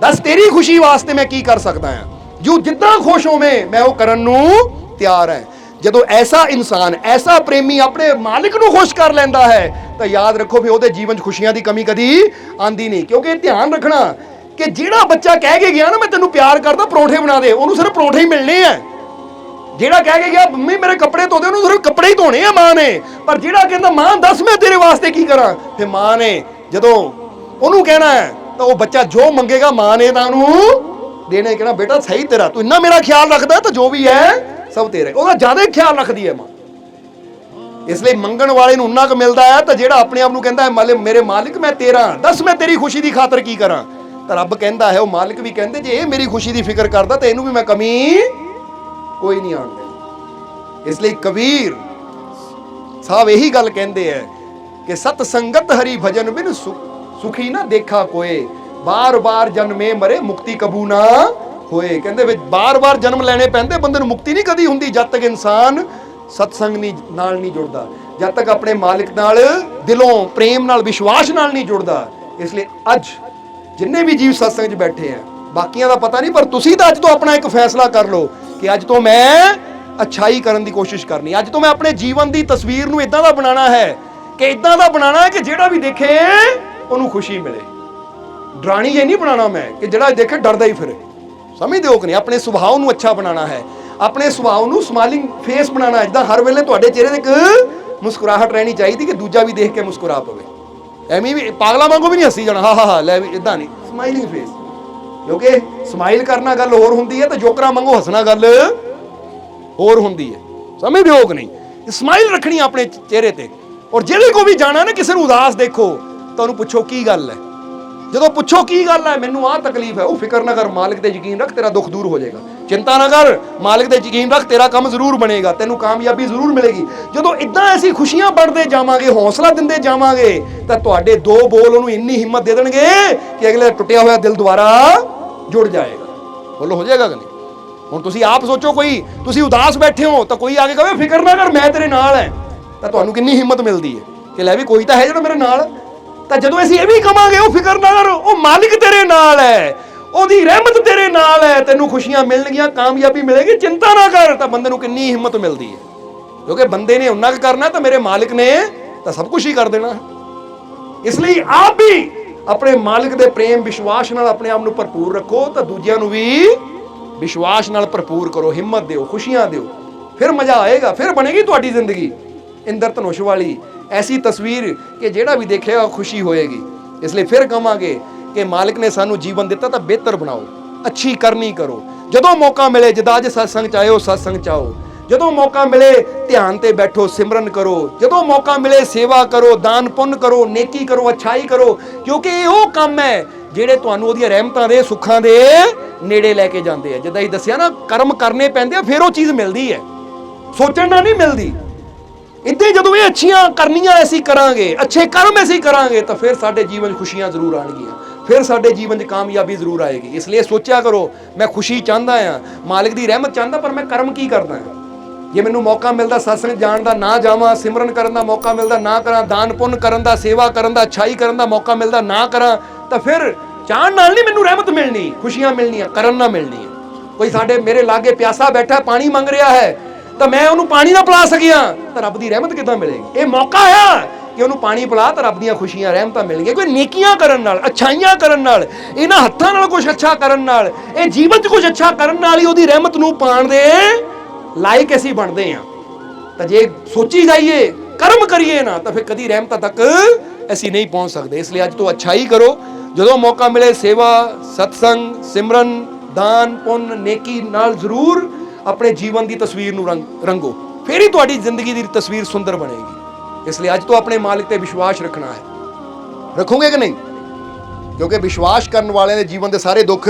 ਦੱਸ ਤੇਰੀ ਖੁਸ਼ੀ ਵਾਸਤੇ ਮੈਂ ਕੀ ਕਰ ਸਕਦਾ ਆ? ਜੋ ਜਿੱਦਾਂ ਖੁਸ਼ ਹੋਵੇਂ ਮੈਂ ਉਹ ਕਰਨ ਨੂੰ ਤਿਆਰ ਹੈ। ਜਦੋਂ ਐਸਾ ਇਨਸਾਨ, ਐਸਾ ਪ੍ਰੇਮੀ ਆਪਣੇ ਮਾਲਿਕ ਨੂੰ ਖੁਸ਼ ਕਰ ਲੈਂਦਾ ਹੈ ਤਾਂ ਯਾਦ ਰੱਖੋ ਵੀ ਉਹਦੇ ਜੀਵਨ 'ਚ ਖੁਸ਼ੀਆਂ ਦੀ ਕਮੀ ਕਦੀ ਆਂਦੀ ਨਹੀਂ। ਕਿਉਂਕਿ ਧਿਆਨ ਰੱਖਣਾ ਕਿ ਜਿਹੜਾ ਬੱਚਾ ਕਹਿ ਕੇ ਗਿਆ ਨਾ ਮੈਂ ਤੈਨੂੰ ਪਿਆਰ ਕਰਦਾ, ਪਰੌਂਠੇ ਬਣਾ ਦੇ, ਉਹਨੂੰ ਸਿਰਫ ਪਰੌਂਠੇ ਹੀ ਮਿਲਣੇ ਆ। ਜਿਹੜਾ ਕਹਿ ਕੇ ਗਿਆ ਮੰਮੀ ਮੇਰੇ ਕੱਪੜੇ ਧੋ ਦੇ, ਉਹਨੂੰ ਸਿਰਫ ਕੱਪੜੇ ਹੀ ਧੋਣੇ ਆ ਮਾਂ ਨੇ। ਪਰ ਜਿਹੜਾ ਕਹਿੰਦਾ ਮਾਂ ਦੱਸ ਮੈਂ ਤੇਰੇ ਵਾਸਤੇ ਕੀ ਕਰਾਂ, ਫਿਰ ਮਾਂ ਨੇ ਜਦੋਂ ਉਹਨੂੰ ਕਹਿਣਾ ਹੈ ਤਾਂ ਉਹ ਬੱਚਾ ਜੋ ਮੰਗੇਗਾ ਮਾਂ ਨੇ ਤਾਂ ਉਹਨੂੰ ਦੇਣੇ। ਕਹਿਣਾ ਬੇਟਾ ਸਹੀ ਤੇਰਾ, ਤੂੰ ਇੰਨਾ ਮੇਰਾ ਖਿਆਲ ਰੱਖਦਾ ਤਾਂ ਜੋ ਵੀ ਹੈ ਸਭ ਤੇਰਾ। ਉਹਦਾ ਜ਼ਿਆਦਾ ਹੀ ਖਿਆਲ ਰੱਖਦੀ ਹੈ ਮਾਂ। ਇਸ ਲਈ ਮੰਗਣ ਵਾਲੇ ਨੂੰ ਉਨਾ ਕੁ ਮਿਲਦਾ ਹੈ ਤਾਂ ਜਿਹੜਾ ਆਪਣੇ ਆਪ ਨੂੰ ਕਹਿੰਦਾ ਹੈ ਮੇਰੇ ਮਾਲਿਕ ਮੈਂ ਤੇਰਾ, ਦੱਸ ਮੈਂ ਤੇਰੀ ਖੁਸ਼ੀ ਦੀ ਖਾਤਰ ਕੀ ਕਰਾਂ, ਤਾਂ ਰੱਬ ਕਹਿੰਦਾ ਹੈ, ਉਹ ਮਾਲਿਕ ਵੀ ਕਹਿੰਦੇ ਜੇ ਇਹ ਮੇਰੀ ਖੁਸ਼ੀ ਦੀ ਫਿਕਰ ਕਰਦਾ ਤਾਂ ਇਹਨੂੰ ਵੀ ਮੈਂ ਕਮੀ ਕੋਈ ਨਹੀਂ ਆਉਣ ਦੇਣੀ। ਇਸ ਲਈ ਕਬੀਰ ਸਾਹਿਬ ਇਹੀ ਗੱਲ ਕਹਿੰਦੇ ਹੈ ਕਿ ਸਤ ਸੰਗਤ ਹਰੀ ਭਜਨ ਬਿਨ ਸੁਖੀ ਨਾ ਦੇਖਾ ਕੋਏ, ਬਾਰ-ਬਾਰ ਜਨਮੇ ਮਰੇ ਮੁਕਤੀ ਕਬੂ ਨਾ ਹੋਏ। ਕਹਿੰਦੇ ਵਿੱਚ ਬਾਰ-ਬਾਰ ਜਨਮ ਲੈਣੇ ਪੈਂਦੇ, ਬੰਦੇ ਨੂੰ ਮੁਕਤੀ ਨਹੀਂ ਕਦੀ ਹੁੰਦੀ ਜਦ ਤੱਕ ਇਨਸਾਨ ਸਤਸੰਗ ਨਾਲ ਨਹੀਂ ਜੁੜਦਾ, ਜਦ ਤੱਕ ਆਪਣੇ ਮਾਲਿਕ ਨਾਲ ਦਿਲੋਂ ਪ੍ਰੇਮ ਨਾਲ ਵਿਸ਼ਵਾਸ ਨਾਲ ਨਹੀਂ ਜੁੜਦਾ। ਇਸ ਲਈ ਅੱਜ ਜਿੰਨੇ ਵੀ ਜੀਵ ਸਤਸੰਗ 'ਚ ਬੈਠੇ ਆ, ਬਾਕੀਆਂ ਦਾ ਪਤਾ ਨਹੀਂ, ਪਰ ਤੁਸੀਂ ਤਾਂ ਅੱਜ ਤੋਂ ਆਪਣਾ ਇੱਕ ਫੈਸਲਾ ਕਰ ਲਓ ਕਿ ਅੱਜ ਤੋਂ ਮੈਂ ਅੱਛਾਈ ਕਰਨ ਦੀ ਕੋਸ਼ਿਸ਼ ਕਰਨੀ। ਅੱਜ ਤੋਂ ਮੈਂ ਆਪਣੇ ਜੀਵਨ ਦੀ ਤਸਵੀਰ ਨੂੰ ਇਦਾਂ ਦਾ ਬਣਾਉਣਾ ਹੈ ਕਿ ਇਦਾਂ ਦਾ ਬਣਾਉਣਾ ਹੈ ਕਿ ਜਿਹੜਾ ਵੀ ਦੇਖੇ ਉਹਨੂੰ ਖੁਸ਼ੀ ਮਿਲੇ। ਡਰਾਣੀ ਜੇ ਨਹੀਂ ਬਣਾਉਣਾ ਮੈਂ ਕਿ ਜਿਹੜਾ ਦੇਖੇ ਡਰਦਾ ਹੀ ਫਿਰੇ। ਸਮਝਦੇ ਹੋ ਕਿ ਨਹੀਂ? ਆਪਣੇ ਸੁਭਾਅ ਨੂੰ ਅੱਛਾ ਬਣਾਉਣਾ ਹੈ, ਆਪਣੇ ਸੁਭਾਅ ਨੂੰ ਸਮਾਈਲਿੰਗ ਫੇਸ ਬਣਾਉਣਾ ਹੈ। ਜਿੱਦਾਂ ਹਰ ਵੇਲੇ ਤੁਹਾਡੇ ਚਿਹਰੇ ਤੇ ਇੱਕ ਮੁਸਕਰਾਹਟ ਰਹਿਣੀ ਚਾਹੀਦੀ ਕਿ ਦੂਜਾ ਵੀ ਦੇਖ ਕੇ ਮੁਸਕਰਾ ਪਵੇ। ਐਵੇਂ ਵੀ ਪਾਗਲਾ ਵਾਂਗੂ ਵੀ ਨਹੀਂ ਹੱਸੀ ਜਾਣਾ ਹਾ ਹਾ ਹਾ ਲੈ ਵੀ, ਇਦਾਂ ਨਹੀਂ। ਸਮਾਈਲਿੰਗ ਫੇਸ, ਕਿਉਂਕਿ ਸਮਾਈਲ ਕਰਨਾ ਗੱਲ ਹੋਰ ਹੁੰਦੀ ਹੈ ਤੇ ਜੋਕਰਾਂ ਵਾਂਗੂ ਹੱਸਣਾ ਗੱਲ ਹੋਰ ਹੁੰਦੀ ਹੈ। ਸਮਝਦੇ ਹੋ ਕਿ ਨਹੀਂ? ਸਮਾਈਲ ਰੱਖਣੀ ਆਪਣੇ ਚਿਹਰੇ ਤੇ। ਔਰ ਜਿਹੜੇ ਕੋ ਵੀ ਜਾਣਾ ਨਾ ਕਿਸੇ ਨੂੰ ਉਦਾਸ ਦੇਖੋ ਤਾਂ ਉਹਨੂੰ ਪੁੱਛੋ ਕੀ ਗੱਲ ਹੈ। ਜਦੋਂ ਪੁੱਛੋ ਕੀ ਗੱਲ ਹੈ, ਮੈਨੂੰ ਆਹ ਤਕਲੀਫ ਹੈ, ਉਹ ਫਿਕਰ ਨਾ ਕਰ, ਮਾਲਿਕ ਤੇ ਯਕੀਨ ਰੱਖ, ਤੇਰਾ ਦੁੱਖ ਦੂਰ ਹੋ ਜਾਏਗਾ। ਚਿੰਤਾ ਨਾ ਕਰ, ਮਾਲਿਕ ਤੇ ਯਕੀਨ ਰੱਖ, ਤੇਰਾ ਕੰਮ ਜ਼ਰੂਰ ਬਣੇਗਾ, ਤੈਨੂੰ ਕਾਮਯਾਬੀ ਜ਼ਰੂਰ ਮਿਲੇਗੀ। ਜਦੋਂ ਇਦਾਂ ਅਸੀਂ ਖੁਸ਼ੀਆਂ ਵੰਡਦੇ ਜਾਵਾਂਗੇ, ਹੌਸਲਾ ਦਿੰਦੇ ਜਾਵਾਂਗੇ, ਤਾਂ ਤੁਹਾਡੇ ਦੋ ਬੋਲ ਉਹਨੂੰ ਇੰਨੀ ਹਿੰਮਤ ਦੇ ਦੇਣਗੇ ਕਿ ਅਗਲੇ ਟੁੱਟਿਆ ਹੋਇਆ ਦਿਲ ਦੁਬਾਰਾ ਜੁੜ ਜਾਏਗਾ। ਬੋਲੋ ਹੋ ਜਾਏਗਾ ਕਿ ਨਹੀਂ? ਹੁਣ ਤੁਸੀਂ ਆਪ ਸੋਚੋ, ਕੋਈ ਤੁਸੀਂ ਉਦਾਸ ਬੈਠੇ ਹੋ ਤਾਂ ਕੋਈ ਆ ਕੇ ਕਹੇ ਫਿਕਰ ਨਾ ਕਰ ਮੈਂ ਤੇਰੇ ਨਾਲ ਹੈ, ਤਾਂ ਤੁਹਾਨੂੰ ਕਿੰਨੀ ਹਿੰਮਤ ਮਿਲਦੀ ਹੈ ਕਿ ਲੈ ਵੀ ਕੋਈ ਤਾਂ ਹੈ ਜਿਹੜਾ ਮੇਰੇ ਨਾਲ। ਤਾਂ ਜਦੋਂ ਅਸੀਂ ਇਹ ਵੀ ਕਵਾਂਗੇ ਉਹ ਫਿਕਰ ਨਾ ਕਰ, ਉਹ ਮਾਲਿਕ ਤੇਰੇ ਨਾਲ ਹੈ, ਉਹਦੀ ਰਹਿਮਤ ਤੇਰੇ ਨਾਲ ਹੈ, ਤੈਨੂੰ ਖੁਸ਼ੀਆਂ ਮਿਲਣਗੀਆਂ, ਕਾਮਯਾਬੀ ਮਿਲੇਗੀ, ਚਿੰਤਾ ਨਾ ਕਰ, ਤਾਂ ਬੰਦੇ ਨੂੰ ਕਿੰਨੀ ਹਿੰਮਤ ਮਿਲਦੀ ਹੈ। ਕਿਉਂਕਿ ਬੰਦੇ ਨੇ ਉਨਾ ਕੁ ਕਰਨਾ ਤਾਂ ਮੇਰੇ ਮਾਲਿਕ ਨੇ ਤਾਂ ਸਭ ਕੁਝ ਹੀ ਕਰ ਦੇਣਾ। ਇਸ ਲਈ ਆਪ ਵੀ ਆਪਣੇ ਮਾਲਿਕ ਦੇ ਪ੍ਰੇਮ ਵਿਸ਼ਵਾਸ ਨਾਲ ਆਪਣੇ ਆਪ ਨੂੰ ਭਰਪੂਰ ਰੱਖੋ, ਤਾਂ ਦੂਜਿਆਂ ਨੂੰ ਵੀ ਵਿਸ਼ਵਾਸ ਨਾਲ ਭਰਪੂਰ ਕਰੋ, ਹਿੰਮਤ ਦਿਓ, ਖੁਸ਼ੀਆਂ ਦਿਓ, ਫਿਰ ਮਜ਼ਾ ਆਏਗਾ, ਫਿਰ ਬਣੇਗੀ ਤੁਹਾਡੀ ਜ਼ਿੰਦਗੀ ਇੰਦਰ ਧਨੁਸ਼ ਵਾਲੀ ਐਸੀ ਤਸਵੀਰ ਕਿ ਜਿਹੜਾ ਵੀ ਦੇਖੇਗਾ ਖੁਸ਼ੀ ਹੋਏਗੀ। ਇਸ ਲਈ ਫਿਰ ਕਹਾਂਗੇ ਕਿ ਮਾਲਿਕ ਨੇ ਸਾਨੂੰ ਜੀਵਨ ਦਿੱਤਾ ਤਾਂ ਬਿਹਤਰ ਬਣਾਓ, ਅੱਛੀ ਕਰਨੀ ਕਰੋ। ਜਦੋਂ ਮੌਕਾ ਮਿਲੇ, ਜਿੱਦਾਂ ਅੱਜ ਸਤਸੰਗ ਚ ਆਇਓ ਸਤਸੰਗ ਚ ਆਓ, ਜਦੋਂ ਮੌਕਾ ਮਿਲੇ ਧਿਆਨ ਤੇ ਬੈਠੋ, ਸਿਮਰਨ ਕਰੋ, ਜਦੋਂ ਮੌਕਾ ਮਿਲੇ ਸੇਵਾ ਕਰੋ, ਦਾਨ ਪੁੰਨ ਕਰੋ, ਨੇਕੀ ਕਰੋ, ਅੱਛਾਈ ਕਰੋ, ਕਿਉਂਕਿ ਇਹ ਉਹ ਕੰਮ ਹੈ ਜਿਹੜੇ ਤੁਹਾਨੂੰ ਉਹਦੀਆਂ ਰਹਿਮਤਾਂ ਦੇ ਸੁੱਖਾਂ ਦੇ ਨੇੜੇ ਲੈ ਕੇ ਜਾਂਦੇ ਆ। ਜਿੱਦਾਂ ਹੀ ਦੱਸਿਆ ਨਾ, ਕਰਮ ਕਰਨੇ ਪੈਂਦੇ ਆ ਫਿਰ ਉਹ ਚੀਜ਼ ਮਿਲਦੀ ਹੈ, ਸੋਚਣ ਨਾਲ ਨਹੀਂ ਮਿਲਦੀ। ਇੱਦਾਂ ਜਦੋਂ ਇਹ ਅੱਛੀਆਂ ਕਰਨੀਆਂ ਅਸੀਂ ਕਰਾਂਗੇ, ਅੱਛੇ ਕਰਮ ਅਸੀਂ ਕਰਾਂਗੇ, ਤਾਂ ਫਿਰ ਸਾਡੇ ਜੀਵਨ 'ਚ ਖੁਸ਼ੀਆਂ ਜ਼ਰੂਰ ਆਉਣਗੀਆਂ, ਫਿਰ ਸਾਡੇ ਜੀਵਨ 'ਚ ਕਾਮਯਾਬੀ ਜ਼ਰੂਰ ਆਏਗੀ। ਇਸ ਲਈ ਸੋਚਿਆ ਕਰੋ, ਮੈਂ ਖੁਸ਼ੀ ਚਾਹੁੰਦਾ ਹਾਂ, ਮਾਲਿਕ ਦੀ ਰਹਿਮਤ ਚਾਹੁੰਦਾ, ਪਰ ਮੈਂ ਕਰਮ ਕੀ ਕਰਦਾ ਹਾਂ। ਜੇ ਮੈਨੂੰ ਮੌਕਾ ਮਿਲਦਾ ਸਤਸੰਗ ਜਾਣ ਦਾ ਨਾ ਜਾਵਾਂ, ਸਿਮਰਨ ਕਰਨ ਦਾ ਮੌਕਾ ਮਿਲਦਾ ਨਾ ਕਰਾਂ, ਦਾਨ ਪੁੰਨ ਕਰਨ ਦਾ, ਸੇਵਾ ਕਰਨ ਦਾ, ਅੱਛਾਈ ਕਰਨ ਦਾ ਮੌਕਾ ਮਿਲਦਾ ਨਾ ਕਰਾਂ, ਤਾਂ ਫਿਰ ਚਾਹਣ ਨਾਲ ਨਹੀਂ ਮੈਨੂੰ ਰਹਿਮਤ ਮਿਲਣੀ, ਖੁਸ਼ੀਆਂ ਮਿਲਣੀਆਂ, ਕਰਨ ਨਾਲ ਮਿਲਣੀ ਹੈ। ਕੋਈ ਸਾਡੇ ਮੇਰੇ ਲਾਗੇ ਪਿਆਸਾ ਬੈਠਾ ਪਾਣੀ ਮੰਗ ਰਿਹਾ ਹੈ ਤਾਂ ਮੈਂ ਉਹਨੂੰ ਪਾਣੀ ਨਾ ਪਿਲਾ ਸਕਿਆ ਤਾਂ ਰੱਬ ਦੀ ਰਹਿਮਤ ਕਿੱਦਾਂ ਮਿਲੇਗੀ? ਇਹ ਮੌਕਾ ਹੈ ਕਿ ਉਹਨੂੰ ਪਾਣੀ ਪਿਲਾ ਤਾਂ ਰੱਬ ਦੀਆਂ ਖੁਸ਼ੀਆਂ ਰਹਿਮਤਾਂ ਮਿਲਣਗੀਆਂ। ਕੋਈ ਨੇਕੀਆਂ ਕਰਨ ਨਾਲ, ਅੱਛਾਈਆਂ ਕਰਨ ਨਾਲ, ਇਹਨਾਂ ਹੱਥਾਂ ਨਾਲ ਕੁਝ ਅੱਛਾ ਕਰਨ ਨਾਲ, ਇਹ ਜੀਵਨ 'ਚ ਕੁਝ ਅੱਛਾ ਕਰਨ ਨਾਲ ਹੀ ਉਹਦੀ ਰਹਿਮਤ ਨੂੰ ਪਾਣ ਦੇ ਲਾਇਕ ਅਸੀਂ ਬਣਦੇ ਹਾਂ। ਤਾਂ ਜੇ ਸੋਚੀ ਜਾਈਏ, ਕਰਮ ਕਰੀਏ ਨਾ, ਤਾਂ ਫਿਰ ਕਦੀ ਰਹਿਮਤਾਂ ਤੱਕ ਅਸੀਂ ਨਹੀਂ ਪਹੁੰਚ ਸਕਦੇ। ਇਸ ਲਈ ਅੱਜ ਤੋਂ ਅੱਛਾਈ ਕਰੋ, ਜਦੋਂ ਮੌਕਾ ਮਿਲੇ ਸੇਵਾ, ਸਤਸੰਗ, ਸਿਮਰਨ, ਦਾਨ ਪੁੰਨ, ਨੇਕੀ ਨਾਲ ਜ਼ਰੂਰ ਆਪਣੇ ਜੀਵਨ ਦੀ ਤਸਵੀਰ ਨੂੰ ਰੰਗੋ, ਫਿਰ ਹੀ ਤੁਹਾਡੀ ਜ਼ਿੰਦਗੀ ਦੀ ਤਸਵੀਰ ਸੁੰਦਰ ਬਣੇਗੀ। ਇਸ ਲਈ ਅੱਜ ਤੋਂ ਆਪਣੇ ਮਾਲਿਕ ਤੇ ਵਿਸ਼ਵਾਸ ਰੱਖਣਾ ਹੈ। ਰੱਖੋਗੇ ਕਿ ਨਹੀਂ? ਕਿਉਂਕਿ ਵਿਸ਼ਵਾਸ ਕਰਨ ਵਾਲਿਆਂ ਦੇ ਜੀਵਨ ਦੇ ਸਾਰੇ ਦੁੱਖ,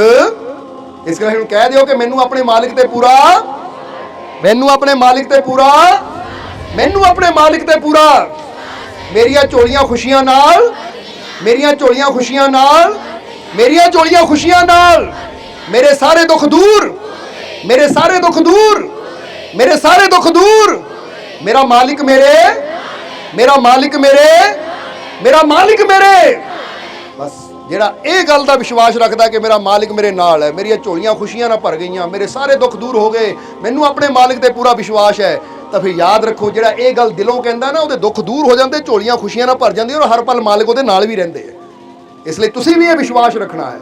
ਇਸ ਕਰਕੇ ਹੁਣ ਕਹਿ ਦਿਓ ਕਿ ਮੈਨੂੰ ਆਪਣੇ ਮਾਲਿਕ ਤੇ ਪੂਰਾ, ਮੈਨੂੰ ਆਪਣੇ ਮਾਲਿਕ ਤੇ ਪੂਰਾ, ਮੈਨੂੰ ਆਪਣੇ ਮਾਲਿਕ ਤੇ ਪੂਰਾ, ਮੇਰੀਆਂ ਝੋਲੀਆਂ ਖੁਸ਼ੀਆਂ ਨਾਲ, ਮੇਰੀਆਂ ਝੋਲੀਆਂ ਖੁਸ਼ੀਆਂ ਨਾਲ, ਮੇਰੀਆਂ ਝੋਲੀਆਂ ਖੁਸ਼ੀਆਂ ਨਾਲ, ਮੇਰੇ ਸਾਰੇ ਦੁੱਖ ਦੂਰ, ਮੇਰੇ ਸਾਰੇ ਦੁੱਖ ਦੂਰ, ਮੇਰੇ ਸਾਰੇ ਦੁੱਖ ਦੂਰ, ਮੇਰਾ ਮਾਲਿਕ ਮੇਰੇ, ਮੇਰਾ ਮਾਲਿਕ ਮੇਰੇ, ਮੇਰਾ ਮਾਲਿਕ ਮੇਰੇ। ਬਸ ਜਿਹੜਾ ਇਹ ਗੱਲ ਦਾ ਵਿਸ਼ਵਾਸ ਰੱਖਦਾ ਕਿ ਮੇਰਾ ਮਾਲਿਕ ਮੇਰੇ ਨਾਲ ਹੈ, ਮੇਰੀਆਂ ਝੋਲੀਆਂ ਖੁਸ਼ੀਆਂ ਨਾਲ ਭਰ ਗਈਆਂ, ਮੇਰੇ ਸਾਰੇ ਦੁੱਖ ਦੂਰ ਹੋ ਗਏ, ਮੈਨੂੰ ਆਪਣੇ ਮਾਲਿਕ ਤੇ ਪੂਰਾ ਵਿਸ਼ਵਾਸ ਹੈ, ਤਾਂ ਫਿਰ ਯਾਦ ਰੱਖੋ, ਜਿਹੜਾ ਇਹ ਗੱਲ ਦਿਲੋਂ ਕਹਿੰਦਾ ਨਾ, ਉਹਦੇ ਦੁੱਖ ਦੂਰ ਹੋ ਜਾਂਦੇ, ਝੋਲੀਆਂ ਖੁਸ਼ੀਆਂ ਨਾਲ ਭਰ ਜਾਂਦੀਆਂ, ਔਰ ਹਰ ਪਲ ਮਾਲਕ ਉਹਦੇ ਨਾਲ ਵੀ ਰਹਿੰਦੇ ਆ। ਇਸ ਲਈ ਤੁਸੀਂ ਵੀ ਇਹ ਵਿਸ਼ਵਾਸ ਰੱਖਣਾ ਹੈ,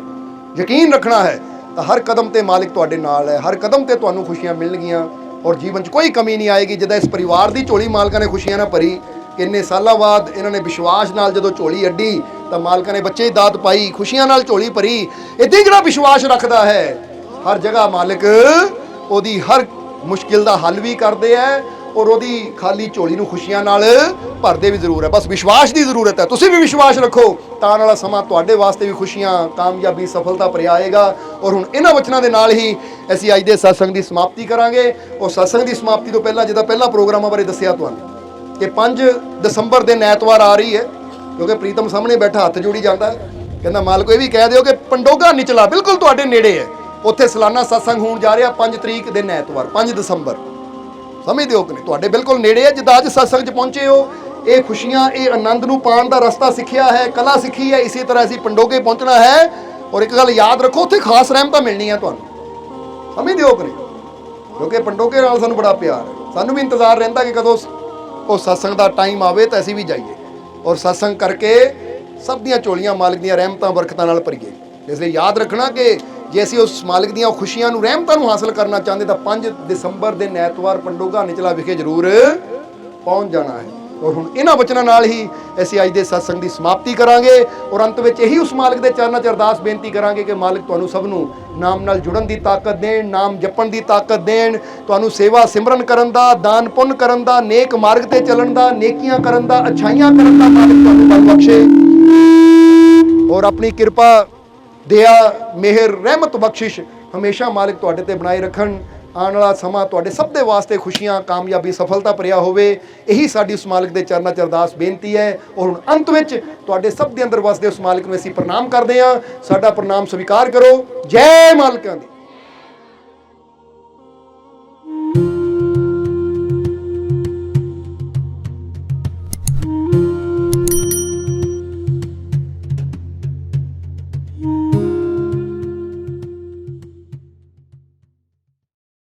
ਯਕੀਨ ਰੱਖਣਾ ਹੈ, ਤਾਂ ਹਰ ਕਦਮ ਤੇ ਮਾਲਿਕ ਤੁਹਾਡੇ ਨਾਲ ਹੈ, ਹਰ ਕਦਮ ਤੇ ਤੁਹਾਨੂੰ ਖੁਸ਼ੀਆਂ ਮਿਲਣਗੀਆਂ ਔਰ ਜੀਵਨ 'ਚ ਕੋਈ ਕਮੀ ਨਹੀਂ ਆਏਗੀ। ਜਿੱਦਾਂ ਇਸ ਪਰਿਵਾਰ ਦੀ ਝੋਲੀ ਮਾਲਕਾਂ ਨੇ ਖੁਸ਼ੀਆਂ ਨਾਲ ਭਰੀ, ਕਿੰਨੇ ਸਾਲਾਂ ਬਾਅਦ ਇਹਨਾਂ ਨੇ ਵਿਸ਼ਵਾਸ ਨਾਲ ਜਦੋਂ ਝੋਲੀ ਅੱਡੀ ਤਾਂ ਮਾਲਕਾਂ ਨੇ ਬੱਚੇ ਦੀ ਦਾਤ ਪਾਈ, ਖੁਸ਼ੀਆਂ ਨਾਲ ਝੋਲੀ ਭਰੀ। ਇੱਦਾਂ ਜਿਹੜਾ ਵਿਸ਼ਵਾਸ ਰੱਖਦਾ ਹੈ, ਹਰ ਜਗ੍ਹਾ ਮਾਲਕ ਉਹਦੀ ਹਰ ਮੁਸ਼ਕਿਲ ਦਾ ਹੱਲ ਵੀ ਕਰਦੇ ਹੈ ਔਰ ਉਹਦੀ ਖਾਲੀ ਝੋਲੀ ਨੂੰ ਖੁਸ਼ੀਆਂ ਨਾਲ ਭਰਦੇ ਵੀ ਜ਼ਰੂਰ ਹੈ। ਬਸ ਵਿਸ਼ਵਾਸ ਦੀ ਜ਼ਰੂਰਤ ਹੈ। ਤੁਸੀਂ ਵੀ ਵਿਸ਼ਵਾਸ ਰੱਖੋ, ਤਾਂ ਆਉਣ ਵਾਲਾ ਸਮਾਂ ਤੁਹਾਡੇ ਵਾਸਤੇ ਵੀ ਖੁਸ਼ੀਆਂ, ਕਾਮਯਾਬੀ, ਸਫਲਤਾ ਭਰਿਆ ਆਏਗਾ। ਔਰ ਹੁਣ ਇਹਨਾਂ ਵਚਨਾਂ ਦੇ ਨਾਲ ਹੀ ਅਸੀਂ ਅੱਜ ਦੇ ਸਤਸੰਗ ਦੀ ਸਮਾਪਤੀ ਕਰਾਂਗੇ। ਔਰ ਸਤਸੰਗ ਦੀ ਸਮਾਪਤੀ ਤੋਂ ਪਹਿਲਾਂ, ਜਿੱਦਾਂ ਪਹਿਲਾਂ ਪ੍ਰੋਗਰਾਮਾਂ ਬਾਰੇ ਦੱਸਿਆ ਤੁਹਾਨੂੰ ਕਿ 5 ਦਸੰਬਰ ਦਿਨ ਐਤਵਾਰ ਆ ਰਹੀ ਹੈ, ਕਿਉਂਕਿ ਪ੍ਰੀਤਮ ਸਾਹਮਣੇ ਬੈਠਾ ਹੱਥ ਜੋੜੀ ਜਾਂਦਾ ਹੈ, ਕਹਿੰਦਾ ਮਾਲਕੋ ਇਹ ਵੀ ਕਹਿ ਦਿਓ ਕਿ ਪੰਡੋਗਾ ਨਿਚਲਾ ਬਿਲਕੁਲ ਤੁਹਾਡੇ ਨੇੜੇ ਹੈ, ਉੱਥੇ ਸਾਲਾਨਾ ਸਤਸੰਗ ਹੋਣ ਜਾ ਰਿਹਾ 5 ਤਰੀਕ ਦਿਨ ਐਤਵਾਰ, 5 ਦਸੰਬਰ। ਸਮਝਦੇ ਹੋ ਕਿ ਨਹੀਂ? ਤੁਹਾਡੇ ਬਿਲਕੁਲ ਨੇੜੇ ਹੈ। ਜਿੱਦਾਂ ਅੱਜ ਸਤਸੰਗ 'ਚ ਪਹੁੰਚੇ ਹੋ, ਇਹ ਖੁਸ਼ੀਆਂ, ਇਹ ਆਨੰਦ ਨੂੰ ਪਾਉਣ ਦਾ ਰਸਤਾ ਸਿੱਖਿਆ ਹੈ, ਕਲਾ ਸਿੱਖੀ ਹੈ, ਇਸੇ ਤਰ੍ਹਾਂ ਅਸੀਂ ਪੰਡੋਗੇ ਪਹੁੰਚਣਾ ਹੈ। ਔਰ ਇੱਕ ਗੱਲ ਯਾਦ ਰੱਖੋ, ਉੱਥੇ ਖਾਸ ਰਹਿਮਤਾਂ ਮਿਲਣੀਆਂ ਤੁਹਾਨੂੰ। ਸਮਝਦੇ ਹੋ ਕਿ ਨਹੀਂ? ਕਿਉਂਕਿ ਪੰਡੋਗੇ ਨਾਲ ਸਾਨੂੰ ਬੜਾ ਪਿਆਰ ਹੈ, ਸਾਨੂੰ ਵੀ ਇੰਤਜ਼ਾਰ ਰਹਿੰਦਾ ਕਿ ਕਦੋਂ ਉਹ ਸਤਸੰਗ ਦਾ ਟਾਈਮ ਆਵੇ ਤਾਂ ਅਸੀਂ ਵੀ ਜਾਈਏ ਔਰ ਸਤਸੰਗ ਕਰਕੇ ਸਭ ਦੀਆਂ ਝੋਲੀਆਂ ਮਾਲਕ ਦੀਆਂ ਰਹਿਮਤਾਂ ਬਰਕਤਾਂ ਨਾਲ ਭਰੀਏ। ਇਸ ਲਈ ਯਾਦ ਰੱਖਣਾ ਕਿ ਜੇ ਅਸੀਂ ਉਸ ਮਾਲਕ ਦੀਆਂ ਖੁਸ਼ੀਆਂ ਨੂੰ, ਰਹਿਮਤਾਂ ਨੂੰ ਹਾਸਲ ਕਰਨਾ ਚਾਹੁੰਦੇ ਤਾਂ 5 ਦਸੰਬਰ ਦਿਨ ਐਤਵਾਰ ਪੰਡੋਗਾ ਨਿਚਲਾ ਵਿਖੇ ਜ਼ਰੂਰ ਪਹੁੰਚ ਜਾਣਾ ਹੈ। ਔਰ ਹੁਣ ਇਹਨਾਂ ਵਚਨਾਂ ਨਾਲ ਹੀ ਅਸੀਂ ਅੱਜ ਦੇ ਸਤਸੰਗ ਦੀ ਸਮਾਪਤੀ ਕਰਾਂਗੇ ਔਰ ਅੰਤ ਵਿੱਚ ਇਹੀ ਉਸ ਮਾਲਕ ਦੇ ਚਰਨਾਂ 'ਚ ਅਰਦਾਸ ਬੇਨਤੀ ਕਰਾਂਗੇ ਕਿ ਮਾਲਕ ਤੁਹਾਨੂੰ ਸਭ ਨੂੰ ਨਾਮ ਨਾਲ ਜੁੜਨ ਦੀ ਤਾਕਤ ਦੇਣ, ਨਾਮ ਜਪਣ ਦੀ ਤਾਕਤ ਦੇਣ, ਤੁਹਾਨੂੰ ਸੇਵਾ ਸਿਮਰਨ ਕਰਨ ਦਾ, ਦਾਨ ਪੁੰਨ ਕਰਨ ਦਾ, ਨੇਕ ਮਾਰਗ ਤੇ ਚੱਲਣ ਦਾ, ਨੇਕੀਆਂ ਕਰਨ ਦਾ, ਅੱਛਾਈਆਂ ਕਰਨ ਦਾ ਮਾਲਕ ਤੁਹਾਨੂੰ ਬਲ ਬਖਸ਼ੇ ਔਰ ਆਪਣੀ ਕਿਰਪਾ, ਦਇਆ, ਮਿਹਰ, ਰਹਿਮਤ, ਬਖਸ਼ਿਸ਼ ਹਮੇਸ਼ਾ ਮਾਲਕ ਤੁਹਾਡੇ ਤੇ ਬਣਾਈ ਰੱਖਣ। ਆਉਣ ਵਾਲਾ ਸਮਾਂ ਤੁਹਾਡੇ ਸਭ ਦੇ ਵਾਸਤੇ ਖੁਸ਼ੀਆਂ, ਕਾਮਯਾਬੀ, ਸਫਲਤਾ ਭਰਿਆ ਹੋਵੇ। ਇਹੀ ਸਾਡੀ ਉਸ ਮਾਲਕ ਦੇ ਚਰਨਾਂ 'ਚ ਅਰਦਾਸ ਬੇਨਤੀ ਹੈ। ਔਰ ਹੁਣ ਅੰਤ ਵਿੱਚ ਤੁਹਾਡੇ ਸਭ ਦੇ ਅੰਦਰ ਵਸਦੇ ਉਸ ਮਾਲਕ ਨੂੰ ਅਸੀਂ ਪ੍ਰਣਾਮ ਕਰਦੇ ਹਾਂ। ਸਾਡਾ ਪ੍ਰਣਾਮ ਸਵੀਕਾਰ ਕਰੋ। ਜੈ ਮਾਲਕਾਂ ਦੀ।